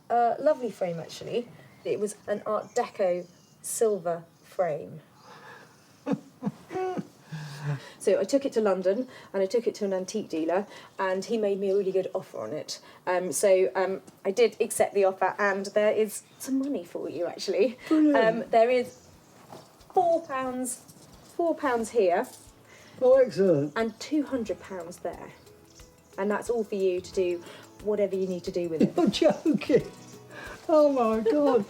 a lovely frame, actually. It was an Art Deco silver frame. So I took it to London and I took it to an antique dealer and he made me a really good offer on it. I did accept the offer and there is some money for you, actually. There is £4 here. Oh, excellent. And £200 there. And that's all for you to do whatever you need to do with it. You're joking. Oh my God,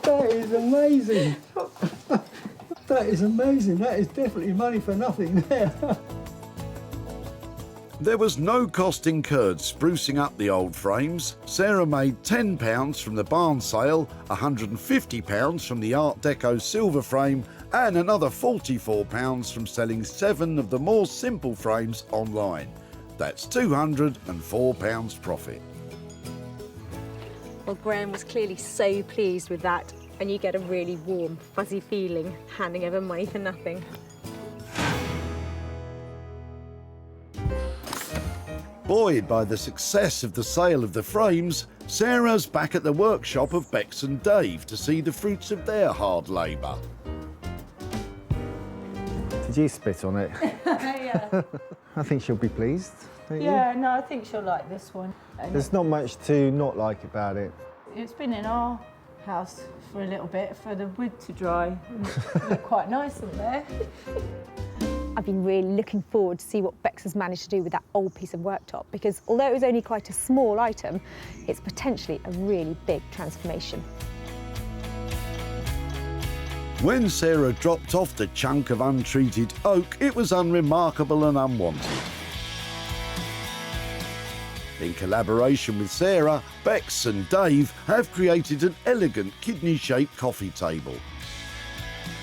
that is amazing. That is amazing. That is definitely money for nothing there. There was no cost incurred sprucing up the old frames. Sarah made £10 from the barn sale, £150 from the Art Deco silver frame, and another £44 from selling 7 of the more simple frames online. That's £204 profit. Well, Graham was clearly so pleased with that, and you get a really warm, fuzzy feeling handing over money for nothing. Buoyed by the success of the sale of the frames, Sarah's back at the workshop of Bex and Dave to see the fruits of their hard labour. Did you spit on it. Yeah. I think she'll be pleased, don't you? Yeah, no, I think she'll like this one. And There's not much to not like about it. it's been in our house for a little bit for the wood to dry. And it looked quite nice in there. I've been really looking forward to see what Bex has managed to do with that old piece of worktop, because although it was only quite a small item, it's potentially a really big transformation. When Sarah dropped off the chunk of untreated oak, it was unremarkable and unwanted. In collaboration with Sarah, Bex and Dave have created an elegant kidney-shaped coffee table.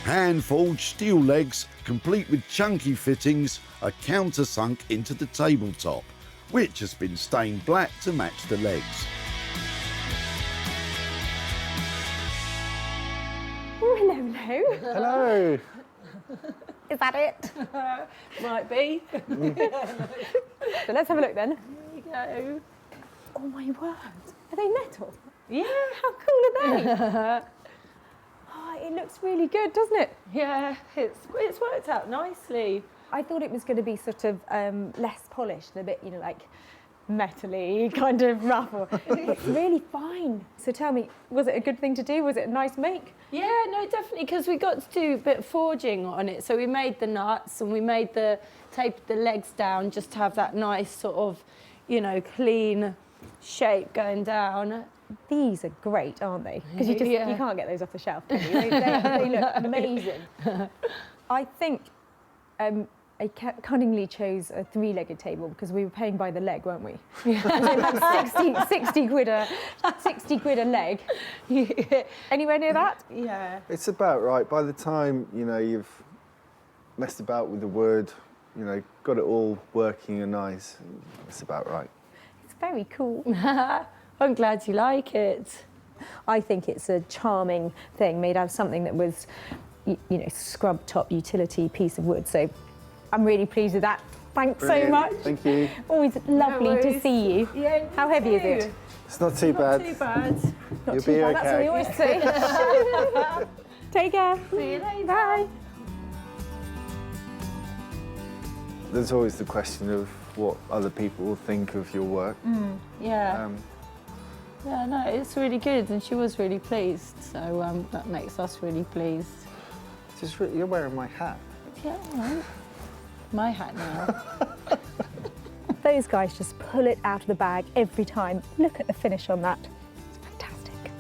Hand-forged steel legs, complete with chunky fittings, are countersunk into the tabletop, which has been stained black to match the legs. Oh, hello. Hello. Is that it? Might be. So let's have a look then. There you go. Oh my word, are they metal? Yeah. How cool are they? Oh, it looks really good, doesn't it? Yeah, it's worked out nicely. I thought it was going to be sort of less polished and a bit, you know, like metal-y, kind of rough. It's really fine. So tell me, was it a good thing to do? Was it a nice make? Yeah, no, definitely, because we got to do a bit of forging on it. So we made the nuts and we made taped the legs down just to have that nice sort of, you know, clean shape going down. These are great, aren't they? Because you can't get those off the shelf, can you? They look amazing. I think I cunningly chose a three-legged table because we were paying by the leg, weren't we? Like 60 quid a leg. Anywhere near that? Yeah. It's about right. By the time, you know, you've messed about with the wood, you know, got it all working and nice, it's about right. It's very cool. I'm glad you like it. I think it's a charming thing made out of something that was, you know, scrub top utility piece of wood. So I'm really pleased with that. Thanks Brilliant. so much. Thank you. Always lovely to see you. Yeah, how heavy is it? It's not too bad. Not too bad. Not You'll too be bad. okay. That's what we always say. Take care. See you later. Bye. There's always the question of what other people will think of your work. Yeah. Yeah, no, it's really good, and she was really pleased, so that makes us really pleased. You're wearing my hat. Yeah, well, my hat now. Those guys just pull it out of the bag every time. Look at the finish on that. It's fantastic.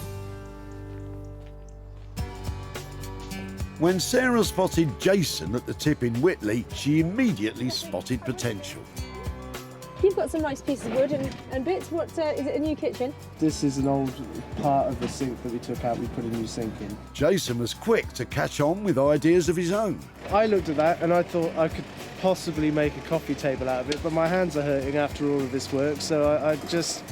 When Sarah spotted Jason at the tip in Whitley, she immediately spotted potential. You've got some nice pieces of wood and bits. What is it? A new kitchen? This is an old part of the sink that we took out. We put a new sink in. Jason was quick to catch on with ideas of his own. I looked at that and I thought I could possibly make a coffee table out of it, but my hands are hurting after all of this work, so I just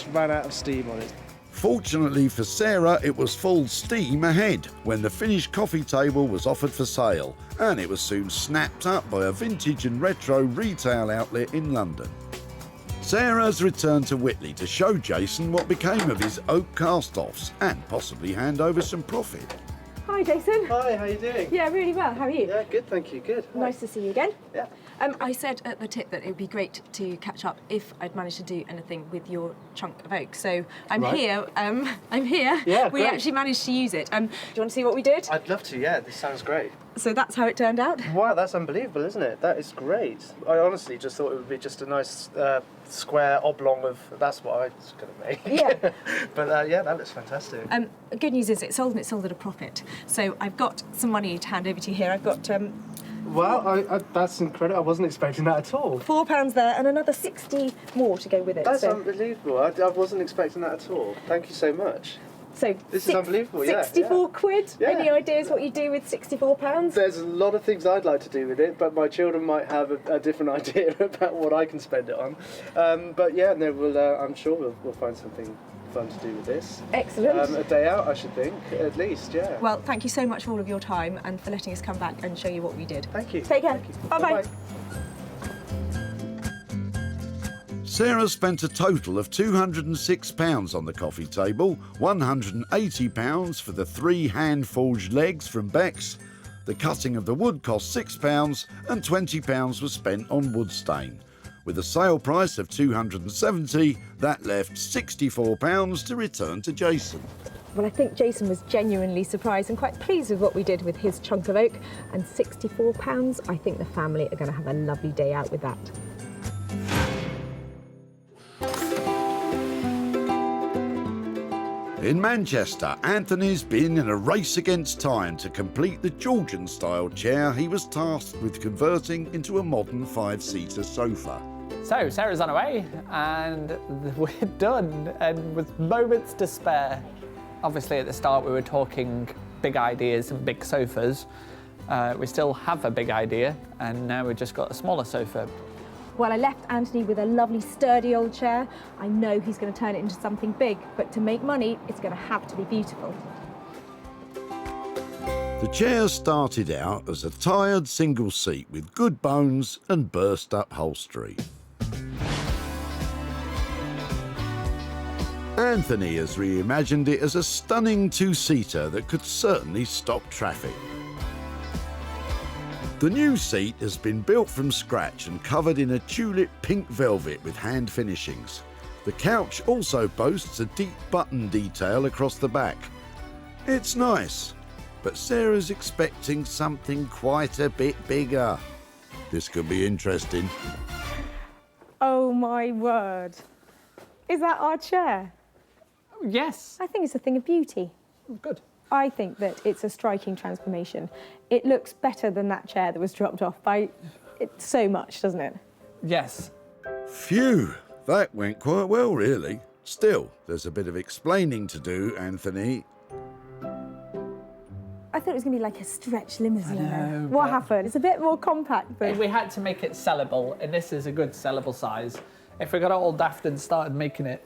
ran out of steam on it. Fortunately for Sarah, it was full steam ahead when the finished coffee table was offered for sale, and it was soon snapped up by a vintage and retro retail outlet in London. Sarah's returned to Whitley to show Jason what became of his oak cast-offs and possibly hand over some profit. Hi, Jason. Hi, how you doing? Yeah, really well. How are you? Yeah, good, thank you, good. Nice to see you again. Yeah. I said at the tip that it would be great to catch up if I'd managed to do anything with your chunk of oak. So I'm here. I'm here. Yeah, we great. actually managed to use it. Do you want to see what we did? I'd love to, yeah, this sounds great. So that's how it turned out. Wow, that's unbelievable, isn't it? That is great. I honestly just thought it would be just a nice square oblong of, that's what I was going to make. Yeah. But yeah, that looks fantastic. Good news is it sold and it sold at a profit. So I've got some money to hand over to you here. I've got Well, that's incredible. I wasn't expecting that at all. £4 there and another 60 more to go with it. That's so unbelievable. I wasn't expecting that at all. Thank you so much. So this is unbelievable. 64 quid. Yeah. Any ideas what you do with £64? There's a lot of things I'd like to do with it, but my children might have a different idea about what I can spend it on. But yeah, no, I'm sure we'll find something fun to do with this. Excellent. A day out, I should think, at least. Yeah. Well, thank you so much for all of your time and for letting us come back and show you what we did. Thank you. Take care. Bye bye. Sarah spent a total of £206 on the coffee table, £180 for the 3 hand-forged legs from Bex, The cutting of the wood cost £6 and £20 was spent on wood stain. With a sale price of £270, that left £64 to return to Jason. Well, I think Jason was genuinely surprised and quite pleased with what we did with his chunk of oak. And £64, I think the family are going to have a lovely day out with that. In Manchester, Anthony's been in a race against time to complete the Georgian-style chair he was tasked with converting into a modern 5-seater sofa. So Sarah's on her way and we're done, and with moments to spare. Obviously at the start we were talking big ideas and big sofas. We still have a big idea and now we've just got a smaller sofa. Well, I left Anthony with a lovely sturdy old chair. I know he's going to turn it into something big, but to make money, it's going to have to be beautiful. The chair started out as a tired single seat with good bones and burst upholstery. Anthony has reimagined it as a stunning two-seater that could certainly stop traffic. The new seat has been built from scratch and covered in a tulip pink velvet with hand finishings. The couch also boasts a deep button detail across the back. It's nice, but Sarah's expecting something quite a bit bigger. This could be interesting. Oh my word. Is that our chair? Yes. I think it's a thing of beauty. Good. I think that it's a striking transformation. It looks better than that chair that was dropped off by so much, doesn't it? Yes. Phew, that went quite well, really. Still, there's a bit of explaining to do, Anthony. I thought it was going to be like a stretch limousine. I know, what but- happened? It's a bit more compact. But We had to make it sellable, and this is a good sellable size. If we got all daft and started making it,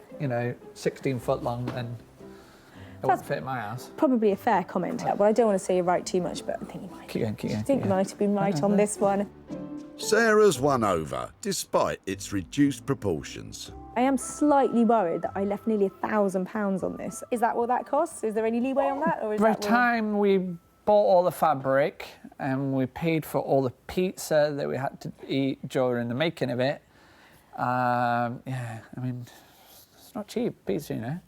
16 foot long, then it wouldn't fit in my house. probably a fair comment. Well, I don't want to say you're right too much, but I think you might. Keep going, keep going. I think you might have been right on this one. Sarah's won over, despite its reduced proportions. I am slightly worried that I left nearly £1,000 on this. Is that what that costs? Is there any leeway on that? Or is By that the time we bought all the fabric and we paid for all the pizza that we had to eat during the making of it, it's not cheap pizza,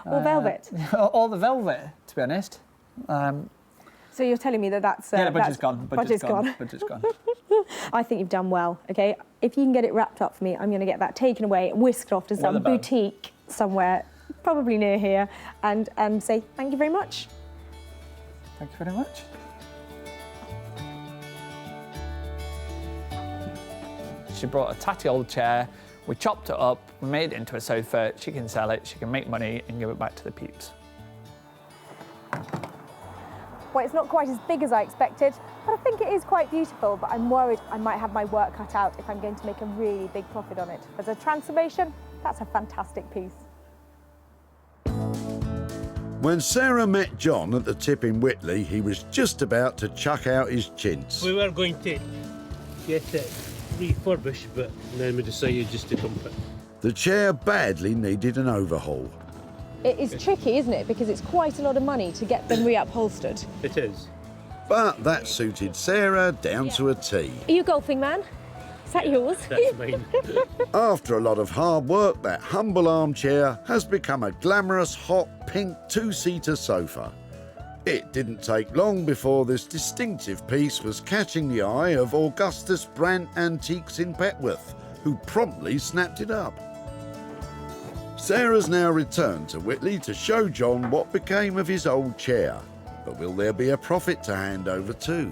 Or velvet? All the velvet, to be honest. So you're telling me that that's... Yeah, the budget's that's- gone. Budget's gone. Budget's gone. I think you've done well, OK? If you can get it wrapped up for me, I'm going to get that taken away, whisked off to What some about? boutique somewhere, probably near here, and say thank you very much. Thank you very much. She brought a tatty old chair, we chopped it up, we made it into a sofa, she can sell it, she can make money and give it back to the peeps. Well, it's not quite as big as I expected, but I think it is quite beautiful, but I'm worried I might have my work cut out if I'm going to make a really big profit on it. As a transformation, that's a fantastic piece. When Sarah met John at the tip in Whitley, he was just about to chuck out his chintz. We were going to get it refurbished, but then we decided just to dump it. The chair badly needed an overhaul. It is tricky, isn't it? Because it's quite a lot of money to get them reupholstered. It is. But that suited Sarah down to a T. Are you a golfing man? Is that yours? That's mine. After a lot of hard work, that humble armchair has become a glamorous, hot, pink two-seater sofa. It didn't take long before this distinctive piece was catching the eye of Augustus Brandt Antiques in Petworth, who promptly snapped it up. Sarah's now returned to Whitley to show John what became of his old chair. But will there be a profit to hand over too?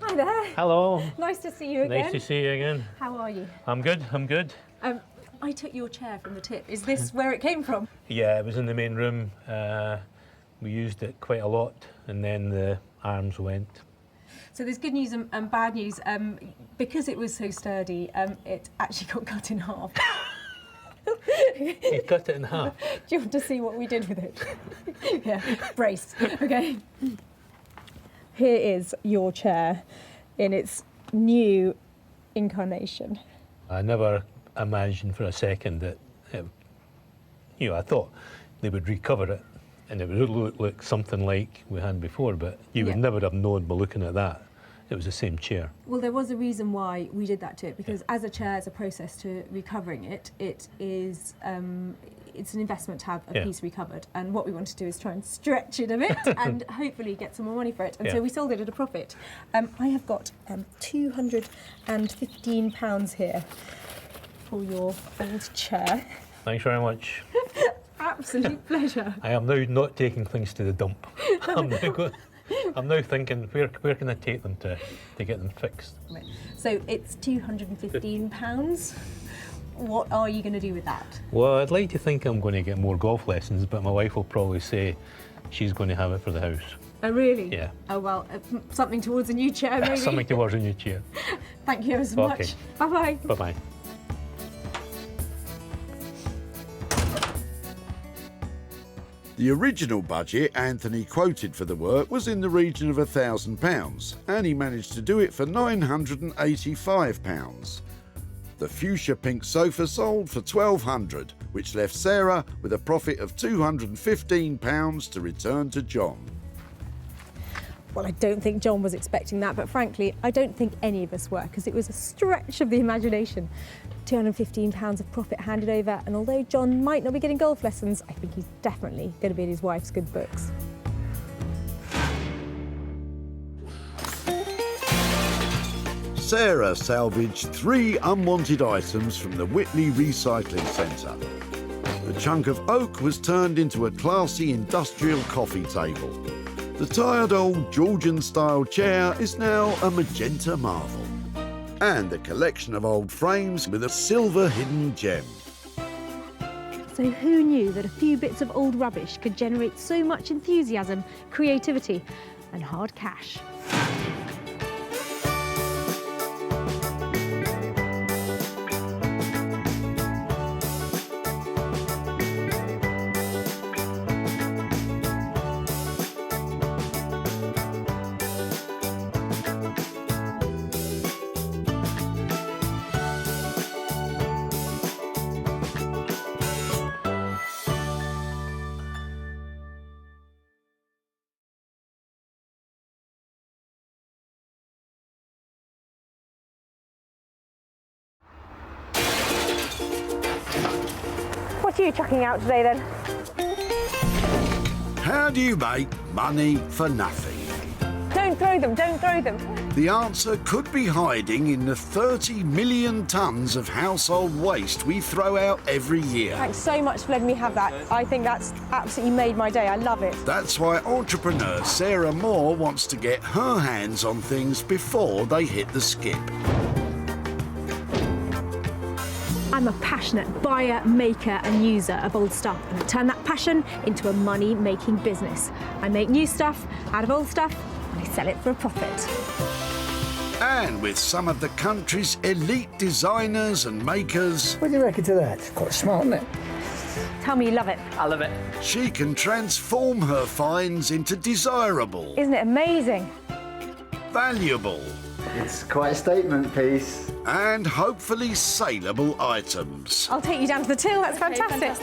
Hi there. Hello. Nice to see you again. Nice to see you again. How are you? I'm good, I'm good. I took your chair from the tip. Is this where it came from? Yeah, it was in the main room. We used it quite a lot, and then the arms went. So there's good news and bad news. Because it was so sturdy, it actually got cut in half. You cut it in half? Do you want to see what we did with it? Yeah, brace. Okay. Here is your chair in its new incarnation. I never imagined for a second that, I thought they would recover it and it would look something like we had before, but you would never have known by looking at that. It was the same chair. Well, there was a reason why we did that to it, because as a chair, as a process to recovering it, it's an investment to have a piece recovered. And what we want to do is try and stretch it a bit and hopefully get some more money for it. And so we sold it at a profit. I have got £215 here for your old chair. Thanks very much. Absolute pleasure. I am now not taking things to the dump. I'm now thinking, where can I take them to get them fixed? Right. So it's £215. What are you going to do with that? Well, I'd like to think I'm going to get more golf lessons, but my wife will probably say she's going to have it for the house. Oh, really? Yeah. Oh, well, something towards a new chair, maybe? Something towards a new chair. Thank you ever so much. Bye-bye. Bye-bye. The original budget Anthony quoted for the work was in the region of £1,000, and he managed to do it for £985. The fuchsia pink sofa sold for £1,200, which left Sarah with a profit of £215 to return to John. Well, I don't think John was expecting that, but frankly, I don't think any of us were, because it was a stretch of the imagination. £215 of profit handed over, and although John might not be getting golf lessons, I think he's definitely going to be in his wife's good books. Sarah salvaged 3 unwanted items from the Whitley Recycling Centre. The chunk of oak was turned into a classy industrial coffee table. The tired old Georgian-style chair is now a magenta marvel. And a collection of old frames with a silver hidden gem. So who knew that a few bits of old rubbish could generate so much enthusiasm, creativity and hard cash? What are you chucking out today then? How do you make money for nothing? Don't throw them, don't throw them. The answer could be hiding in the 30 million tonnes of household waste we throw out every year. Thanks so much for letting me have that. I think that's absolutely made my day. I love it. That's why entrepreneur Sarah Moore wants to get her hands on things before they hit the skip. I'm a passionate buyer, maker and user of old stuff, and I turn that passion into a money-making business. I make new stuff out of old stuff and I sell it for a profit. And with some of the country's elite designers and makers... What do you reckon to that? Quite smart, isn't it? Tell me you love it. I love it. She can transform her finds into desirable... Isn't it amazing? Valuable... It's quite a statement piece. And hopefully saleable items. I'll take you down to the till, that's fantastic.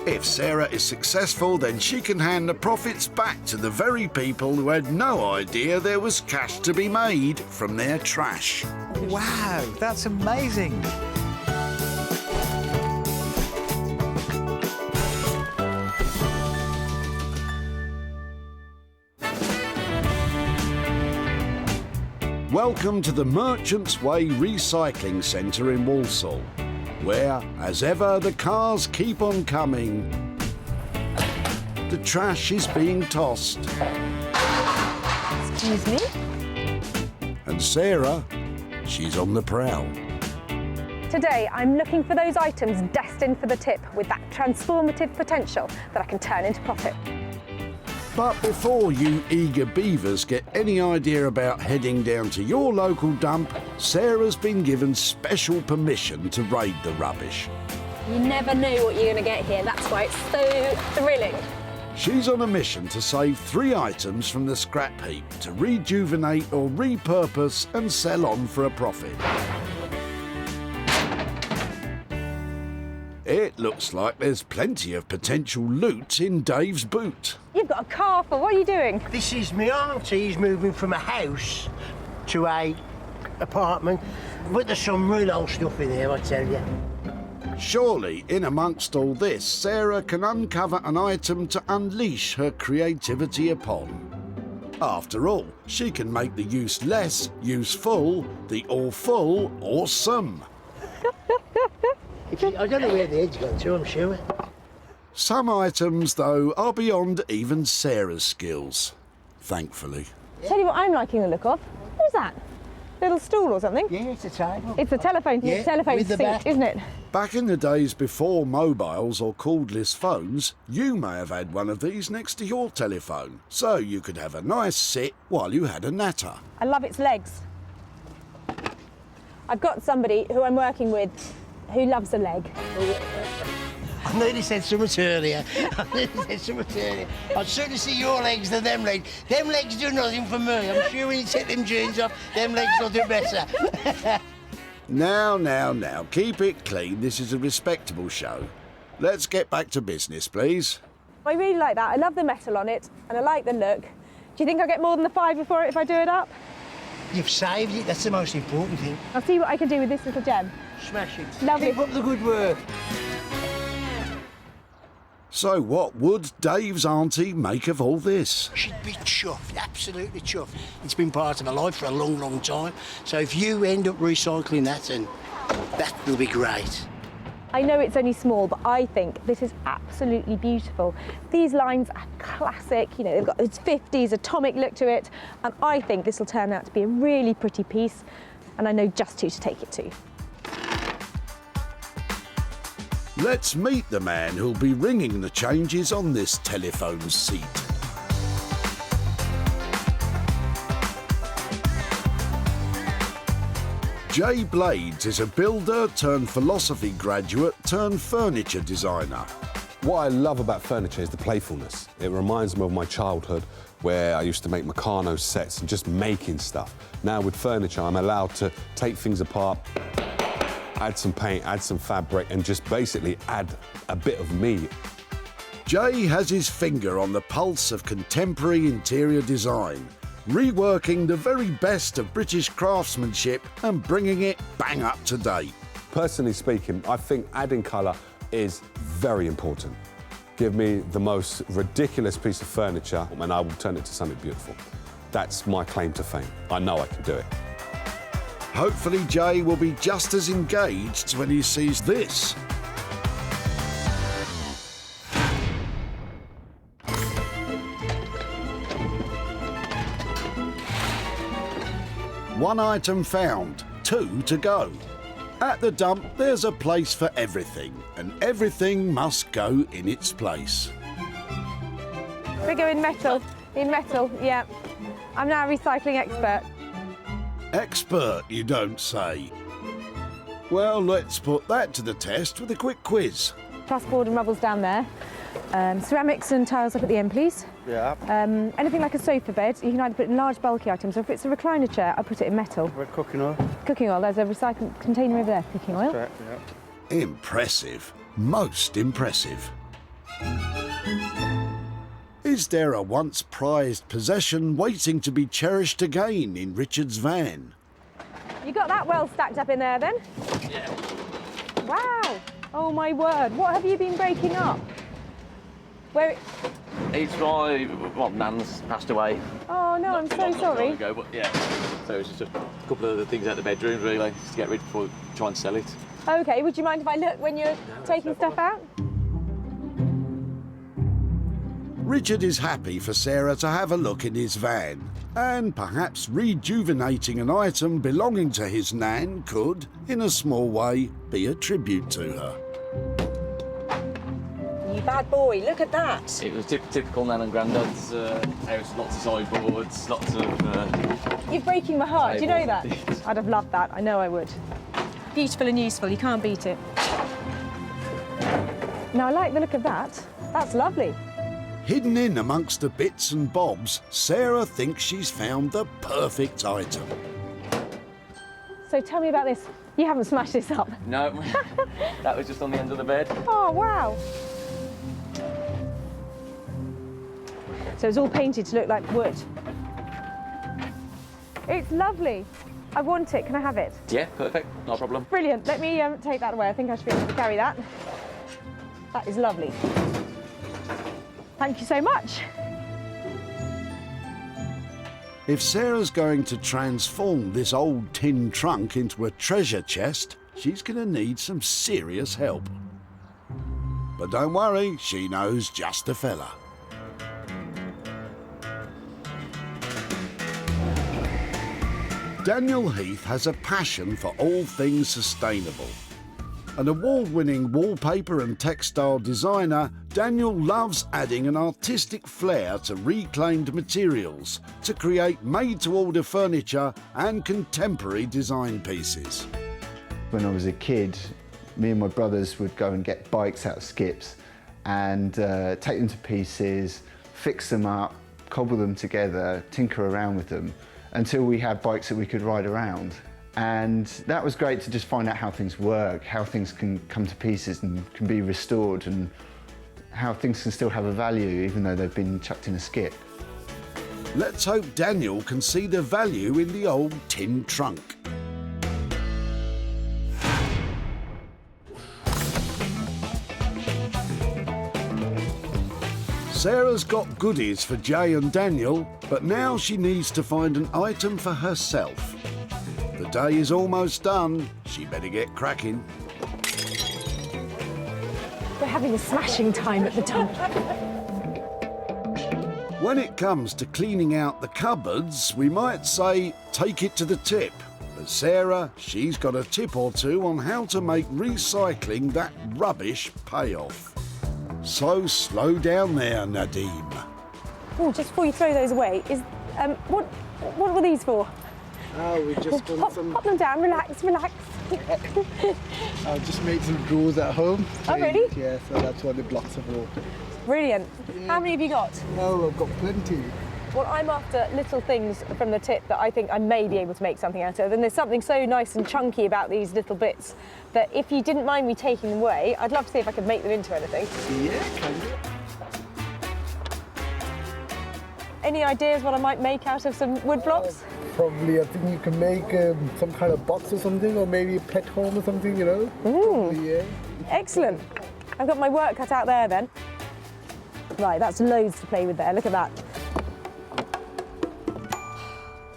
If Sarah is successful, then she can hand the profits back to the very people who had no idea there was cash to be made from their trash. Wow, that's amazing. Welcome to the Merchants Way Recycling Centre in Walsall, where, as ever, the cars keep on coming. The trash is being tossed. Excuse me? And Sarah, she's on the prowl. Today, I'm looking for those items destined for the tip with that transformative potential that I can turn into profit. But before you eager beavers get any idea about heading down to your local dump, Sarah's been given special permission to raid the rubbish. You never know what you're going to get here. That's why it's so thrilling. She's on a mission to save 3 items from the scrap heap to rejuvenate or repurpose and sell on for a profit. It looks like there's plenty of potential loot in Dave's boot. You've got a car full. What are you doing? This is my auntie's moving from a house to a apartment, but there's some real old stuff in here, I tell you. Surely, in amongst all this, Sarah can uncover an item to unleash her creativity upon. After all, she can make the useless useful, the awful awesome. I don't know where the head's gone to, I'm sure. Some items, though, are beyond even Sarah's skills, thankfully. Tell you what I'm liking the look of. What's that? Little stool or something? Yeah, it's a table. It's a telephone seat, isn't it? Back in the days before mobiles or cordless phones, you may have had one of these next to your telephone, so you could have a nice sit while you had a natter. I love its legs. I've got somebody who I'm working with who loves a leg. I nearly said something earlier. I'd sooner see your legs than them legs. Them legs do nothing for me. I'm sure when you take them jeans off, them legs will do better. Now, keep it clean. This is a respectable show. Let's get back to business, please. I really like that. I love the metal on it, and I like the look. Do you think I'll get more than the £5 for it if I do it up? You've saved it, that's the most important thing. I'll see what I can do with this little gem. Smash it. Lovely. Keep up the good work. So what would Dave's auntie make of all this? She'd be chuffed, absolutely chuffed. It's been part of her life for a long, long time. So if you end up recycling that, and that will be great. I know it's only small, but I think this is absolutely beautiful. These lines are classic, you know, they've got this 50s atomic look to it, and I think this will turn out to be a really pretty piece, and I know just who to take it to. Let's meet the man who'll be ringing the changes on this telephone seat. Jay Blades is a builder turned philosophy graduate turned furniture designer. What I love about furniture is the playfulness. It reminds me of my childhood where I used to make Meccano sets and just making stuff. Now with furniture, I'm allowed to take things apart, add some paint, add some fabric, and just basically add a bit of me. Jay has his finger on the pulse of contemporary interior design, reworking the very best of British craftsmanship and bringing it bang up to date. Personally speaking, I think adding colour is very important. Give me the most ridiculous piece of furniture and I will turn it to something beautiful. That's my claim to fame. I know I can do it. Hopefully Jay will be just as engaged when he sees this. One item found, 2 to go. At the dump, there's a place for everything, and everything must go in its place. We go in metal, yeah. I'm now a recycling expert. Expert, you don't say. Well, let's put that to the test with a quick quiz. Plasterboard and rubbles down there. Ceramics and tiles up at the end, please. Yeah. Anything like a sofa bed, you can either put in large bulky items, or if it's a recliner chair, I put it in metal. Red cooking oil. Cooking oil, there's a recycling container over there, cooking oil. Correct, yeah. Impressive. Most impressive. Is there a once prized possession waiting to be cherished again in Richard's van? You got that well stacked up in there then? Yeah. Wow. Oh my word. What have you been breaking up? Where? It's my nan's passed away. Oh no, I'm so sorry. Ago, but yeah. So it's just a couple of the things out the bedroom really, just to get rid before try and sell it. Okay, would you mind if I look when you're taking stuff out? Richard is happy for Sarah to have a look in his van, and perhaps rejuvenating an item belonging to his nan could, in a small way, be a tribute to her. You bad boy, look at that. It was typical nan and granddad's house, lots of sideboards, lots of... You're breaking my heart, do you know that? tables. I'd have loved that, I know I would. Beautiful and useful, you can't beat it. Now I like the look of that. That's lovely. Hidden in amongst the bits and bobs, Sarah thinks she's found the perfect item. So tell me about this. You haven't smashed this up? No, that was just on the end of the bed. Oh, wow. So it's all painted to look like wood. It's lovely. I want it. Can I have it? Yeah, perfect. No problem. Brilliant. Let me take that away. I think I should be able to carry that. That is lovely. Thank you so much. If Sarah's going to transform this old tin trunk into a treasure chest, she's going to need some serious help. But don't worry, she knows just the fella. Daniel Heath has a passion for all things sustainable. An award-winning wallpaper and textile designer, Daniel loves adding an artistic flair to reclaimed materials to create made-to-order furniture and contemporary design pieces. When I was a kid, me and my brothers would go and get bikes out of skips and take them to pieces, fix them up, cobble them together, tinker around with them until we had bikes that we could ride around. And that was great to just find out how things work, how things can come to pieces and can be restored, and how things can still have a value even though they've been chucked in a skip. Let's hope Daniel can see the value in the old tin trunk. Sarah's got goodies for Jay and Daniel, but now she needs to find an item for herself. The day is almost done. She better get cracking. We're having a smashing time at the dump. When it comes to cleaning out the cupboards, we might say take it to the tip. But Sarah, she's got a tip or two on how to make recycling that rubbish pay off. So slow down there, Nadim. Oh, just before you throw those away, what were these for? Oh, we just done some... Pop them down, relax, relax. I just made some drawers at home. Oh, really? Yeah, so that's what the blocks are for. Brilliant. Yeah. How many have you got? Oh, I've got plenty. Well, I'm after little things from the tip that I think I may be able to make something out of. And there's something so nice and chunky about these little bits that if you didn't mind me taking them away, I'd love to see if I could make them into anything. Yeah, can do. Any ideas what I might make out of some wood blocks? Probably, I think you can make some kind of box or something, or maybe a pet home or something, you know? Probably, yeah. Excellent. I've got my work cut out there then. Right, that's loads to play with there. Look at that.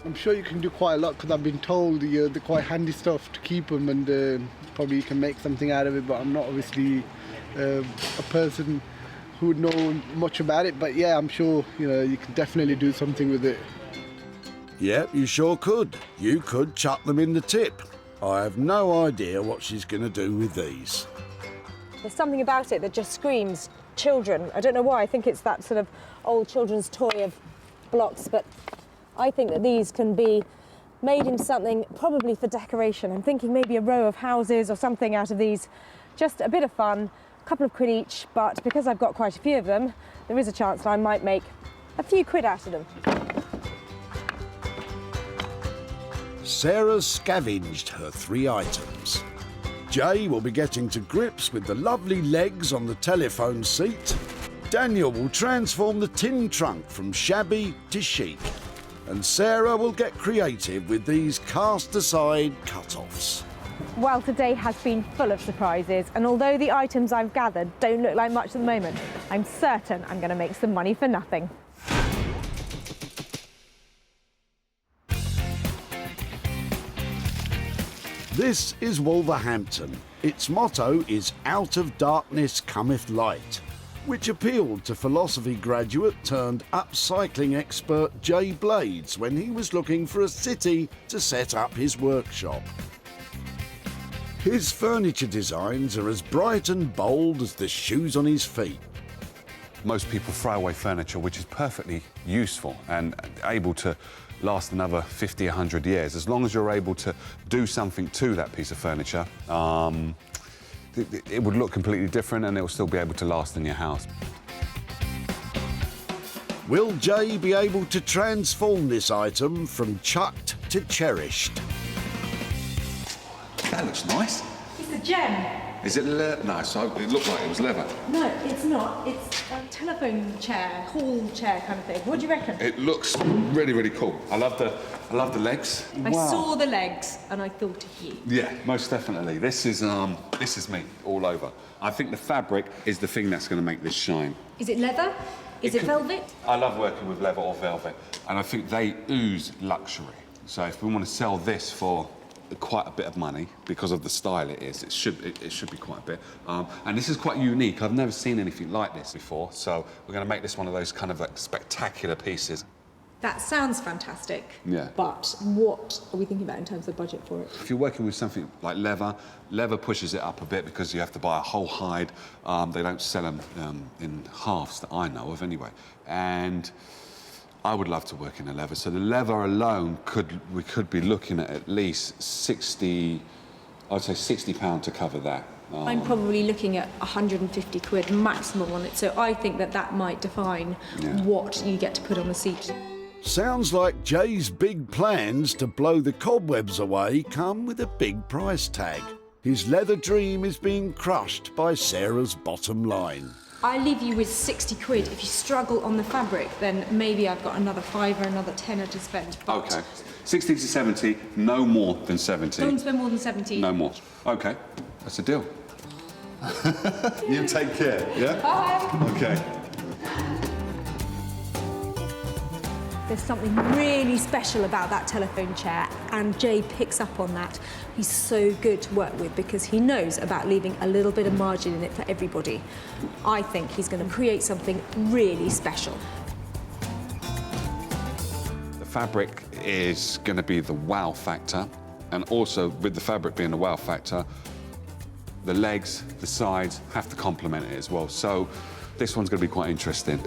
I'm sure you can do quite a lot because I've been told they're quite handy stuff to keep them, and probably you can make something out of it, but I'm not obviously a person who would know much about it. But yeah, I'm sure you can definitely do something with it. Yep, you sure could. You could chuck them in the tip. I have no idea what she's going to do with these. There's something about it that just screams children. I don't know why. I think it's that sort of old children's toy of blocks, but I think that these can be made into something probably for decoration. I'm thinking maybe a row of houses or something out of these. Just a bit of fun, a couple of quid each, but because I've got quite a few of them, there is a chance that I might make a few quid out of them. Sarah's scavenged her 3 items. Jay will be getting to grips with the lovely legs on the telephone seat. Daniel will transform the tin trunk from shabby to chic. And Sarah will get creative with these cast-aside cut-offs. Well, today has been full of surprises, and although the items I've gathered don't look like much at the moment, I'm certain I'm going to make some money for nothing. This is Wolverhampton. Its motto is "Out of darkness cometh light," which appealed to philosophy graduate turned upcycling expert Jay Blades when he was looking for a city to set up his workshop. His furniture designs are as bright and bold as the shoes on his feet. Most people throw away furniture which is perfectly useful and able to last another 50, 100 years. As long as you're able to do something to that piece of furniture, it would look completely different and it will still be able to last in your house. Will Jay be able to transform this item from chucked to cherished? That looks nice. It's a gem. Is it no, so it looked like it was leather. No, it's not. It's a telephone chair, hall chair kind of thing. What do you reckon? It looks really, really cool. I love the legs. I saw the legs and I thought of you. Yeah, most definitely. This is me all over. I think the fabric is the thing that's going to make this shine. Is it leather? Is it velvet? I love working with leather or velvet, and I think they ooze luxury. So if we want to sell this for quite a bit of money because of the style it is, it should be quite a bit. And this is quite unique. I've never seen anything like this before, so we're going to make this one of those kind of like spectacular pieces. That sounds fantastic. Yeah. But what are we thinking about in terms of budget for it? If you're working with something like leather pushes it up a bit because you have to buy a whole hide. They don't sell them in halves that I know of anyway. And I would love to work in a leather. So the leather alone, we could be looking at least 60, I'd say £60 to cover that. I'm probably looking at 150 quid maximum on it, so I think that might define what you get to put on the seat. Sounds like Jay's big plans to blow the cobwebs away come with a big price tag. His leather dream is being crushed by Sarah's bottom line. I leave you with 60 quid. If you struggle on the fabric, then maybe I've got another £5 or another tenner to spend. But OK. 60 to 70, no more than 70. Don't spend more than 70. No more. OK, that's a deal. You take care, yeah? Bye. OK. There's something really special about that telephone chair, and Jay picks up on that. He's so good to work with because he knows about leaving a little bit of margin in it for everybody. I think he's going to create something really special. The fabric is going to be the wow factor, and also with the fabric being the wow factor, the legs, the sides have to complement it as well. So this one's going to be quite interesting.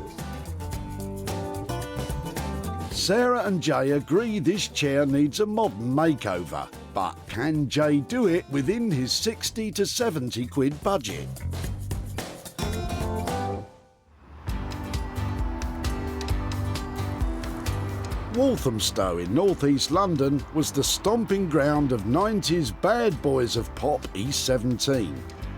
Sarah and Jay agree this chair needs a modern makeover, but can Jay do it within his 60 to 70 quid budget? Walthamstow in north-east London was the stomping ground of 90s bad boys of pop E17.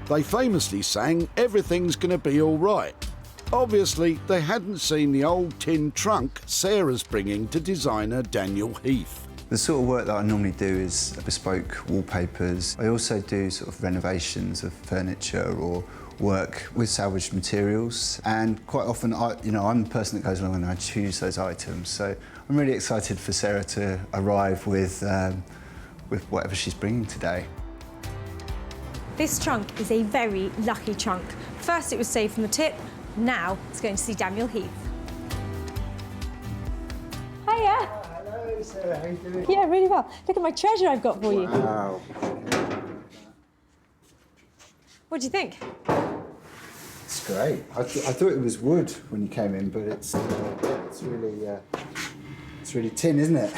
They famously sang "Everything's Gonna Be Alright." Obviously, they hadn't seen the old tin trunk Sarah's bringing to designer Daniel Heath. The sort of work that I normally do is bespoke wallpapers. I also do sort of renovations of furniture or work with salvaged materials. And quite often, I'm the person that goes along and I choose those items. So I'm really excited for Sarah to arrive with whatever she's bringing today. This trunk is a very lucky trunk. First, it was saved from the tip. Now it's going to see Daniel Heath. Hiya. Hello, Sarah. How you doing? Yeah, really well. Look at my treasure I've got for you. Wow. What do you think? It's great. I thought it was wood when you came in, but it's really tin, isn't it?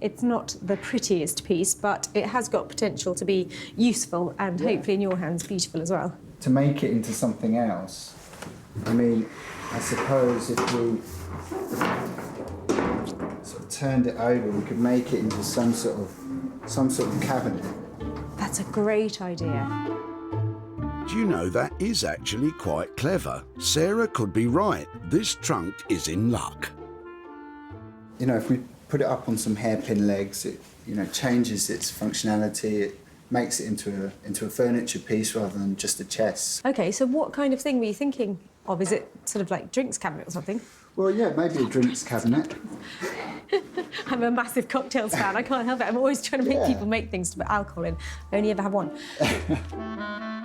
It's not the prettiest piece, but it has got potential to be useful and hopefully in your hands beautiful as well. To make it into something else, I mean, I suppose if we sort of turned it over, we could make it into some sort of cabinet. That's a great idea. Do you know that is actually quite clever? Sarah could be right. This trunk is in luck. You know, if we put it up on some hairpin legs, it changes its functionality. It makes it into a furniture piece rather than just a chest. OK, so what kind of thing were you thinking of? Is it sort of like drinks cabinet or something? Well, yeah, maybe a drinks cabinet. I'm a massive cocktails fan. I can't help it. I'm always trying to make people make things to put alcohol in. I only ever have one.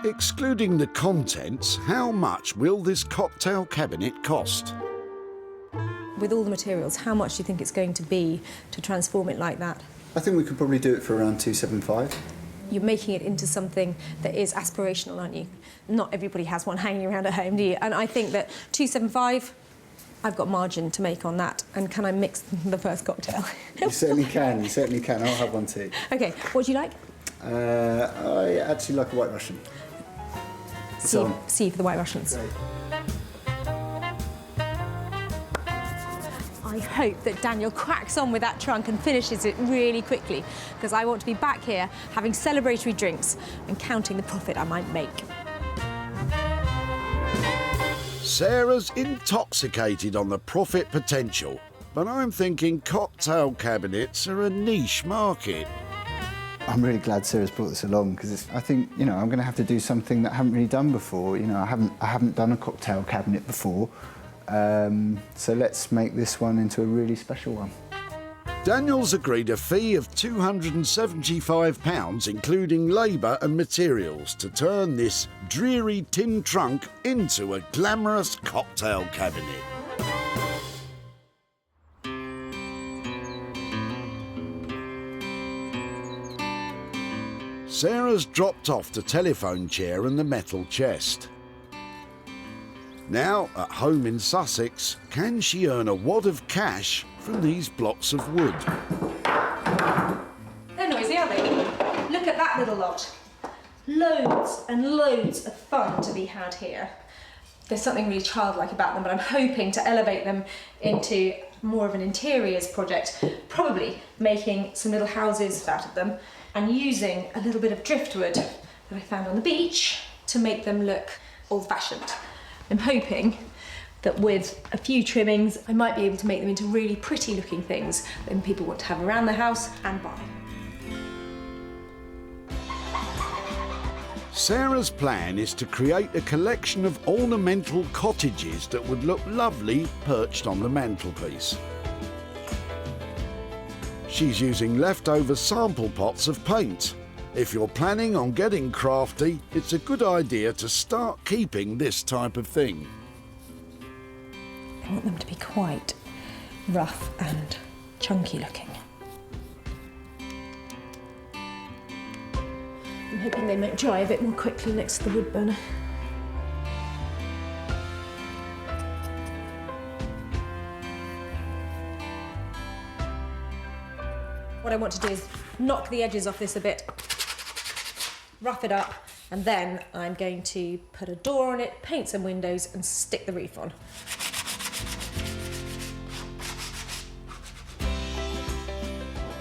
Excluding the contents, how much will this cocktail cabinet cost? With all the materials, how much do you think it's going to be to transform it like that? I think we could probably do it for around 275. You're making it into something that is aspirational, aren't you? Not everybody has one hanging around at home, do you? And I think that 275, I've got margin to make on that. And can I mix the first cocktail? You certainly can, you certainly can. I'll have one too. OK, what do you like? I actually like a White Russian. C for the White Russians. Great. I I hope that Daniel cracks on with that trunk and finishes it really quickly, because I want to be back here having celebratory drinks and counting the profit I might make. Sarah's intoxicated on the profit potential, but I'm thinking cocktail cabinets are a niche market. I'm really glad Sarah's brought this along because I think, you know, I'm going to have to do something that I haven't really done before. You know, I haven't done a cocktail cabinet before, so let's make this one into a really special one. Daniel's agreed a fee of £275, including labour and materials, to turn this dreary tin trunk into a glamorous cocktail cabinet. Sarah's dropped off the telephone chair and the metal chest. Now, at home in Sussex, can she earn a wad of cash from these blocks of wood? They're noisy, aren't they? Look at that little lot. Loads and loads of fun to be had here. There's something really childlike about them, but I'm hoping to elevate them into more of an interiors project, probably making some little houses out of them and using a little bit of driftwood that I found on the beach to make them look old-fashioned. I'm hoping that with a few trimmings, I might be able to make them into really pretty looking things that people want to have around the house and buy. Sarah's plan is to create a collection of ornamental cottages that would look lovely perched on the mantelpiece. She's using leftover sample pots of paint. If you're planning on getting crafty, it's a good idea to start keeping this type of thing. I want them to be quite rough and chunky looking. I'm hoping they might dry a bit more quickly next to the wood burner. What I want to do is knock the edges off this a bit, rough it up, and then I'm going to put a door on it, paint some windows and stick the roof on.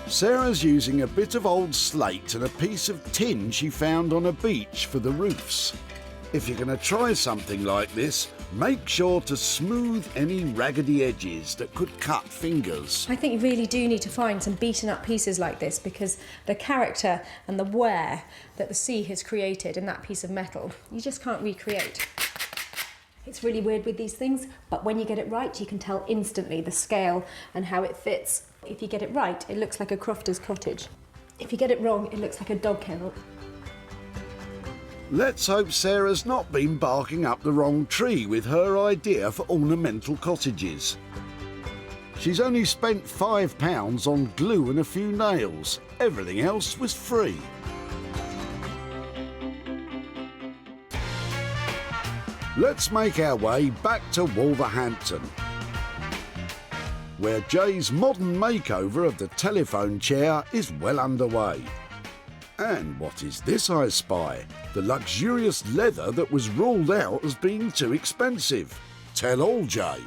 Sarah's using a bit of old slate and a piece of tin she found on a beach for the roofs. If you're going to try something like this, make sure to smooth any raggedy edges that could cut fingers. I think you really do need to find some beaten up pieces like this, because the character and the wear that the sea has created in that piece of metal, you just can't recreate. It's really weird with these things, but when you get it right, you can tell instantly the scale and how it fits. If you get it right, it looks like a crofter's cottage. If you get it wrong, it looks like a dog kennel. Let's hope Sarah's not been barking up the wrong tree with her idea for ornamental cottages. She's only spent £5 on glue and a few nails. Everything else was free. Let's make our way back to Wolverhampton, where Jay's modern makeover of the telephone chair is well underway. And what is this I spy? The luxurious leather that was ruled out as being too expensive. Tell all, Jay.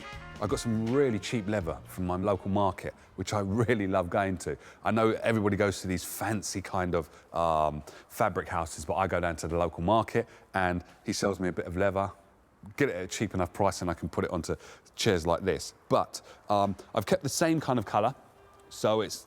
I got some really cheap leather from my local market, which I really love going to. I know everybody goes to these fancy kind of fabric houses, but I go down to the local market and he sells me a bit of leather, get it at a cheap enough price and I can put it onto chairs like this. But I've kept the same kind of colour, so it's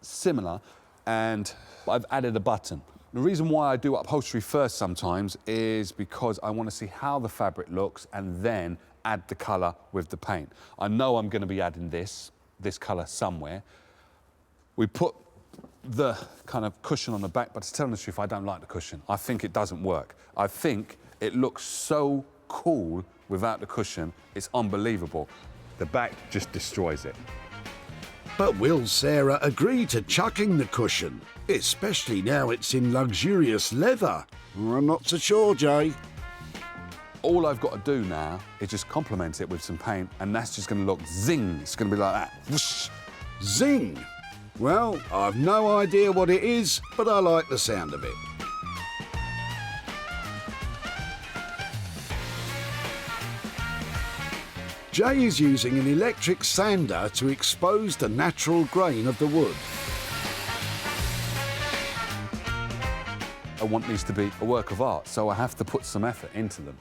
similar, and I've added a button. The reason why I do upholstery first sometimes is because I want to see how the fabric looks and then add the colour with the paint. I know I'm going to be adding this colour somewhere. We put the kind of cushion on the back, but to tell the truth, I don't like the cushion. I think it doesn't work. I think it looks so cool without the cushion, it's unbelievable. The back just destroys it. But will Sarah agree to chucking the cushion, especially now it's in luxurious leather? I'm not so sure, Jay. All I've got to do now is just complement it with some paint, and that's just going to look zing. It's going to be like that. Whoosh. Zing? Well, I've no idea what it is, but I like the sound of it. Jay is using an electric sander to expose the natural grain of the wood. I want these to be a work of art, so I have to put some effort into them,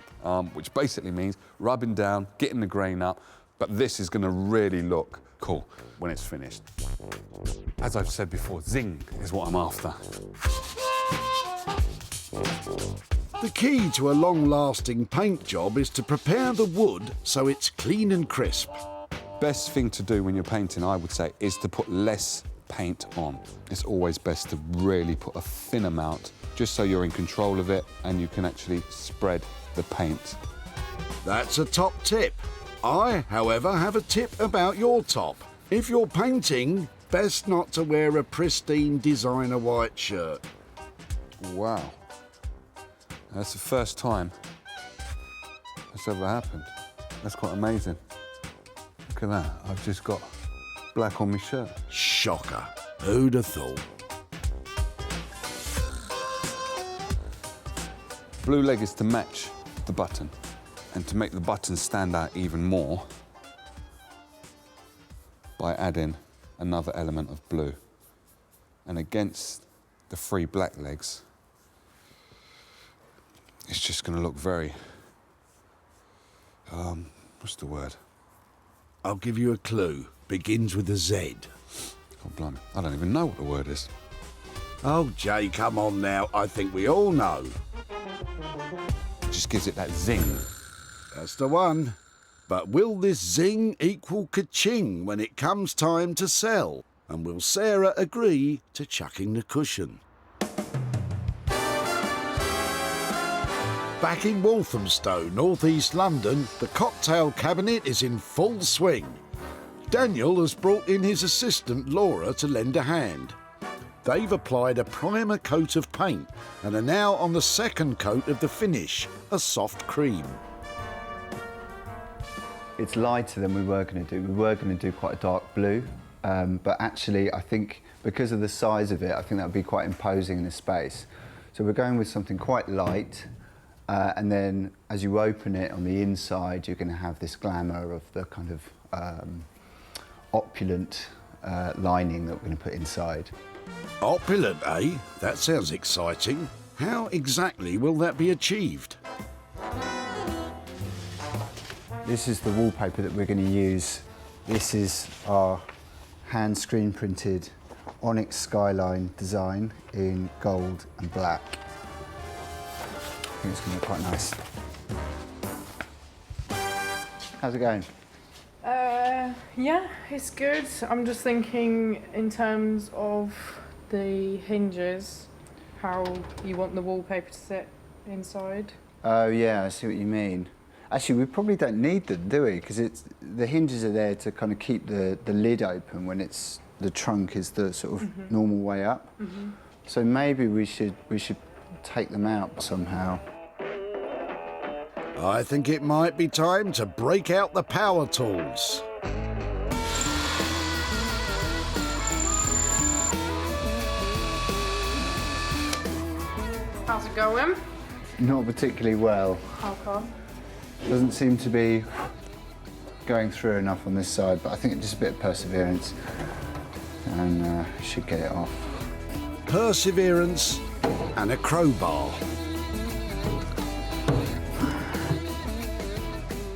which basically means rubbing down, getting the grain up, but this is going to really look cool when it's finished. As I've said before, zing is what I'm after. The key to a long-lasting paint job is to prepare the wood so it's clean and crisp. Best thing to do when you're painting, I would say, is to put less paint on. It's always best to really put a thin amount, just so you're in control of it and you can actually spread the paint. That's a top tip. I, however, have a tip about your top. If you're painting, best not to wear a pristine designer white shirt. Wow. That's the first time that's ever happened. That's quite amazing. Look at that. I've just got black on my shirt. Shocker. Who'd have thought? Blue leg is to match the button, and to make the button stand out even more by adding another element of blue. And against the 3 black legs, it's just going to look very, what's the word? I'll give you a clue. Begins with a Z. Oh, blimey. I don't even know what the word is. Oh, Jay, come on now. I think we all know. It just gives it that zing. That's the one. But will this zing equal ka-ching when it comes time to sell? And will Sarah agree to chucking the cushion? Back in Walthamstow, North East London, the cocktail cabinet is in full swing. Daniel has brought in his assistant Laura to lend a hand. They've applied a primer coat of paint and are now on the second coat of the finish, a soft cream. It's lighter than we were going to do. We were going to do quite a dark blue, but actually I think because of the size of it, I think that would be quite imposing in the space. So we're going with something quite light, and then as you open it on the inside, you're going to have this glamour of the kind of opulent lining that we're going to put inside. Opulent, eh? That sounds exciting. How exactly will that be achieved? This is the wallpaper that we're going to use. This is our hand screen printed onyx skyline design in gold and black. I think it's going to look quite nice. How's it going? Yeah, it's good. I'm just thinking in terms of the hinges, how you want the wallpaper to sit inside. Oh yeah, I see what you mean. Actually, we probably don't need them, do we? Because the hinges are there to kind of keep the lid open when it's the trunk is the sort of normal way up. So maybe we should take them out somehow. I think it might be time to break out the power tools. How's it going? Not particularly well. How come? Doesn't seem to be going through enough on this side, but I think it's just a bit of perseverance and should get it off. Perseverance and a crowbar.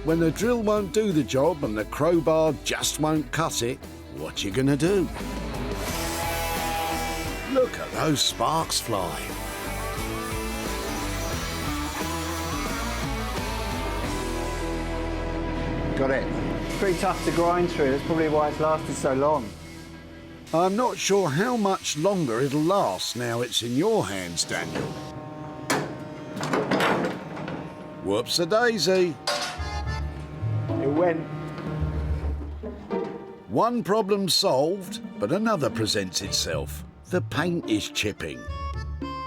When the drill won't do the job and the crowbar just won't cut it, what you gonna do? Look at those sparks fly. Got it. It's pretty tough to grind through. That's probably why it's lasted so long. I'm not sure how much longer it'll last now it's in your hands, Daniel. Whoops-a-daisy. It went. One problem solved, but another presents itself. The paint is chipping.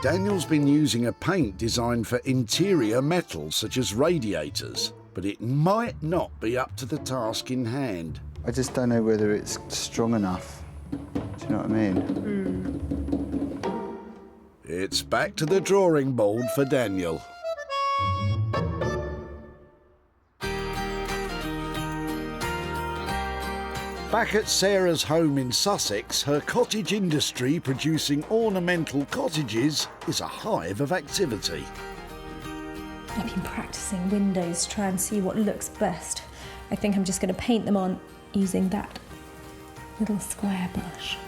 Daniel's been using a paint designed for interior metals such as radiators, but it might not be up to the task in hand. I just don't know whether it's strong enough. Do you know what I mean? It's back to the drawing board for Daniel. Back at Sarah's home in Sussex, her cottage industry producing ornamental cottages is a hive of activity. I've been practicing windows to try and see what looks best. I think I'm just going to paint them on using that little square brush.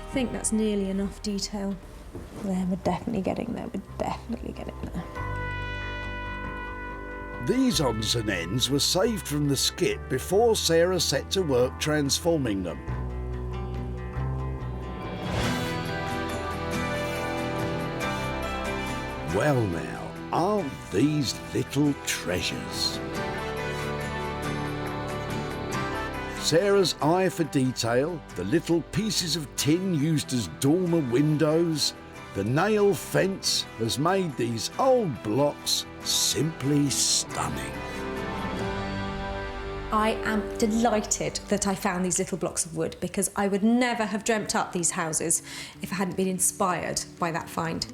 I think that's nearly enough detail. There, we're definitely getting there, we're definitely getting there. These odds and ends were saved from the skip before Sarah set to work transforming them. Well now, aren't these little treasures? Sarah's eye for detail, the little pieces of tin used as dormer windows, the nail fence has made these old blocks simply stunning. I am delighted that I found these little blocks of wood because I would never have dreamt up these houses if I hadn't been inspired by that find.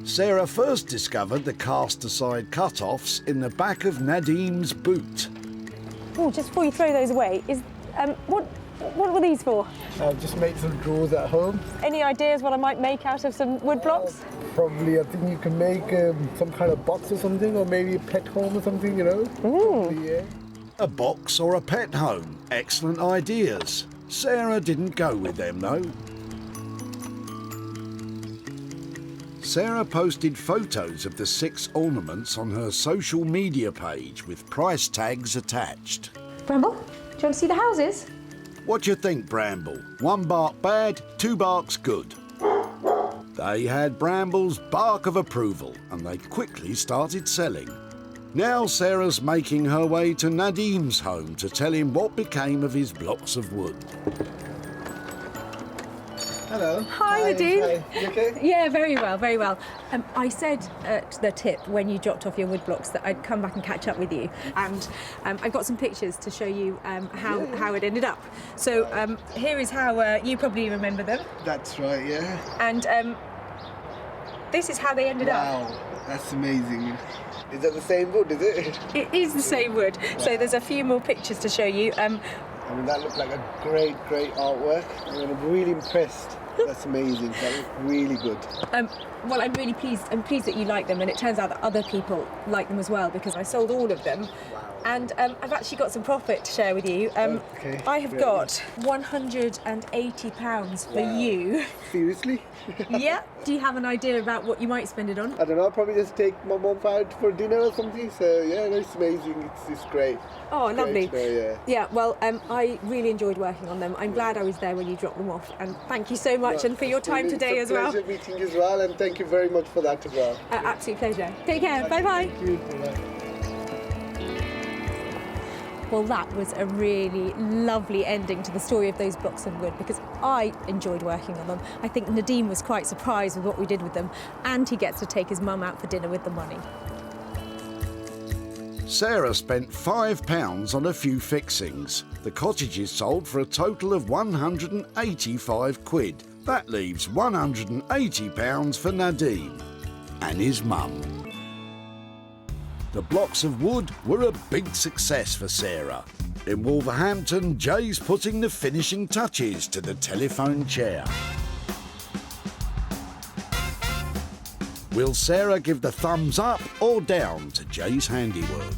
Sarah first discovered the cast-aside cut-offs in the back of Nadim's boot. Oh, just before you throw those away, what were these for? Just make some drawers at home. Any ideas what I might make out of some wood blocks? Probably, I think you can make some kind of box or something, or maybe a pet home or something, you know? Probably, yeah. A box or a pet home. Excellent ideas. Sarah didn't go with them, though. Sarah posted photos of the 6 ornaments on her social media page with price tags attached. Bramble, do you want to see the houses? What do you think, Bramble? 1 bark bad, 2 barks good. They had Bramble's bark of approval and they quickly started selling. Now Sarah's making her way to Nadim's home to tell him what became of his blocks of wood. Hello. Hi, Nadim. Hi. You okay? Yeah, very well, very well. I said at the tip when you dropped off your wood blocks that I'd come back and catch up with you, and I've got some pictures to show you how it ended up. So here is how you probably remember them. That's right, yeah. And this is how they ended up. Wow, that's amazing. Is that the same wood, is it? It is the same wood. Wow. So there's a few more pictures to show you. I mean, that looked like a great artwork. I mean, I'm really impressed. That's amazing. That looked really good. Well, I'm really pleased. I'm pleased that you like them, and it turns out that other people like them as well because I sold all of them. Wow. And I've actually got some profit to share with you. Okay. I have got £180 for you. Seriously? Yeah. Do you have an idea about what you might spend it on? I don't know. I'll probably just take my mum out for dinner or something. So yeah, it's amazing. It's great. Oh, lovely. Yeah. Yeah. Well, I really enjoyed working on them. I'm glad I was there when you dropped them off, and thank you so much, and for your time today as well. It's a pleasure meeting as well, and thank you very much for that as well. Absolute pleasure. Take care. Bye bye. Thank you. Bye-bye. Well, that was a really lovely ending to the story of those blocks of wood because I enjoyed working on them. I think Nadim was quite surprised with what we did with them, and he gets to take his mum out for dinner with the money. Sarah spent £5 on a few fixings. The cottages sold for a total of 185 quid. That leaves £180 for Nadim and his mum. The blocks of wood were a big success for Sarah. In Wolverhampton, Jay's putting the finishing touches to the telephone chair. Will Sarah give the thumbs up or down to Jay's handiwork?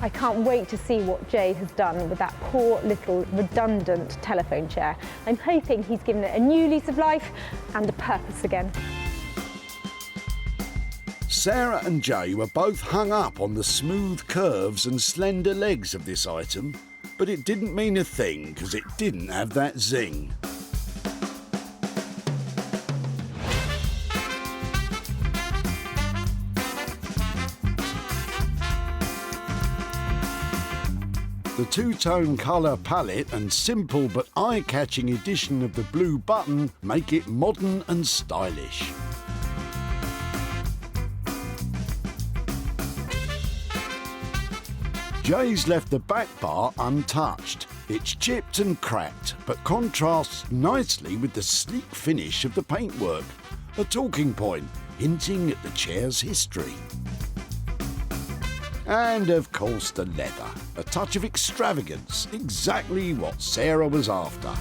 I can't wait to see what Jay has done with that poor little redundant telephone chair. I'm hoping he's given it a new lease of life and a purpose again. Sarah and Jay were both hung up on the smooth curves and slender legs of this item, but it didn't mean a thing because it didn't have that zing. The two-tone colour palette and simple but eye-catching addition of the blue button make it modern and stylish. Jay's left the back bar untouched. It's chipped and cracked, but contrasts nicely with the sleek finish of the paintwork. A talking point. hinting at the chair's history. And of course the leather, a touch of extravagance, exactly what Sarah was after.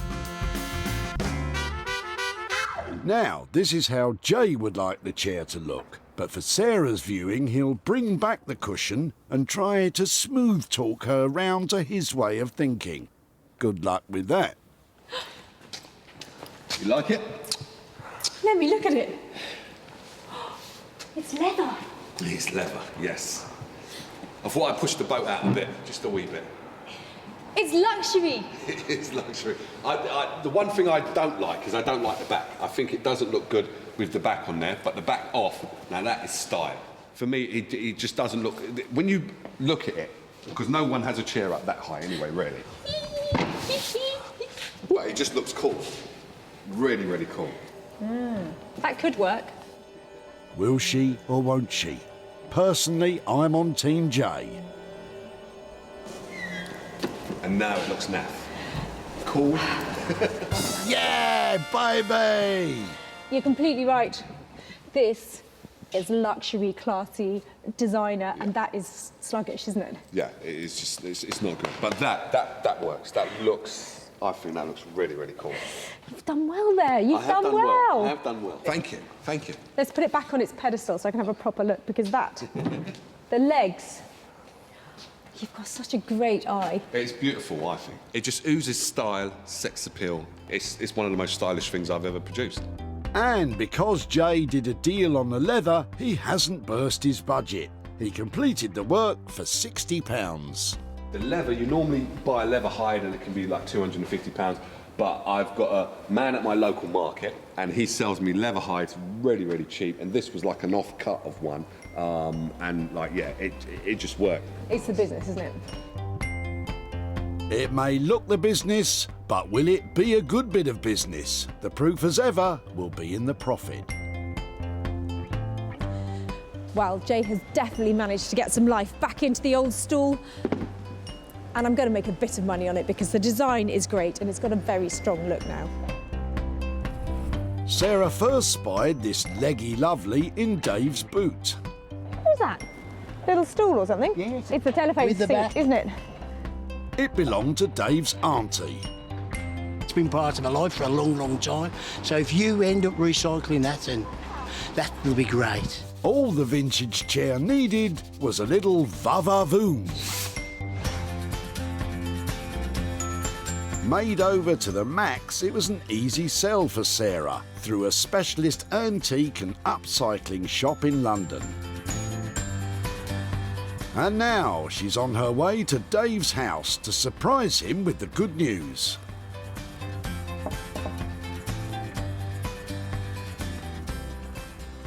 Now, this is how Jay would like the chair to look, but for Sarah's viewing, he'll bring back the cushion and try to smooth talk her round to his way of thinking. Good luck with that. You like it? Let me look at it. It's leather. It's leather, yes. I thought I'd push the boat out a bit, just a wee bit. It's luxury. It is luxury. The one thing I don't like is I don't like the back. I think it doesn't look good with the back on there, but the back off, now that is style. For me, it just doesn't look... When you look at it, because no one has a chair up that high anyway, really. But it just looks cool. Really, really cool. That could work. Will she or won't she? Personally, I'm on Team J. And now it looks naff. Cool. Yeah, baby! You're completely right. This is luxury, classy, designer, and that is sluggish, isn't it? Yeah, it's just, it's not good. But that works. That looks, I think that looks really, really cool. You've done well there. You've done well. I have done well. Thank you. Thank you. Let's put it back on its pedestal so I can have a proper look, because that, the legs, you've got such a great eye. It's beautiful, I think. It just oozes style, sex appeal. It's one of the most stylish things I've ever produced. And because Jay did a deal on the leather, he hasn't burst his budget. He completed the work for £60. The leather, you normally buy a leather hide and it can be like £250, but I've got a man at my local market and he sells me leather hides really, really cheap, and this was like an off-cut of one, and like, yeah, it just worked. It's the business, isn't it? It may look the business, but will it be a good bit of business? The proof as ever will be in the profit. Well, Jay has definitely managed to get some life back into the old stool. And I'm going to make a bit of money on it because the design is great and it's got a very strong look now. Sarah first spied this leggy lovely in Dave's boot. Who's that? Little stool or something? Yes. It's the telephone With the seat, back. isn't it? It belonged to Dave's auntie. It's been part of my life for a long, long time. So if you end up recycling that, and that will be great. All the vintage chair needed was a little va-va-voom. Made over to the max, it was an easy sell for Sarah through a specialist antique and upcycling shop in London. And now she's on her way to Dave's house to surprise him with the good news.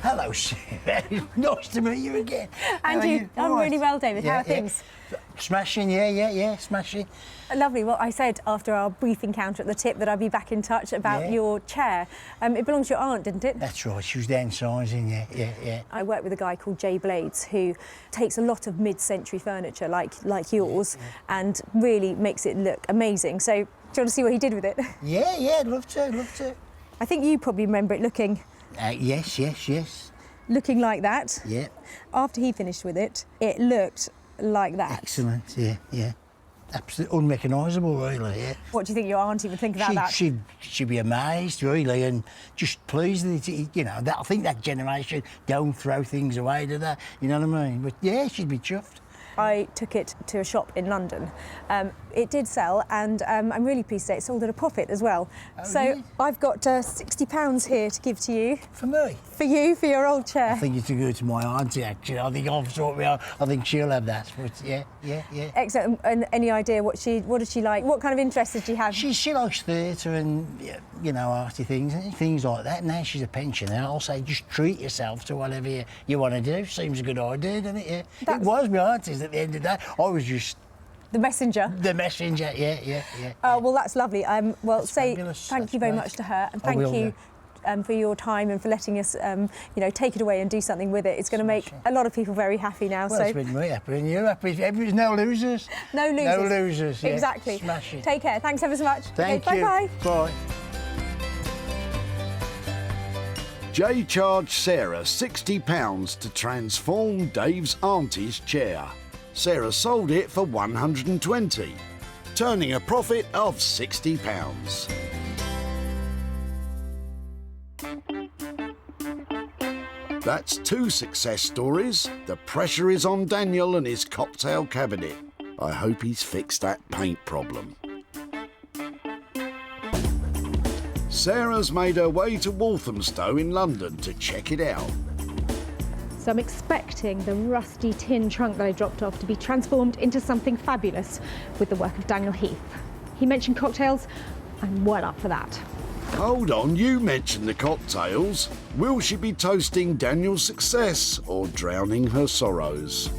Hello, Sarah. Nice to meet you again. And How are you? I'm really well, David. How are things? Smashing, yeah, smashing. Lovely. Well, I said after our brief encounter at the tip that I'd be back in touch about your chair. It belongs to your aunt, didn't it? That's right, she was downsizing, yeah. I work with a guy called Jay Blades who takes a lot of mid-century furniture like yours and really makes it look amazing. So, do you want to see what he did with it? Yeah, I'd love to. I think you probably remember it looking... Yes. Looking like that. Yeah. After he finished with it, it looked like that. Excellent, yeah. Absolutely unrecognisable, really, yeah. What do you think your auntie would think about that? She'd be amazed, really, and just pleased that, you know, I think that generation don't throw things away, do they? You know what I mean? But, yeah, she'd be chuffed. I took it to a shop in London. It did sell, and I'm really pleased to say it sold at a profit as well. I've got £60 here to give to you. For me? For you, for your old chair. I think it's a good to my auntie, actually. I think I've sorted me out. I think she'll have that. But yeah. Excellent. And any idea what does she like? What kind of interests did she have? She likes theatre and, you know, arty things like that. Now she's a pensioner. I'll say just treat yourself to whatever you want to do. Seems a good idea, doesn't it? Yeah. It was my auntie's at the end of the day. I was just... The messenger? The messenger, yeah. Well, that's lovely. Well, that's say fabulous. thank That's you very great. much to her, and thank will you for your time and for letting us, take it away and do something with it. It's going to make a lot of people very happy now. Well, it's been me happy and you happy. There's no losers. No losers. No losers, yeah. Exactly. Smash it. Take care. Thanks ever so much. Thank you. Bye-bye. Bye. Jay charged Sarah £60 to transform Dave's auntie's chair. Sarah sold it for £120, turning a profit of £60. That's 2 success stories. The pressure is on Daniel and his cocktail cabinet. I hope he's fixed that paint problem. Sarah's made her way to Walthamstow in London to check it out. So I'm expecting the rusty tin trunk that I dropped off to be transformed into something fabulous with the work of Daniel Heath. He mentioned cocktails. I'm well up for that. Hold on, you mentioned the cocktails. Will she be toasting Daniel's success or drowning her sorrows?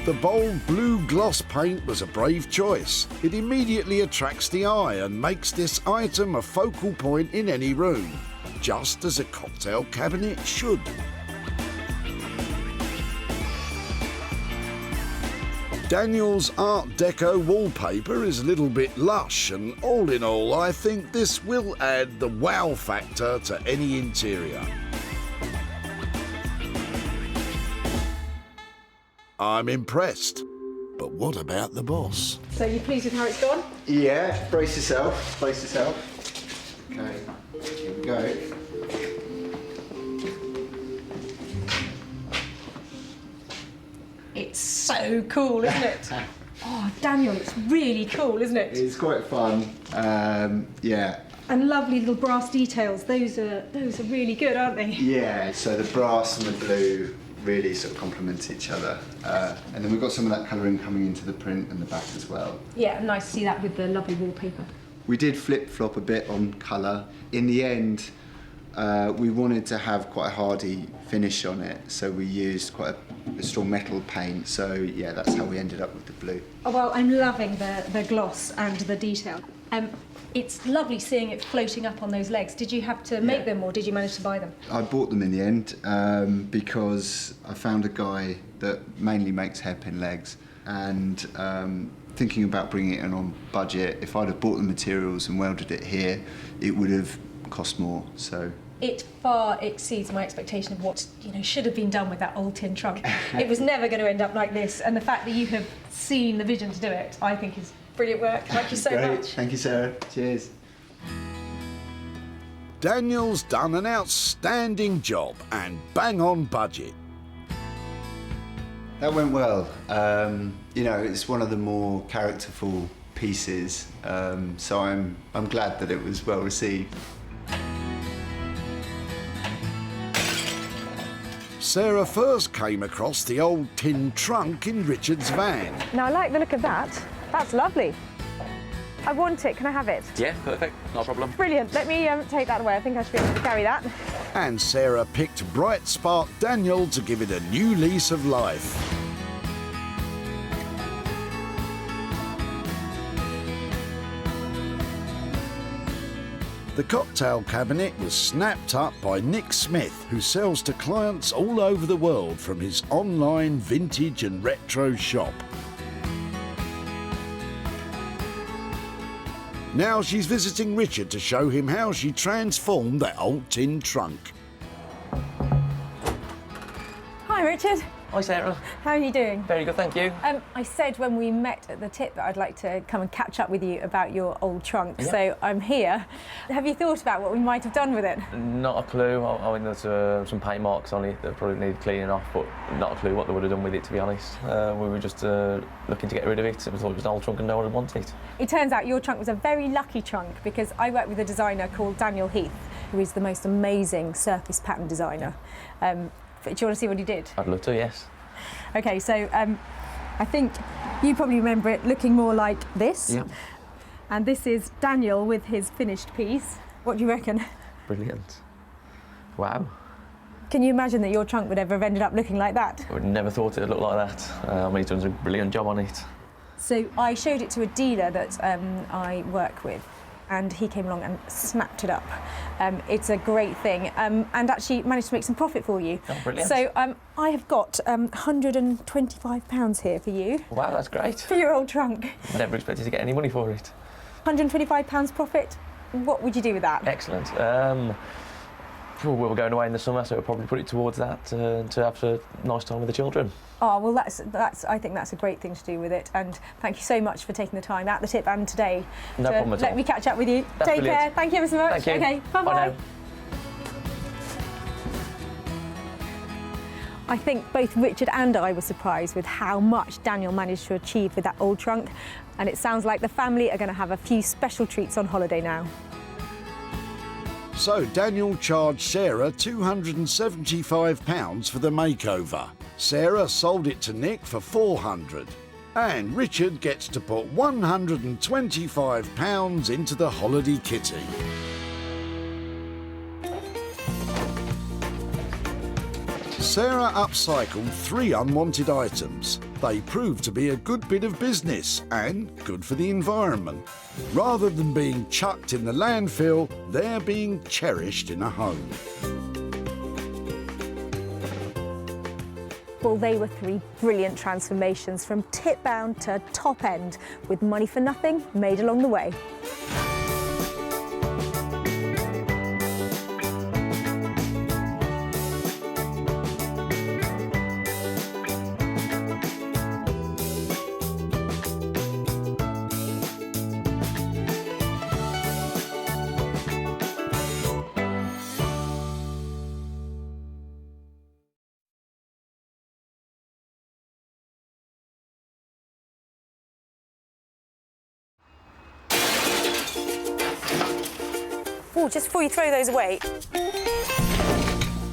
The bold blue gloss paint was a brave choice. It immediately attracts the eye and makes this item a focal point in any room, just as a cocktail cabinet should. Daniel's Art Deco wallpaper is a little bit lush, and all in all, I think this will add the wow factor to any interior. I'm impressed. But what about the boss? So you're pleased with how it's gone? Yeah, brace yourself, brace yourself. Okay, here we go. It's so cool, isn't it? Oh, Daniel, it's really cool, isn't it? It's quite fun, yeah. And lovely little brass details. Those are really good, aren't they? Yeah, so the brass and the blue really sort of complement each other. And then we've got some of that colouring coming into the print and the back as well. Yeah, nice to see that with the lovely wallpaper. We did flip-flop a bit on colour. In the end, we wanted to have quite a hardy finish on it, so we used quite a strong metal paint. So yeah, that's how we ended up with the blue. Oh, well, I'm loving the gloss and the detail. It's lovely seeing it floating up on those legs. Did you have to make them, or did you manage to buy them? I bought them in the end because I found a guy that mainly makes hairpin legs, and thinking about bringing it in on budget, if I'd have bought the materials and welded it here, it would have cost more. So it far exceeds my expectation of what should have been done with that old tin trunk. It was never going to end up like this, and the fact that you have seen the vision to do it, I think is brilliant work. Thank you so Great. much. Thank you, Sarah. Cheers. Daniel's done an outstanding job and bang on budget. That went well. It's one of the more characterful pieces, so I'm glad that it was well received. Sarah first came across the old tin trunk in Richard's van. Now, I like the look of that. That's lovely. I want it. Can I have it? Yeah, perfect. No problem. Brilliant. Let me take that away. I think I should be able to carry that. And Sarah picked Bright Spark Daniel to give it a new lease of life. The cocktail cabinet was snapped up by Nick Smith, who sells to clients all over the world from his online vintage and retro shop. Now she's visiting Richard to show him how she transformed that old tin trunk. Hi, Richard. Hi, Sarah. How are you doing? Very good, thank you. I said when we met at the tip that I'd like to come and catch up with you about your old trunk, Yeah. so I'm here. Have you thought about what we might have done with it? Not a clue. I mean, there's some paint marks on it that probably need cleaning off, but not a clue what they would have done with it, to be honest. We were just looking to get rid of it. We thought it was an old trunk and no one would want it. It turns out your trunk was a very lucky trunk because I work with a designer called Daniel Heath, who is the most amazing surface pattern designer. Do you want to see what he did? I'd love to, yes. OK, so I think you probably remember it looking more like this. Yeah. And this is Daniel with his finished piece. What do you reckon? Brilliant. Wow. Can you imagine that your trunk would ever have ended up looking like that? I would never thought it would look like that. I mean, he's done a brilliant job on it. So I showed it to a dealer that I work with, and he came along and snapped it up. It's a great thing, and actually managed to make some profit for you. Oh, brilliant. So I have got £125 here for you. Wow, that's great. For your old trunk. I never expected to get any money for it. £125 profit. What would you do with that? Excellent. We were going away in the summer, so we'll probably put it towards that to have a nice time with the children. Oh, well, I think that's a great thing to do with it. And thank you so much for taking the time at the tip and today. No problem at all. Let me catch up with you. That's Take brilliant. care. Thank you ever so much. Thank you. Okay, bye-bye. Bye now. I think both Richard and I were surprised with how much Daniel managed to achieve with that old trunk. And it sounds like the family are going to have a few special treats on holiday now. So Daniel charged Sarah £275 for the makeover. Sarah sold it to Nick for £400. And Richard gets to put £125 into the holiday kitty. Sarah upcycled 3 unwanted items. They proved to be a good bit of business and good for the environment. Rather than being chucked in the landfill, they're being cherished in a home. Well, they were 3 brilliant transformations from tip bound to top end, with money for nothing made along the way. Oh, just before you throw those away.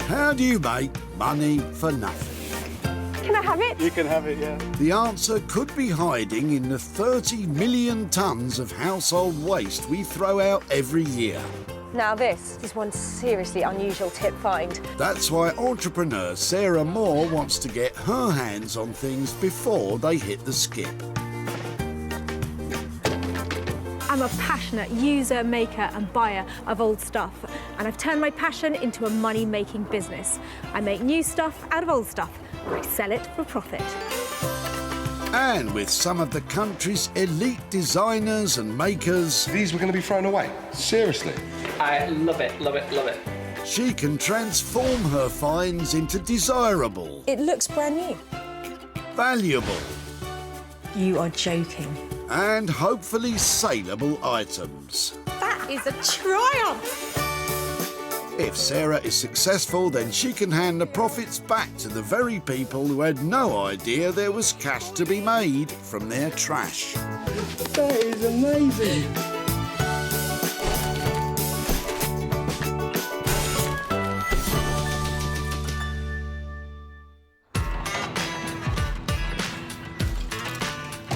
How do you make money for nothing? Can I have it? You can have it, yeah. The answer could be hiding in the 30 million tonnes of household waste we throw out every year. Now this is one seriously unusual tip find. That's why entrepreneur Sarah Moore wants to get her hands on things before they hit the skip. I'm a passionate user, maker and buyer of old stuff, and I've turned my passion into a money-making business. I make new stuff out of old stuff, and I sell it for profit. And with some of the country's elite designers and makers... These were going to be thrown away? Seriously? I love it, love it, love it. She can transform her finds into desirable... It looks brand new. Valuable... You are joking. And hopefully saleable items. That is a triumph! If Sarah is successful, then she can hand the profits back to the very people who had no idea there was cash to be made from their trash. That is amazing.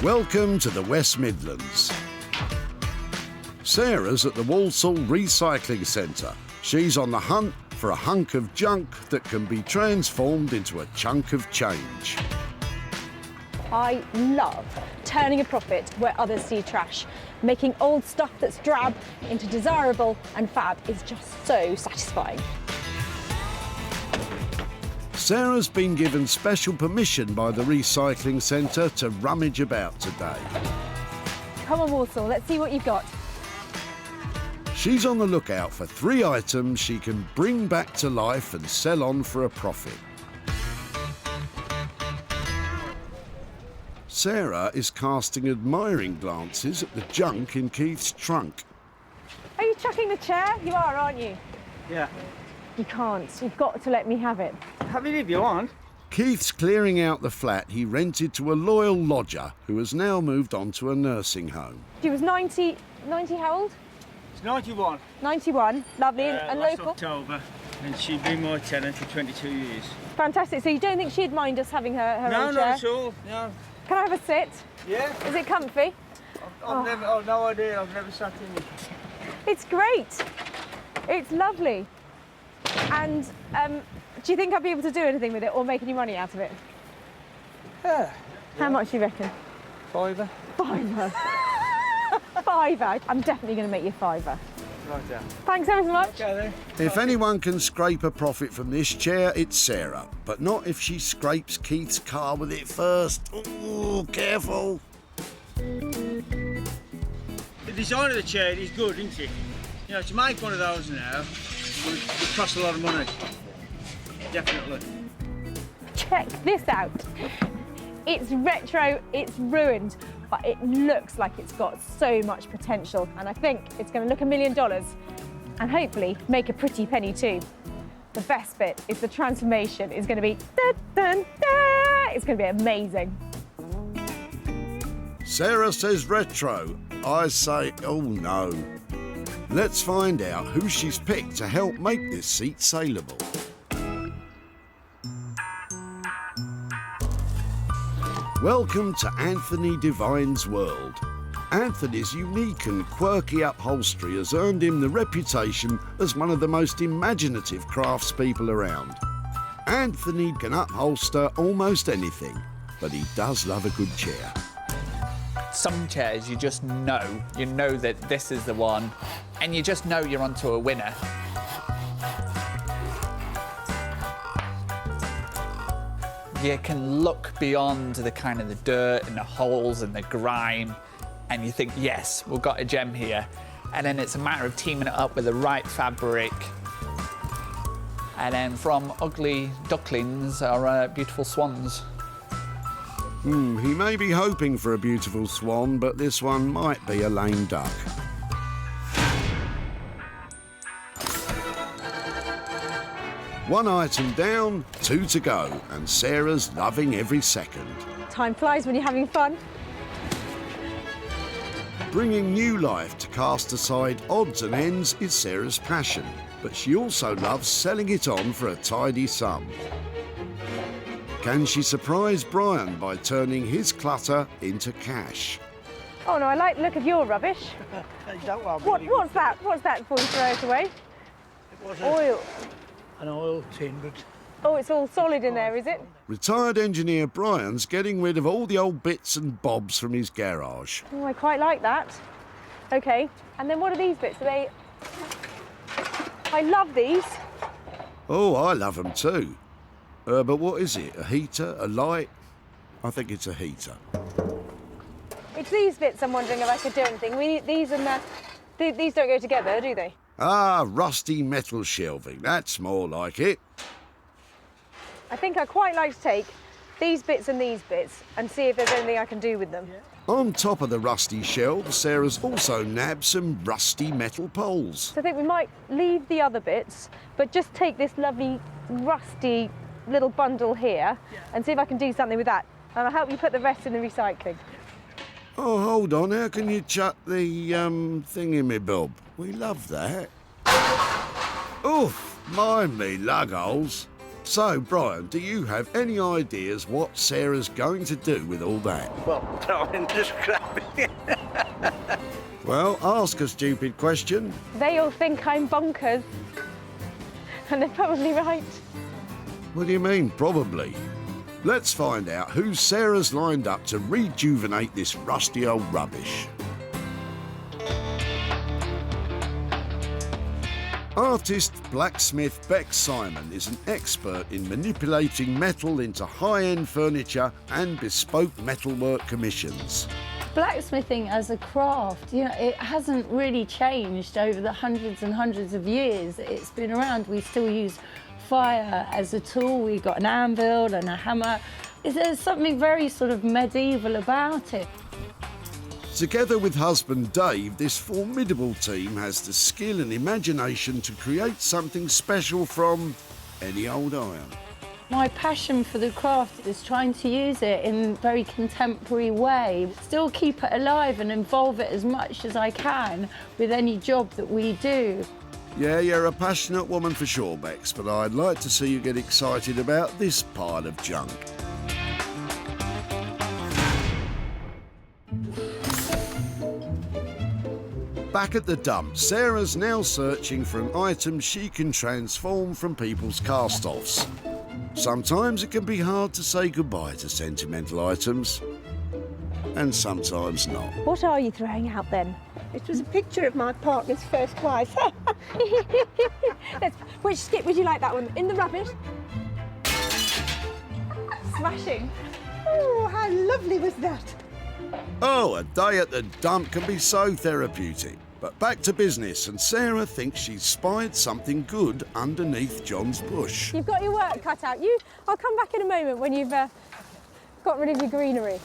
Welcome to the West Midlands. Sarah's at the Walsall Recycling Centre. She's on the hunt for a hunk of junk that can be transformed into a chunk of change. I love turning a profit where others see trash. Making old stuff that's drab into desirable and fab is just so satisfying. Sarah's been given special permission by the recycling centre to rummage about today. Come on, Walsall, let's see what you've got. She's on the lookout for 3 items she can bring back to life and sell on for a profit. Sarah is casting admiring glances at the junk in Keith's trunk. Are you chucking the chair? You are, aren't you? Yeah. You can't. You've got to let me have it. Have it if you want. Keith's clearing out the flat he rented to a loyal lodger who has now moved on to a nursing home. She was 90 how old? It's 91. 91, lovely, and last local. October, and she'd been my tenant for 22 years. Fantastic. So you don't think she'd mind us having her No, old not chair? at all. No. Can I have a sit? Yeah. Is it comfy? I've never. Oh, no idea. I've never sat in it. It's great. It's lovely. And do you think I'll be able to do anything with it or make any money out of it? Yeah. How much do you reckon? £5. £5. £5. I'm definitely going to make you £5. Right. Thanks ever so much. Okay, then. If anyone can scrape a profit from this chair, it's Sarah. But not if she scrapes Keith's car with it first. Ooh, careful. The design of the chair is good, isn't it? You know, to make one of those now would cost a lot of money. Definitely. Check this out. It's retro, it's ruined, but it looks like it's got so much potential. And I think it's going to look $1 million and hopefully make a pretty penny too. The best bit is the transformation is going to be da, da, da. It's going to be amazing. Sarah says retro. I say, oh no. Let's find out who she's picked to help make this seat saleable. Welcome to Anthony Devine's world. Anthony's unique and quirky upholstery has earned him the reputation as one of the most imaginative craftspeople around. Anthony can upholster almost anything, but he does love a good chair. Some chairs you just know that this is the one, and you just know you're onto a winner. You can look beyond the kind of the dirt and the holes and the grime, and you think, yes, we've got a gem here. And then it's a matter of teaming it up with the right fabric. And then from ugly ducklings are beautiful swans. He may be hoping for a beautiful swan, but this one might be a lame duck. One item down, 2 to go, and Sarah's loving every second. Time flies when you're having fun. Bringing new life to cast aside odds and ends is Sarah's passion, but she also loves selling it on for a tidy sum. Can she surprise Brian by turning his clutter into cash? Oh no, I like the look of your rubbish. What's that? What's that before you throw it away? It was oil. An oil tin, but... Oh, it's all solid in there, is it? Retired engineer Brian's getting rid of all the old bits and bobs from his garage. Oh, I quite like that. Okay, and then what are these bits? Are they... I love these. Oh, I love them too. But what is it? A heater? A light? I think it's a heater. It's these bits I'm wondering if I could do anything. These and that... These don't go together, do they? Ah, rusty metal shelving. That's more like it. I think I'd quite like to take these bits and these bits and see if there's anything I can do with them. On top of the rusty shelves, Sarah's also nabbed some rusty metal poles. So I think we might leave the other bits, but just take this lovely rusty little bundle here and see if I can do something with that. And I'll help you put the rest in the recycling. Oh, hold on. How can you chuck the thingy-me-bob? We love that. Oof, mind me lug holes. So, Brian, do you have any ideas what Sarah's going to do with all that? Well, throw in the scrapping. Well, ask a stupid question. They all think I'm bonkers. And they're probably right. What do you mean, probably? Let's find out who Sarah's lined up to rejuvenate this rusty old rubbish. Artist blacksmith Beck Simon is an expert in manipulating metal into high-end furniture and bespoke metalwork commissions. Blacksmithing as a craft, you know, it hasn't really changed over the hundreds and hundreds of years it's been around. We still use fire as a tool. We've got an anvil and a hammer. There's something very sort of medieval about it. Together with husband Dave, this formidable team has the skill and imagination to create something special from any old iron. My passion for the craft is trying to use it in a very contemporary way, still keep it alive and involve it as much as I can with any job that we do. Yeah, you're a passionate woman for sure, Bex, but I'd like to see you get excited about this pile of junk. Back at the dump, Sarah's now searching for an item she can transform from people's cast-offs. Sometimes it can be hard to say goodbye to sentimental items, and sometimes not. What are you throwing out then? It was a picture of my partner's first wife. Which skip would you like, that one? In the rubbish? Smashing. Oh, how lovely was that? Oh, a day at the dump can be so therapeutic. But back to business, and Sarah thinks she's spied something good underneath John's bush. You've got your work cut out. I'll come back in a moment when you've got rid of your greenery.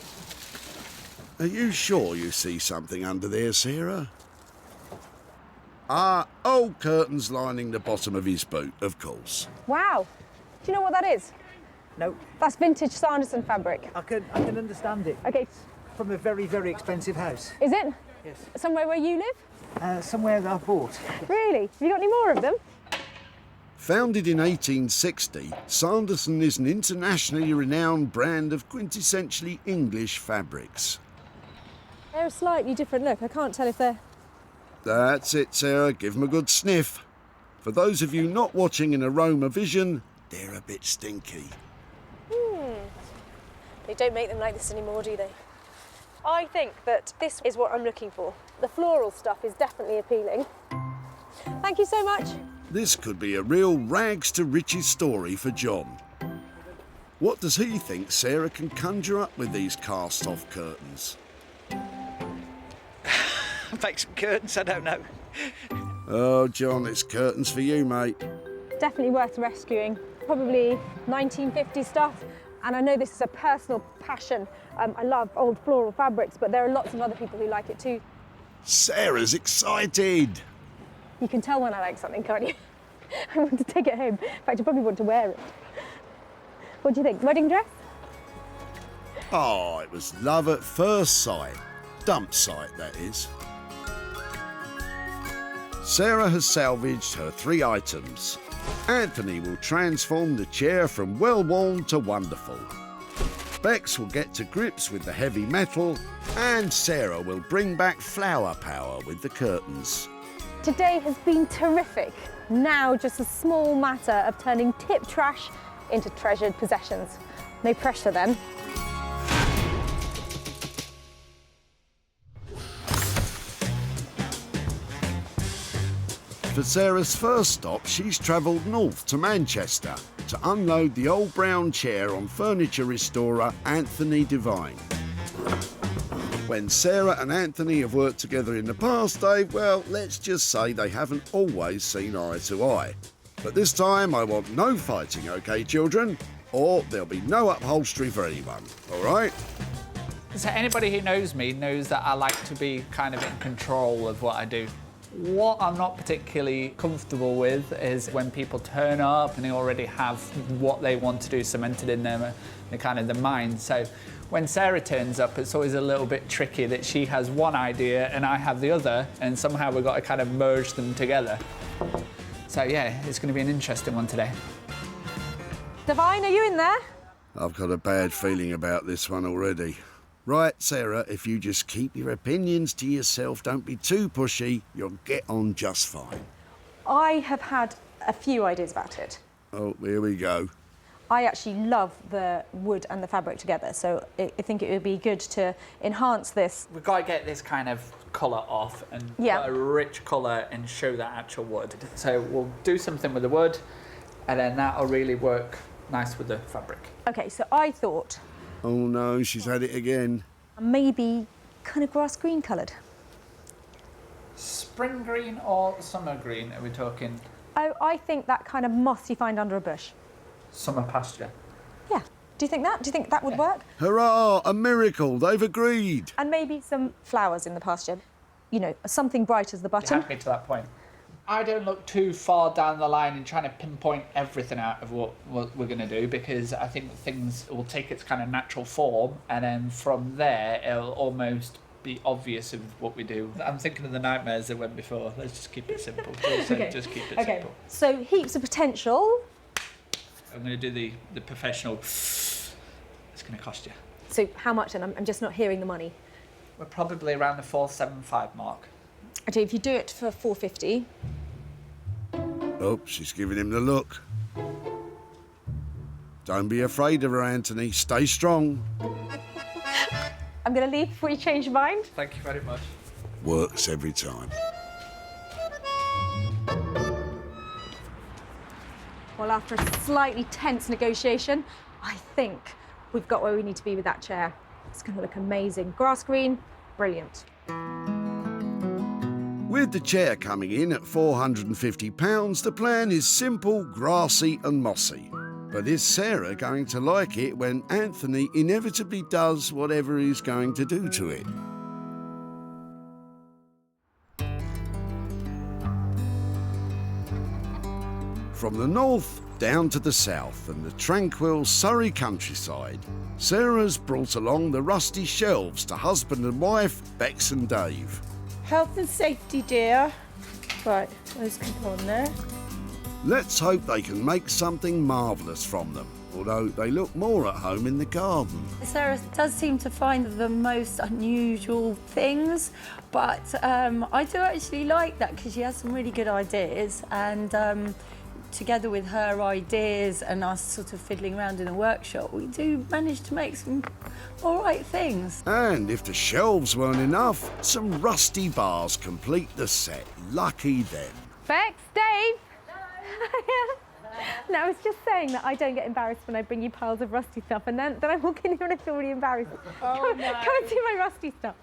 Are you sure you see something under there, Sarah? Old curtains lining the bottom of his boot, of course. Wow. Do you know what that is? No. That's vintage Sanderson fabric. I can understand it. Okay. From a very, very expensive house. Is it? Yes. Somewhere where you live? Somewhere that I bought. Really? Have you got any more of them? Founded in 1860, Sanderson is an internationally renowned brand of quintessentially English fabrics. They're a slightly different look. I can't tell if they're... That's it, Sarah. Give them a good sniff. For those of you not watching in Aroma Vision, they're a bit stinky. They don't make them like this anymore, do they? I think that this is what I'm looking for. The floral stuff is definitely appealing. Thank you so much. This could be a real rags to riches story for John. What does he think Sarah can conjure up with these cast-off curtains? Make some curtains, I don't know. Oh, John, it's curtains for you, mate. Definitely worth rescuing. Probably 1950s stuff. And I know this is a personal passion. I love old floral fabrics, but there are lots of other people who like it too. Sarah's excited. You can tell when I like something, can't you? I want to take it home. In fact, I probably want to wear it. What do you think? Wedding dress? Oh, it was love at first sight. Dump site, that is. Sarah has salvaged her 3 items. Anthony will transform the chair from well-worn to wonderful. Bex will get to grips with the heavy metal, and Sarah will bring back flower power with the curtains. Today has been terrific. Now just a small matter of turning tip trash into treasured possessions. No pressure then. For Sarah's first stop, she's travelled north to Manchester to unload the old brown chair on furniture restorer Anthony Devine. When Sarah and Anthony have worked together in the past, Dave, well, let's just say they haven't always seen eye to eye. But this time I want no fighting, OK, children? Or there'll be no upholstery for anyone, all right? So anybody who knows me knows that I like to be kind of in control of what I do. What I'm not particularly comfortable with is when people turn up and they already have what they want to do cemented in their kind of the mind. So when Sarah turns up, it's always a little bit tricky that she has one idea and I have the other, and somehow we've got to kind of merge them together. So yeah, it's going to be an interesting one today. Devine, are you in there? I've got a bad feeling about this one already. Right, Sarah, if you just keep your opinions to yourself, don't be too pushy, you'll get on just fine. I have had a few ideas about it. Oh, here we go. I actually love the wood and the fabric together, so I think it would be good to enhance this. We've got to get this kind of colour off and put a rich colour and show that actual wood. So we'll do something with the wood, and then that'll really work nice with the fabric. Okay, so I thought... Oh no, she's had it again. Maybe kind of grass green coloured. Spring green or summer green, are we talking? Oh, I think that kind of moss you find under a bush. Summer pasture. Yeah. Do you think that? Do you think that would work? Hurrah! A miracle! They've agreed. And maybe some flowers in the pasture. You know, something bright as the button. You had me to that point. I don't look too far down the line in trying to pinpoint everything out of what we're going to do, because I think things will take its kind of natural form, and then from there it'll almost be obvious of what we do. I'm thinking of the nightmares that went before. Let's just keep it simple. Just keep it simple. So heaps of potential. I'm going to do the professional. It's going to cost you. So how much? And I'm just not hearing the money. We're probably around the 475 mark. Okay, if you do it for 450. Oh, she's giving him the look. Don't be afraid of her, Anthony. Stay strong. I'm going to leave before you change your mind. Thank you very much. works every time. Well, after a slightly tense negotiation, I think we've got where we need to be with that chair. It's going to look amazing. Grass green, brilliant. With the chair coming in at £450, the plan is simple, grassy and mossy. But is Sarah going to like it when Anthony inevitably does whatever he's going to do to it? From the north down to the south and the tranquil Surrey countryside, Sarah's brought along the rusty shelves to husband and wife, Bex and Dave. Health and safety, dear. Right, those can go on there. Let's hope they can make something marvellous from them, although they look more at home in the garden. Sarah does seem to find the most unusual things, but I do actually like that because she has some really good ideas, and together with her ideas and us sort of fiddling around in the workshop, we do manage to make some all right things. And if the shelves weren't enough, some rusty bars complete the set. Lucky them. Bex, Dave. No, I was just saying that I don't get embarrassed when I bring you piles of rusty stuff, and then I walk in here and I feel really embarrassed. Oh, come and see my rusty stuff.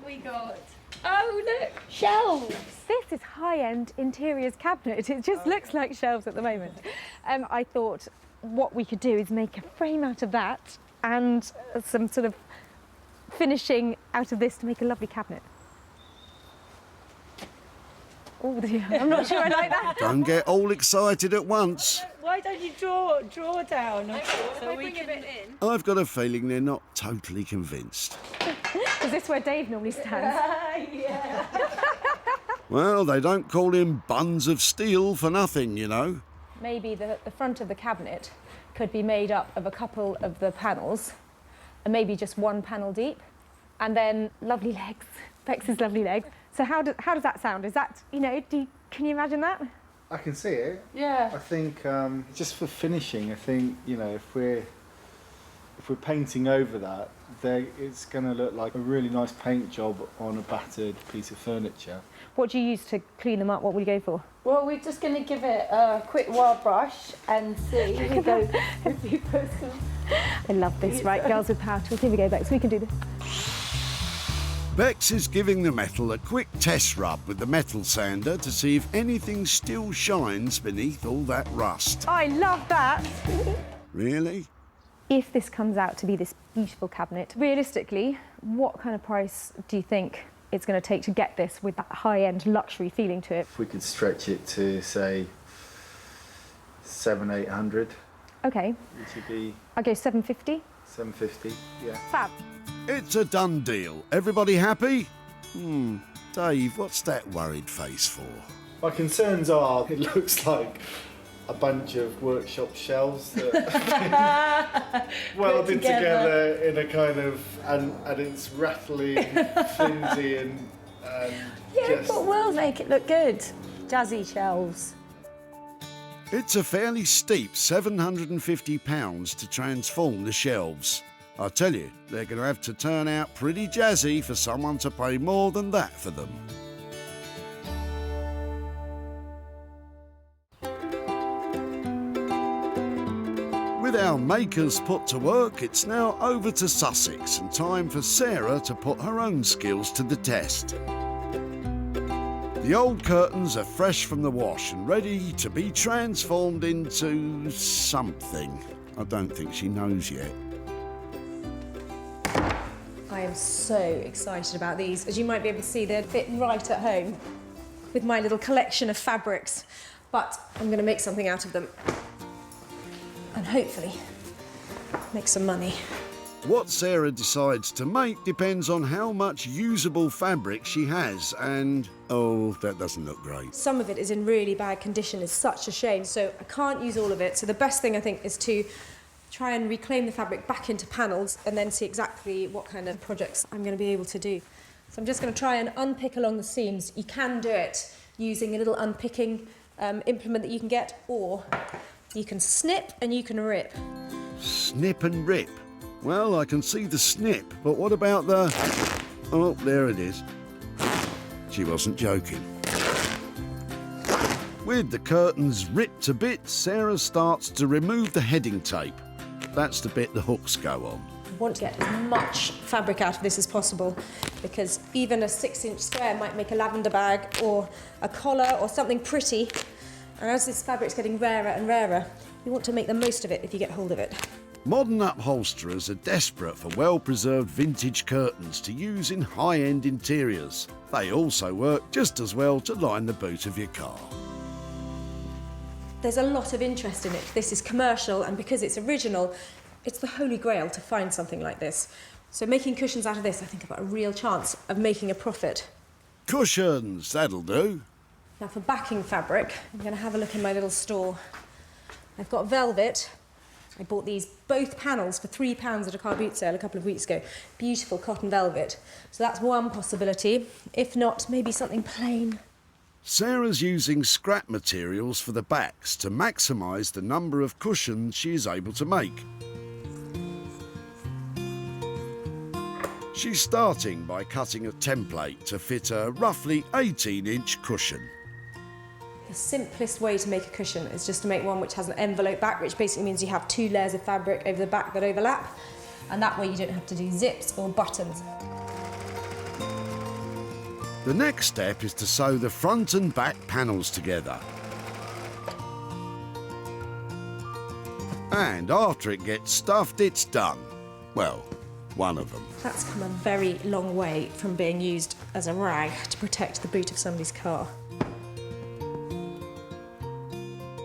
We got... Oh, look, shelves. This is high-end interiors cabinet. It just looks like shelves at the moment. I thought what we could do is make a frame out of that and some sort of finishing out of this to make a lovely cabinet. Oh dear, I'm not sure I like that. Don't get all excited at once. Why don't you draw down? So we can... a bit in. I've got a feeling they're not totally convinced. Is this where Dave normally stands? Yeah. Well, they don't call him Buns of Steel for nothing, you know. Maybe the front of the cabinet could be made up of a couple of the panels, and maybe just one panel deep, and then lovely legs, Bex's lovely legs. So how does that sound? Is that, you know, can you imagine that? I can see it. Yeah. I think just for finishing, I think, you know, if we're painting over that, it's going to look like a really nice paint job on a battered piece of furniture. What do you use to clean them up? What will you go for? Well, we're just going to give it a quick wild brush and see if we go. If we put some... I love this. Right, girls with power tools. Here we go, Bex. We can do this. Bex is giving the metal a quick test rub with the metal sander to see if anything still shines beneath all that rust. I love that. Really? If this comes out to be this beautiful cabinet, realistically, what kind of price do you think it's going to take to get this with that high-end luxury feeling to it? If we could stretch it to, say, 700-800. Okay. Which would be... I'll go 750. 750, yeah. Fab. It's a done deal. Everybody happy? Dave, what's that worried face for? My concerns are, it looks like a bunch of workshop shelves that welded together in a kind of, and it's rattling, flimsy and yeah, just... but we'll make it look good. Jazzy shelves. It's a fairly steep £750 to transform the shelves. I tell you, they're going to have to turn out pretty jazzy for someone to pay more than that for them. With our makers put to work, it's now over to Sussex and time for Sarah to put her own skills to the test. The old curtains are fresh from the wash and ready to be transformed into something. I don't think she knows yet. I am so excited about these. As you might be able to see, they'd fit right at home with my little collection of fabrics. But I'm going to make something out of them. And hopefully make some money. What Sarah decides to make depends on how much usable fabric she has, and oh, that doesn't look great. Some of it is in really bad condition. It's such a shame, so I can't use all of it. So the best thing, I think, is to try and reclaim the fabric back into panels and then see exactly what kind of projects I'm going to be able to do. So I'm just going to try and unpick along the seams. You can do it using a little unpicking implement that you can get, or you can snip and you can rip. Snip and rip? Well, I can see the snip, but what about the... Oh, there it is. She wasn't joking. With the curtains ripped to bits, Sarah starts to remove the heading tape. That's the bit the hooks go on. I want to get as much fabric out of this as possible, because even a 6-inch square might make a lavender bag or a collar or something pretty. And as this fabric's getting rarer and rarer, you want to make the most of it if you get hold of it. Modern upholsterers are desperate for well-preserved vintage curtains to use in high-end interiors. They also work just as well to line the boot of your car. There's a lot of interest in it. This is commercial, and because it's original, it's the holy grail to find something like this. So making cushions out of this, I think I've got a real chance of making a profit. Cushions, that'll do. Now for backing fabric, I'm going to have a look in my little store. I've got velvet. I bought these both panels for £3 at a car boot sale a couple of weeks ago. Beautiful cotton velvet. So that's one possibility. If not, maybe something plain. Sarah's using scrap materials for the backs to maximise the number of cushions she is able to make. She's starting by cutting a template to fit a roughly 18-inch cushion. The simplest way to make a cushion is just to make one which has an envelope back, which basically means you have 2 layers of fabric over the back that overlap, and that way you don't have to do zips or buttons. The next step is to sew the front and back panels together. And after it gets stuffed, it's done. Well, one of them. That's come a very long way from being used as a rag to protect the boot of somebody's car.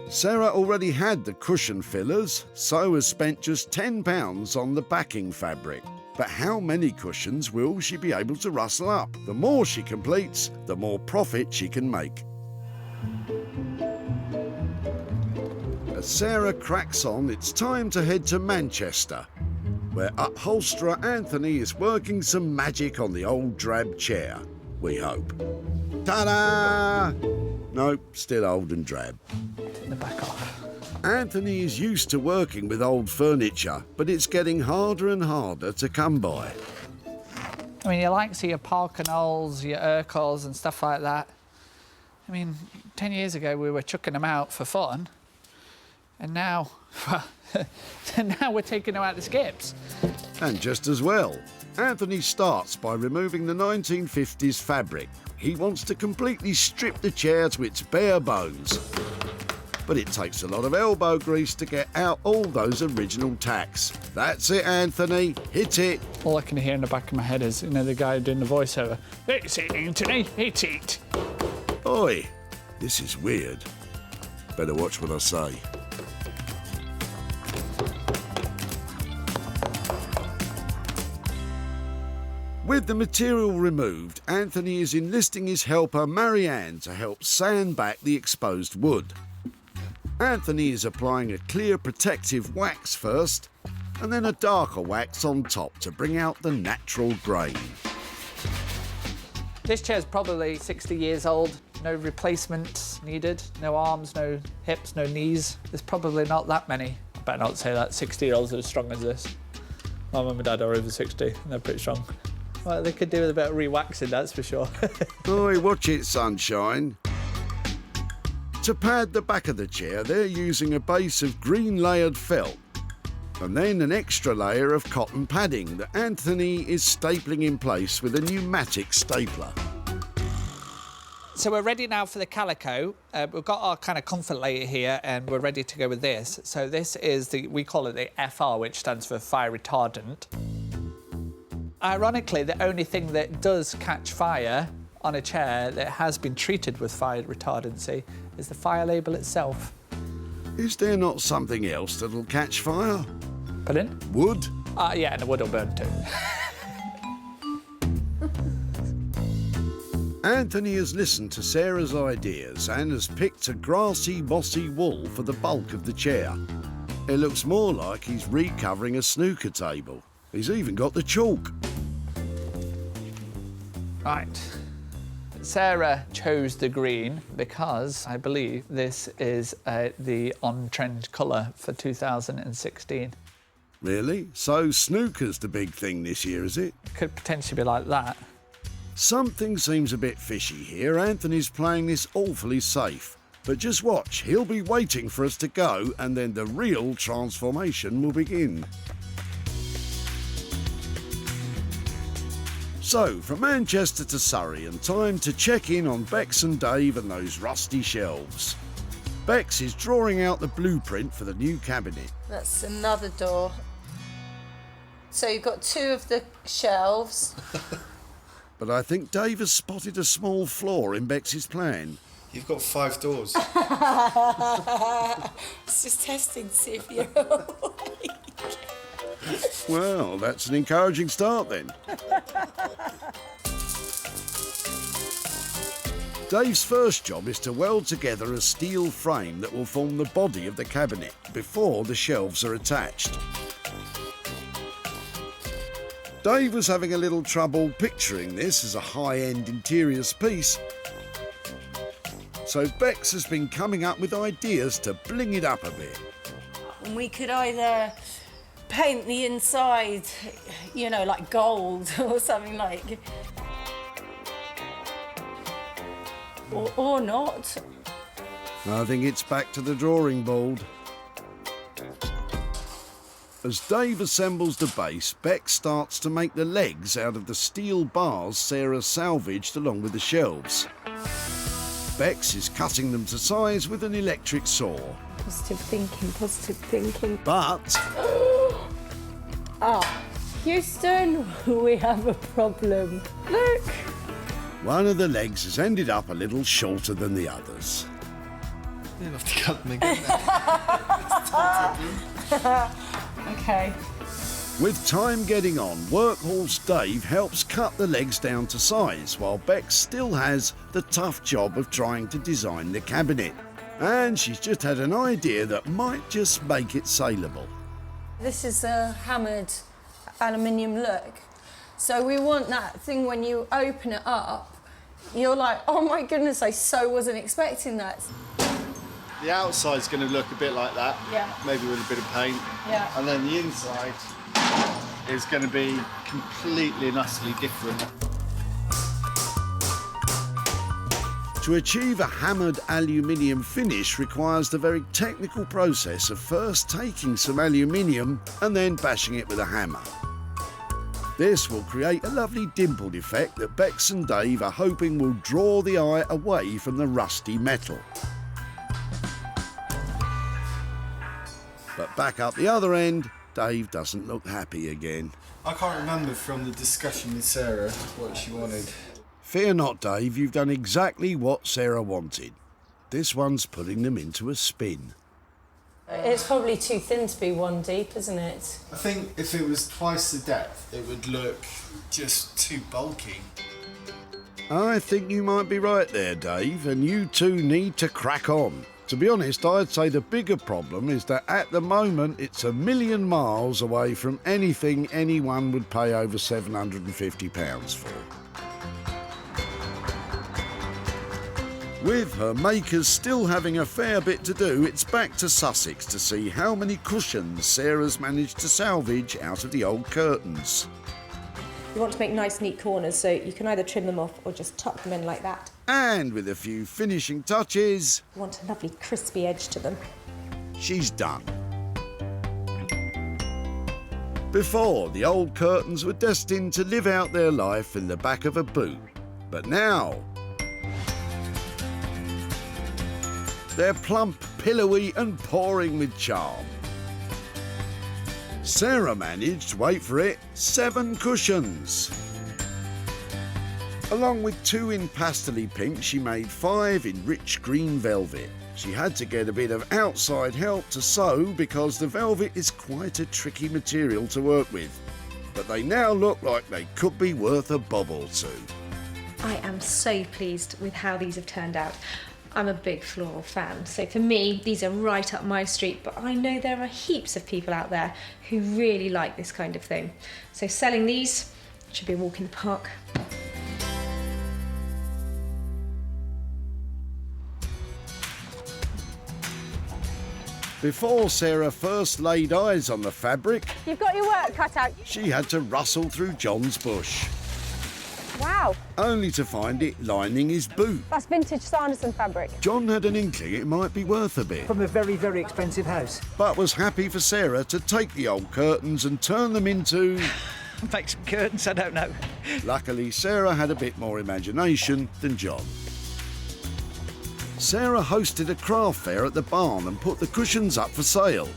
Sarah already had the cushion fillers, so has spent just £10 on the backing fabric. But how many cushions will she be able to rustle up? The more she completes, the more profit she can make. As Sarah cracks on, it's time to head to Manchester, where upholsterer Anthony is working some magic on the old drab chair. We hope. Ta-da! Nope, still old and drab. Take the back off. Anthony is used to working with old furniture, but it's getting harder and harder to come by. I mean, you like to see your Parker Knowles, your Urquharts and stuff like that. I mean, 10 years ago we were chucking them out for fun, and now, well, now we're taking them out to skips. And just as well. Anthony starts by removing the 1950s fabric. He wants to completely strip the chair to its bare bones. But it takes a lot of elbow grease to get out all those original tacks. That's it, Anthony. Hit it. All I can hear in the back of my head is, you know, the guy doing the voiceover. It's it, Anthony. It's it. Oi, this is weird. Better watch what I say. With the material removed, Anthony is enlisting his helper Marianne to help sand back the exposed wood. Anthony is applying a clear protective wax first, and then a darker wax on top to bring out the natural grain. This chair's probably 60 years old. No replacements needed. No arms, no hips, no knees. There's probably not that many. I better not say that 60-year-olds are as strong as this. My mum and dad are over 60 and they're pretty strong. Well, they could do with a bit of re-waxing, that's for sure. Oi, watch it, sunshine. To pad the back of the chair, they're using a base of green layered felt and then an extra layer of cotton padding that Anthony is stapling in place with a pneumatic stapler. So we're ready now for the calico. We've got our kind of comfort layer here and we're ready to go with this. So this is we call it the FR, which stands for fire retardant. Ironically, the only thing that does catch fire on a chair that has been treated with fire retardancy is the fire label itself. Is there not something else that'll catch fire? Pardon? Wood? Yeah, and the wood will burn too. Anthony has listened to Sarah's ideas and has picked a grassy, mossy wool for the bulk of the chair. It looks more like he's recovering a snooker table. He's even got the chalk. Right. Sarah chose the green because I believe this is the on-trend colour for 2016. Really? So snooker's the big thing this year, is it? Could potentially be like that. Something seems a bit fishy here. Anthony's playing this awfully safe. But just watch, he'll be waiting for us to go and then the real transformation will begin. So, from Manchester to Surrey and time to check in on Bex and Dave and those rusty shelves. Bex is drawing out the blueprint for the new cabinet. That's another door. So you've got 2 of the shelves. But I think Dave has spotted a small flaw in Bex's plan. You've got 5 doors. It's just testing to see if you're awake. Well, that's an encouraging start then. Dave's first job is to weld together a steel frame that will form the body of the cabinet before the shelves are attached. Dave was having a little trouble picturing this as a high-end interiors piece, so Bex has been coming up with ideas to bling it up a bit. And we could either paint the inside, you know, like gold or something like... Or not. I think it's back to the drawing board. As Dave assembles the base, Bex starts to make the legs out of the steel bars Sarah salvaged along with the shelves. Bex is cutting them to size with an electric saw. Positive thinking, positive thinking. But... Houston, we have a problem. Look. one of the legs has ended up a little shorter than the others. You'll have to cut them again. Okay. With time getting on, Workhorse Dave helps cut the legs down to size, while Bex still has the tough job of trying to design the cabinet. And she's just had an idea that might just make it saleable. This is a hammered aluminium look. So we want that thing when you open it up, you're like, oh my goodness, I so wasn't expecting that. The outside's going to look a bit like that, Yeah. maybe with a bit of paint. Yeah. And then the inside is going to be completely and utterly different. To achieve a hammered aluminium finish requires the very technical process of first taking some aluminium and then bashing it with a hammer. This will create a lovely dimpled effect that Bex and Dave are hoping will draw the eye away from the rusty metal. But back up the other end, Dave doesn't look happy again. I can't remember from the discussion with Sarah what she wanted. Fear not, Dave, you've done exactly what Sarah wanted. This one's putting them into a spin. It's probably too thin to be one deep, isn't it? I think if it was twice the depth, it would look just too bulky. I think you might be right there, Dave, and you two need to crack on. To be honest, I'd say the bigger problem is that at the moment it's a million miles away from anything anyone would pay over £750 for. With her makers still having a fair bit to do, it's back to Sussex to see how many cushions Sarah's managed to salvage out of the old curtains. You want to make nice, neat corners, so you can either trim them off or just tuck them in like that. And with a few finishing touches... You want a lovely crispy edge to them. She's done. Before, the old curtains were destined to live out their life in the back of a boot. But now... they're plump, pillowy and pouring with charm. Sarah managed, wait for it, 7 cushions. Along with 2 in pastel-y pink, she made 5 in rich green velvet. She had to get a bit of outside help to sew because the velvet is quite a tricky material to work with. But they now look like they could be worth a bob or two. I am so pleased with how these have turned out. I'm a big floral fan, so for me, these are right up my street, but I know there are heaps of people out there who really like this kind of thing. So selling these should be a walk in the park. Before Sarah first laid eyes on the fabric, You've got your work cut out. she had to rustle through John's bush. Wow, Wow, only to find it lining his boot. that's vintage Sanderson fabric. John had an inkling it might be worth a bit, From a very, very expensive house. but was happy for Sarah to take the old curtains and turn them into... Make some curtains, I don't know. Luckily, Sarah had a bit more imagination than John. Sarah hosted a craft fair at the barn and put the cushions up for sale.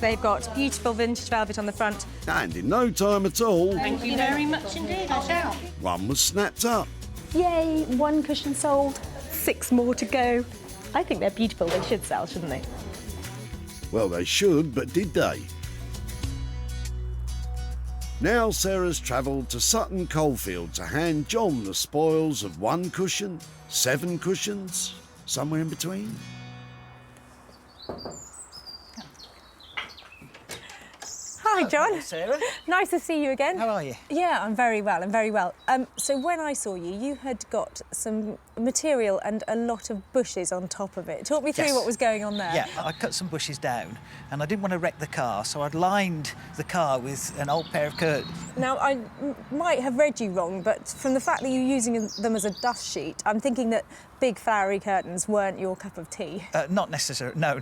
They've got beautiful vintage velvet on the front. And in no time at all, Thank you very much indeed, I shall. one was snapped up. Yay, 1 cushion sold. 6 more to go. I think they're beautiful. They should sell, shouldn't they? Well, they should, but did they? Now Sarah's travelled to Sutton Coalfield to hand John the spoils of 1 cushion, 7 cushions, somewhere in between. Hi, John. Hello, Sarah. Nice to see you again. How are you? Yeah, I'm very well, I'm very well. So when I saw you, you had got some material and a lot of bushes on top of it. Talk me through Yes. what was going on there. Yeah, I cut some bushes down and I didn't want to wreck the car, so I'd lined the car with an old pair of curtains. Now, I might have read you wrong, but from the fact that you're using them as a dust sheet, I'm thinking that big flowery curtains weren't your cup of tea. Not necessarily, no.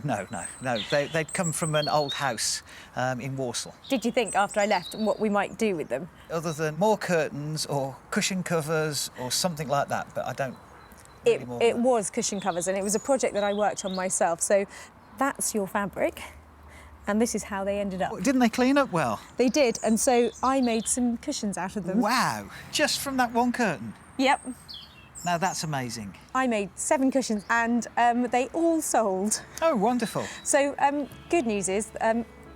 They'd come from an old house in Walsall. Did you think, after I left, what we might do with them? Other than more curtains or cushion covers or something like that, but I don't really more than It was cushion covers, and it was a project that I worked on myself. So that's your fabric, and this is how they ended up. Didn't they clean up well? They did, and so I made some cushions out of them. Wow, just from that one curtain? Yep. Now that's amazing. I made 7 cushions, and they all sold. Oh, wonderful. So good news is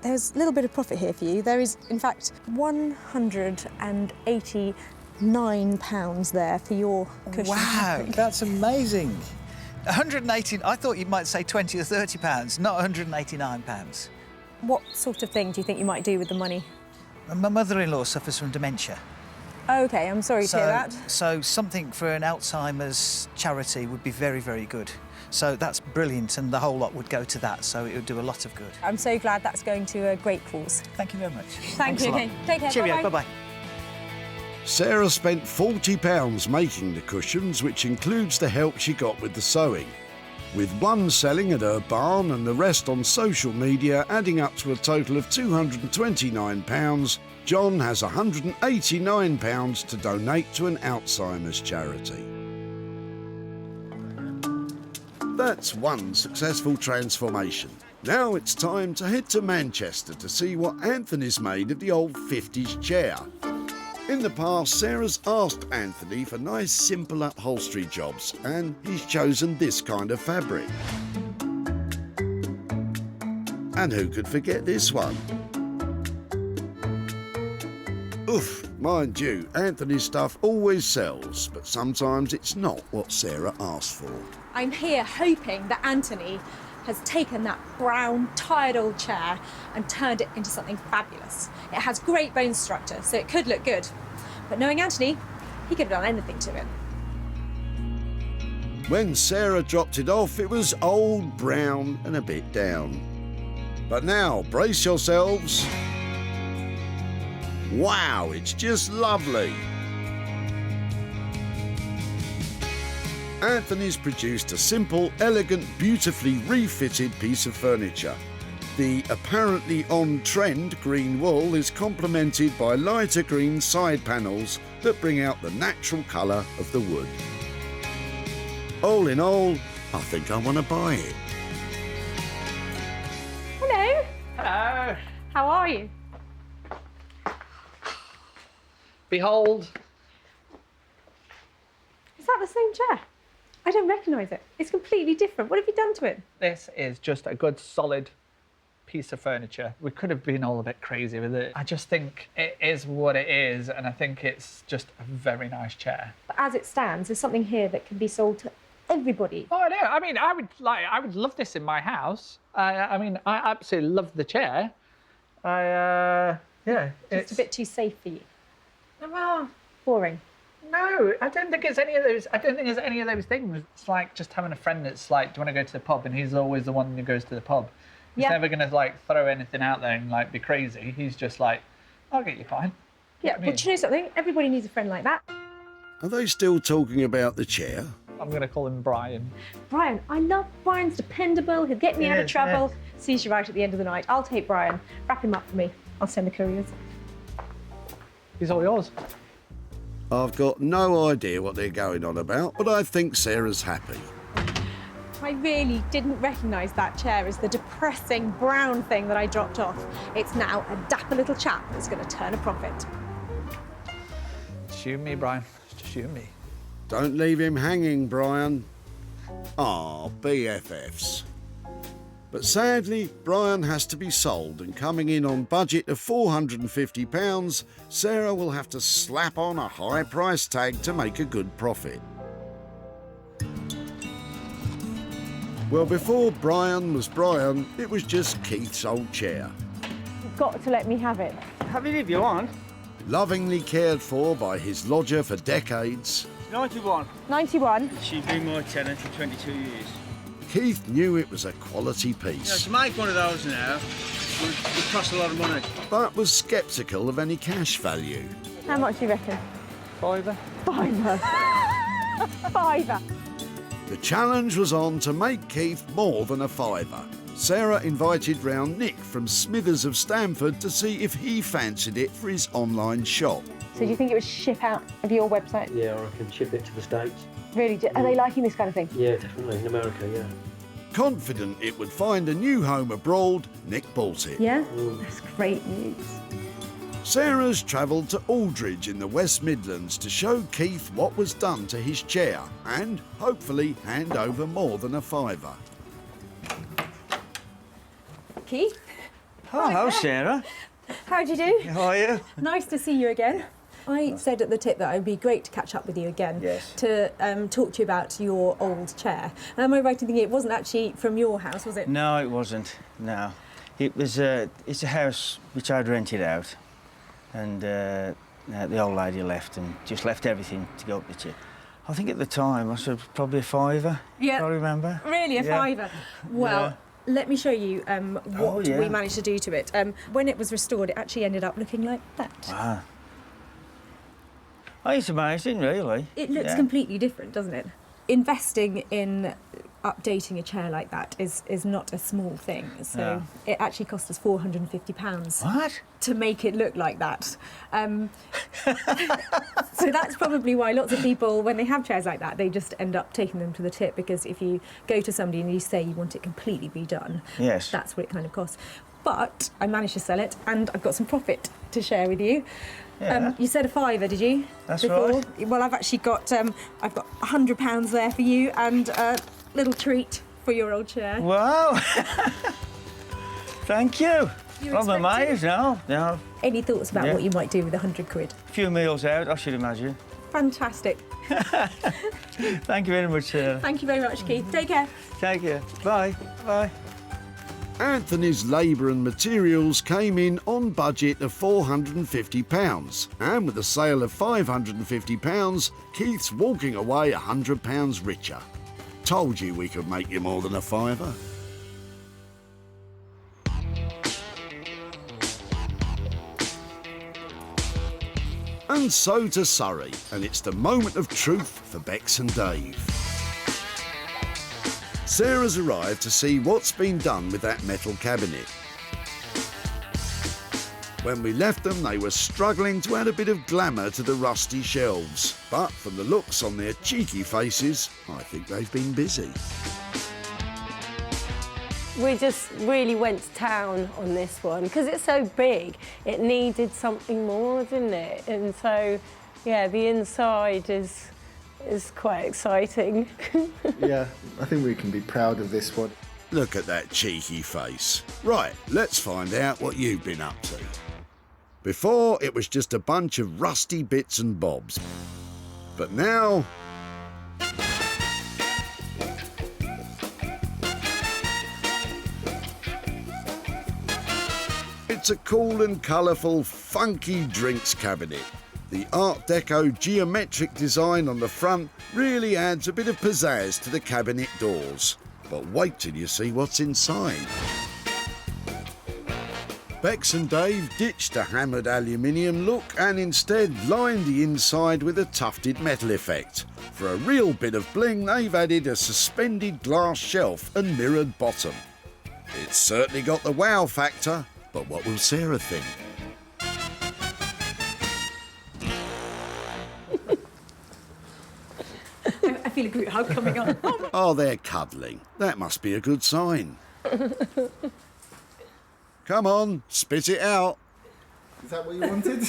there's a little bit of profit here for you. There is, in fact, £189 there for your cushion. Wow, fabric. that's amazing. 180, I thought you might say 20 or 30 pounds, not 189 pounds. What sort of thing do you think you might do with the money? My mother-in-law suffers from dementia. OK, I'm sorry to hear that. So something for an Alzheimer's charity would be very, very good. So that's brilliant, and the whole lot would go to that, so it would do a lot of good. I'm so glad that's going to a great cause. Thank you very much. Thank you. a lot. Okay, take care. Cheerio, bye-bye. bye-bye. Sarah spent £40 making the cushions, which includes the help she got with the sewing. With 1 selling at her barn and the rest on social media, adding up to a total of £229, John has £189 to donate to an Alzheimer's charity. That's 1 successful transformation. Now it's time to head to Manchester to see what Anthony's made of the old 50s chair. In the past, Sarah's asked Anthony for nice, simple upholstery jobs, and he's chosen this kind of fabric. And who could forget this one? Oof, mind you, Anthony's stuff always sells, but sometimes it's not what Sarah asked for. I'm here hoping that Anthony has taken that brown, tired old chair and turned it into something fabulous. It has great bone structure, so it could look good. But knowing Anthony, he could have done anything to it. When Sarah dropped it off, it was old, brown and a bit down. But now, brace yourselves. Wow, it's just lovely. Anthony's produced a simple, elegant, beautifully refitted piece of furniture. The apparently on-trend green wool is complemented by lighter green side panels that bring out the natural colour of the wood. All in all, I think I want to buy it. Hello. Hello. How are you? Behold. Is that the same chair? I don't recognise it. It's completely different. What have you done to it? This is just a good, solid piece of furniture. We could have been all a bit crazy with it. I just think it is what it is, and I think it's just a very nice chair. But as it stands, there's something here that can be sold to everybody. Oh, I know. I mean, I would love this in my house. I mean, I absolutely love the chair. Yeah. It's a bit too safe for you. Well, boring. No, I don't think it's any of those. I don't think it's any of those things. It's like just having a friend that's like, do you want to go to the pub? And he's always the one who goes to the pub. He's never going to like throw anything out there and like be crazy. He's just like, I'll get you fine. Yeah, but do you know something? Everybody needs a friend like that. Are they still talking about the chair? I'm going to call him Brian. Brian, I love Brian's dependable. He'll get me out of trouble. Sees you right at the end of the night. I'll take Brian. Wrap him up for me. I'll send the couriers. He's all yours. I've got no idea what they're going on about, but I think Sarah's happy. I really didn't recognise that chair as the depressing brown thing that I dropped off. It's now a dapper little chap that's going to turn a profit. Just you and me, Brian. Just you and me. Don't leave him hanging, Brian. Ah, BFFs. But sadly, Brian has to be sold, and coming in on budget of £450, Sarah will have to slap on a high price tag to make a good profit. Well, before Brian was Brian, it was just Keith's old chair. You've got to let me have it. Have it if you want. Lovingly cared for by his lodger for decades. 91. 91. She's been my tenant for 22 years. Keith knew it was a quality You know, piece, to make one of those now would cost a lot of money. but was sceptical of any cash value. How much do you reckon? £5. £5. The challenge was on to make Keith more than a £5. Sarah invited round Nick from Smithers of Stamford to see if he fancied it for his online shop. So do you think it would ship out of your website? Yeah, I can ship it to the States. Really? Are they liking this kind of thing? Yeah, definitely. In America, yeah. Confident it would find a new home abroad, Nick bought it. Yeah? That's great news. Sarah's travelled to Aldridge in the West Midlands to show Keith what was done to his chair and hopefully hand over more than a £5. Keith? Hello, Sarah. How'd you do? How are you? Nice to see you again. I said at the tip that it would be great to catch up with you again. Yes. To talk to you about your old chair. Am I right in thinking it wasn't actually from your house, was it? No, it wasn't. No. It was it's a house which I'd rented out, and the old lady left and just left everything to go up the chair. I think at the time I said probably a £5. Yeah. I remember. Really, a £5? Well, Yeah. let me show you what yeah. we managed to do to it. When it was restored, it actually ended up looking like that. Wow. Oh, it's amazing, really. It looks Yeah. completely different, doesn't it? Investing in updating a chair like that is not a small thing. So No. it actually cost us £450 What? to make it look like that. So that's probably why lots of people, when they have chairs like that, they just end up taking them to the tip, because if you go to somebody and you say you want it completely redone, Yes. that's what it kind of costs. But I managed to sell it, and I've got some profit to share with you. Yeah. You said a £5, did you? That's before? right. Well, I've actually got I've got £100 there for you, and a little treat for your old chair. Wow. Thank you. You I'm amazed now. No. Any thoughts about Yeah. what you might do with £100? A few meals out, I should imagine. Fantastic. Thank you very much, Sarah. Thank you very much, Keith. Take care. Take care. Bye. Bye. Anthony's labour and materials came in on budget of £450, and with a sale of £550, Keith's walking away £100 richer. Told you we could make you more than a £5. And so to Surrey, and it's the moment of truth for Bex and Dave. Sarah's arrived to see what's been done with that metal cabinet. When we left them, they were struggling to add a bit of glamour to the rusty shelves. But from the looks on their cheeky faces, I think they've been busy. We just really went to town on this one because it's so big. It needed something more, didn't it? And so, yeah, the inside is quite exciting. Yeah, I think we can be proud of this one. Look at that cheeky face. Right, let's find out what you've been up to. Before, it was just a bunch of rusty bits and bobs. But now... it's a cool and colourful, funky drinks cabinet. The Art Deco geometric design on the front really adds a bit of pizzazz to the cabinet doors. But wait till you see what's inside. Bex and Dave ditched the hammered aluminium look and instead lined the inside with a tufted metal effect. For a real bit of bling, they've added a suspended glass shelf and mirrored bottom. It's certainly got the wow factor, but what will Sarah think? I feel a group hug coming on. Oh, they're cuddling. That must be a good sign. Come on, spit it out. Is that what you wanted?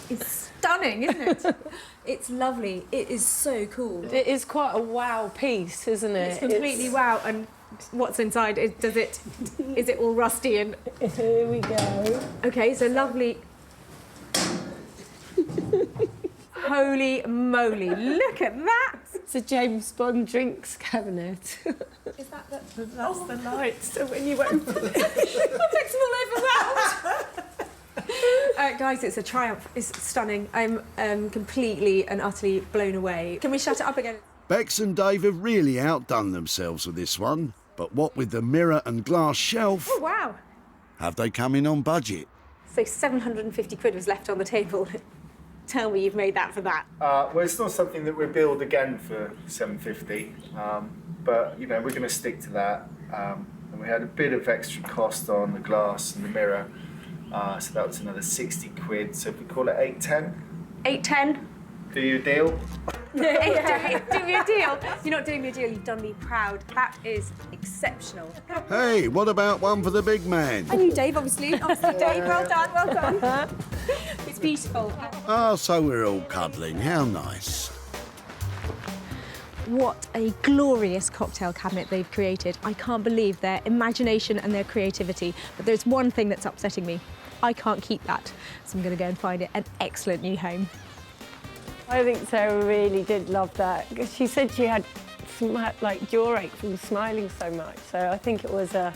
It's stunning, isn't it? It's lovely. It is so cool. It is quite a wow piece, isn't it? It's completely wow. And what's inside? Is it all rusty and? Here we go. Okay, so lovely. Holy moly! Look at that. It's a James Bond drinks cabinet. Is that the? That's the lights. So when you open it, it takes them all over round. Guys, it's a triumph. It's stunning. I'm completely and utterly blown away. Can we shut it up again? Bex and Dave have really outdone themselves with this one, but what with the mirror and glass shelf, Oh wow! have they come in on budget? So 750 quid was left on the table. Tell me you've made that for that. Well, it's not something that we build again for 750, but you know we're going to stick to that. And we had a bit of extra cost on the glass and the mirror, so that was another 60 quid. So if we call it 810. 810. Do you a deal? Do me a deal. You're not doing me a deal. You've done me proud. That is exceptional. Hey, what about one for the big man? And you, Dave, obviously. Dave, well done, well done. It's beautiful. Ah, so we're all cuddling. How nice. What a glorious cocktail cabinet they've created. I can't believe their imagination and their creativity. But there's one thing that's upsetting me. I can't keep that. So I'm going to go and find it an excellent new home. I think Sarah really did love that. She said she had like jaw ache from smiling so much. So I think it was a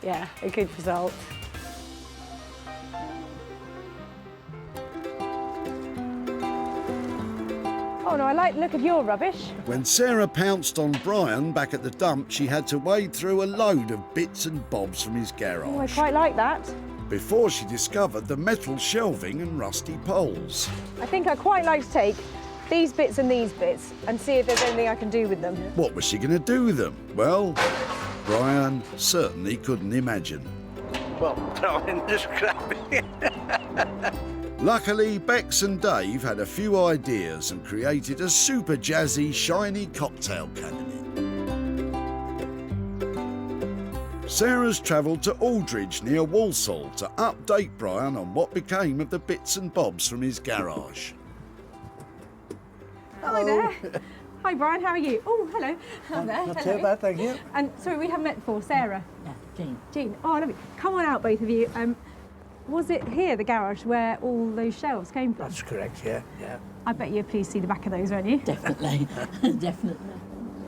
good result. Oh no, I like the look of your rubbish. When Sarah pounced on Brian back at the dump, she had to wade through a load of bits and bobs from his garage. Oh, I quite like that. Before she discovered the metal shelving and rusty poles. I think I quite like to take these bits and see if there's anything I can do with them. What was she going to do with them? Well, Brian certainly couldn't imagine. Well, throw in the scrappy. Luckily, Bex and Dave had a few ideas and created a super jazzy, shiny cocktail cabinet. Sarah's travelled to Aldridge near Walsall to update Brian on what became of the bits and bobs from his garage. Hello there. Hi Brian, how are you? Oh, hello. Hello there. Not hello. too bad, thank you. And sorry, we haven't met before. Sarah. Yeah, Jean. Jean. Oh, lovely. Come on out, both of you. Was it here, the garage, where all those shelves came from? That's correct, yeah. I bet you're pleased to see the back of those, weren't you? Definitely, definitely.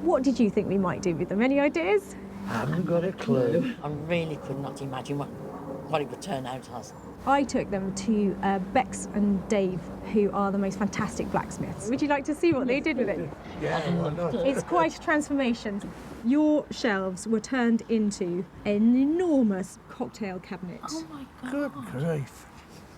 What did you think we might do with them? Any ideas? I haven't got a clue. I really could not imagine what it would turn out as. I took them to Bex and Dave, who are the most fantastic blacksmiths. Would you like to see what they did with it? Yeah, why not? It's quite a transformation. Your shelves were turned into an enormous cocktail cabinet. Oh my God. Good grief.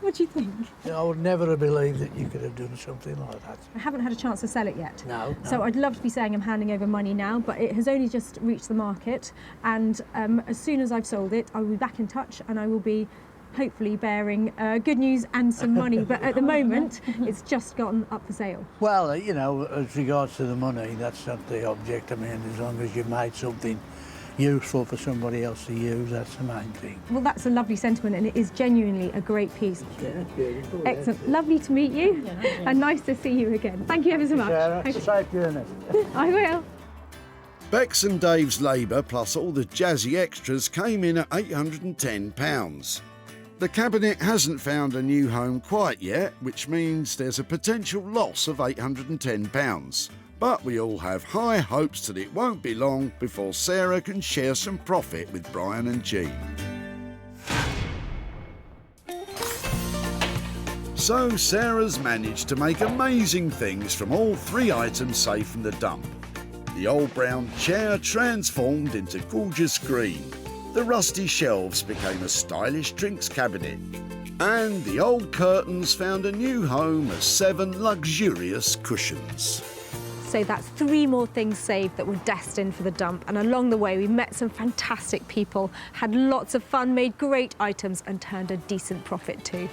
What do you think? I would never have believed that you could have done something like that. I haven't had a chance to sell it yet. No. So I'd love to be saying I'm handing over money now, but it has only just reached the market. And as soon as I've sold it, I will be back in touch and I will be hopefully bearing good news and some money. But at the moment, it's just gotten up for sale. Well, you know, as regards to the money, that's not the object. I mean, as long as you've made something useful for somebody else to use, that's the main thing. Well, that's a lovely sentiment, and it is genuinely a great piece. Yeah, beautiful. Excellent. Lovely to meet you, and nice to see you again. Thank you ever so much. Sarah, safe journey. I will. Bex and Dave's labour plus all the jazzy extras came in at £810. The cabinet hasn't found a new home quite yet, which means there's a potential loss of £810. But we all have high hopes that it won't be long before Sarah can share some profit with Brian and Jean. So Sarah's managed to make amazing things from all 3 items saved from the dump. The old brown chair transformed into gorgeous green. The rusty shelves became a stylish drinks cabinet. And the old curtains found a new home as 7 luxurious cushions. So that's 3 more things saved that were destined for the dump. And along the way, we met some fantastic people, had lots of fun, made great items and turned a decent profit too.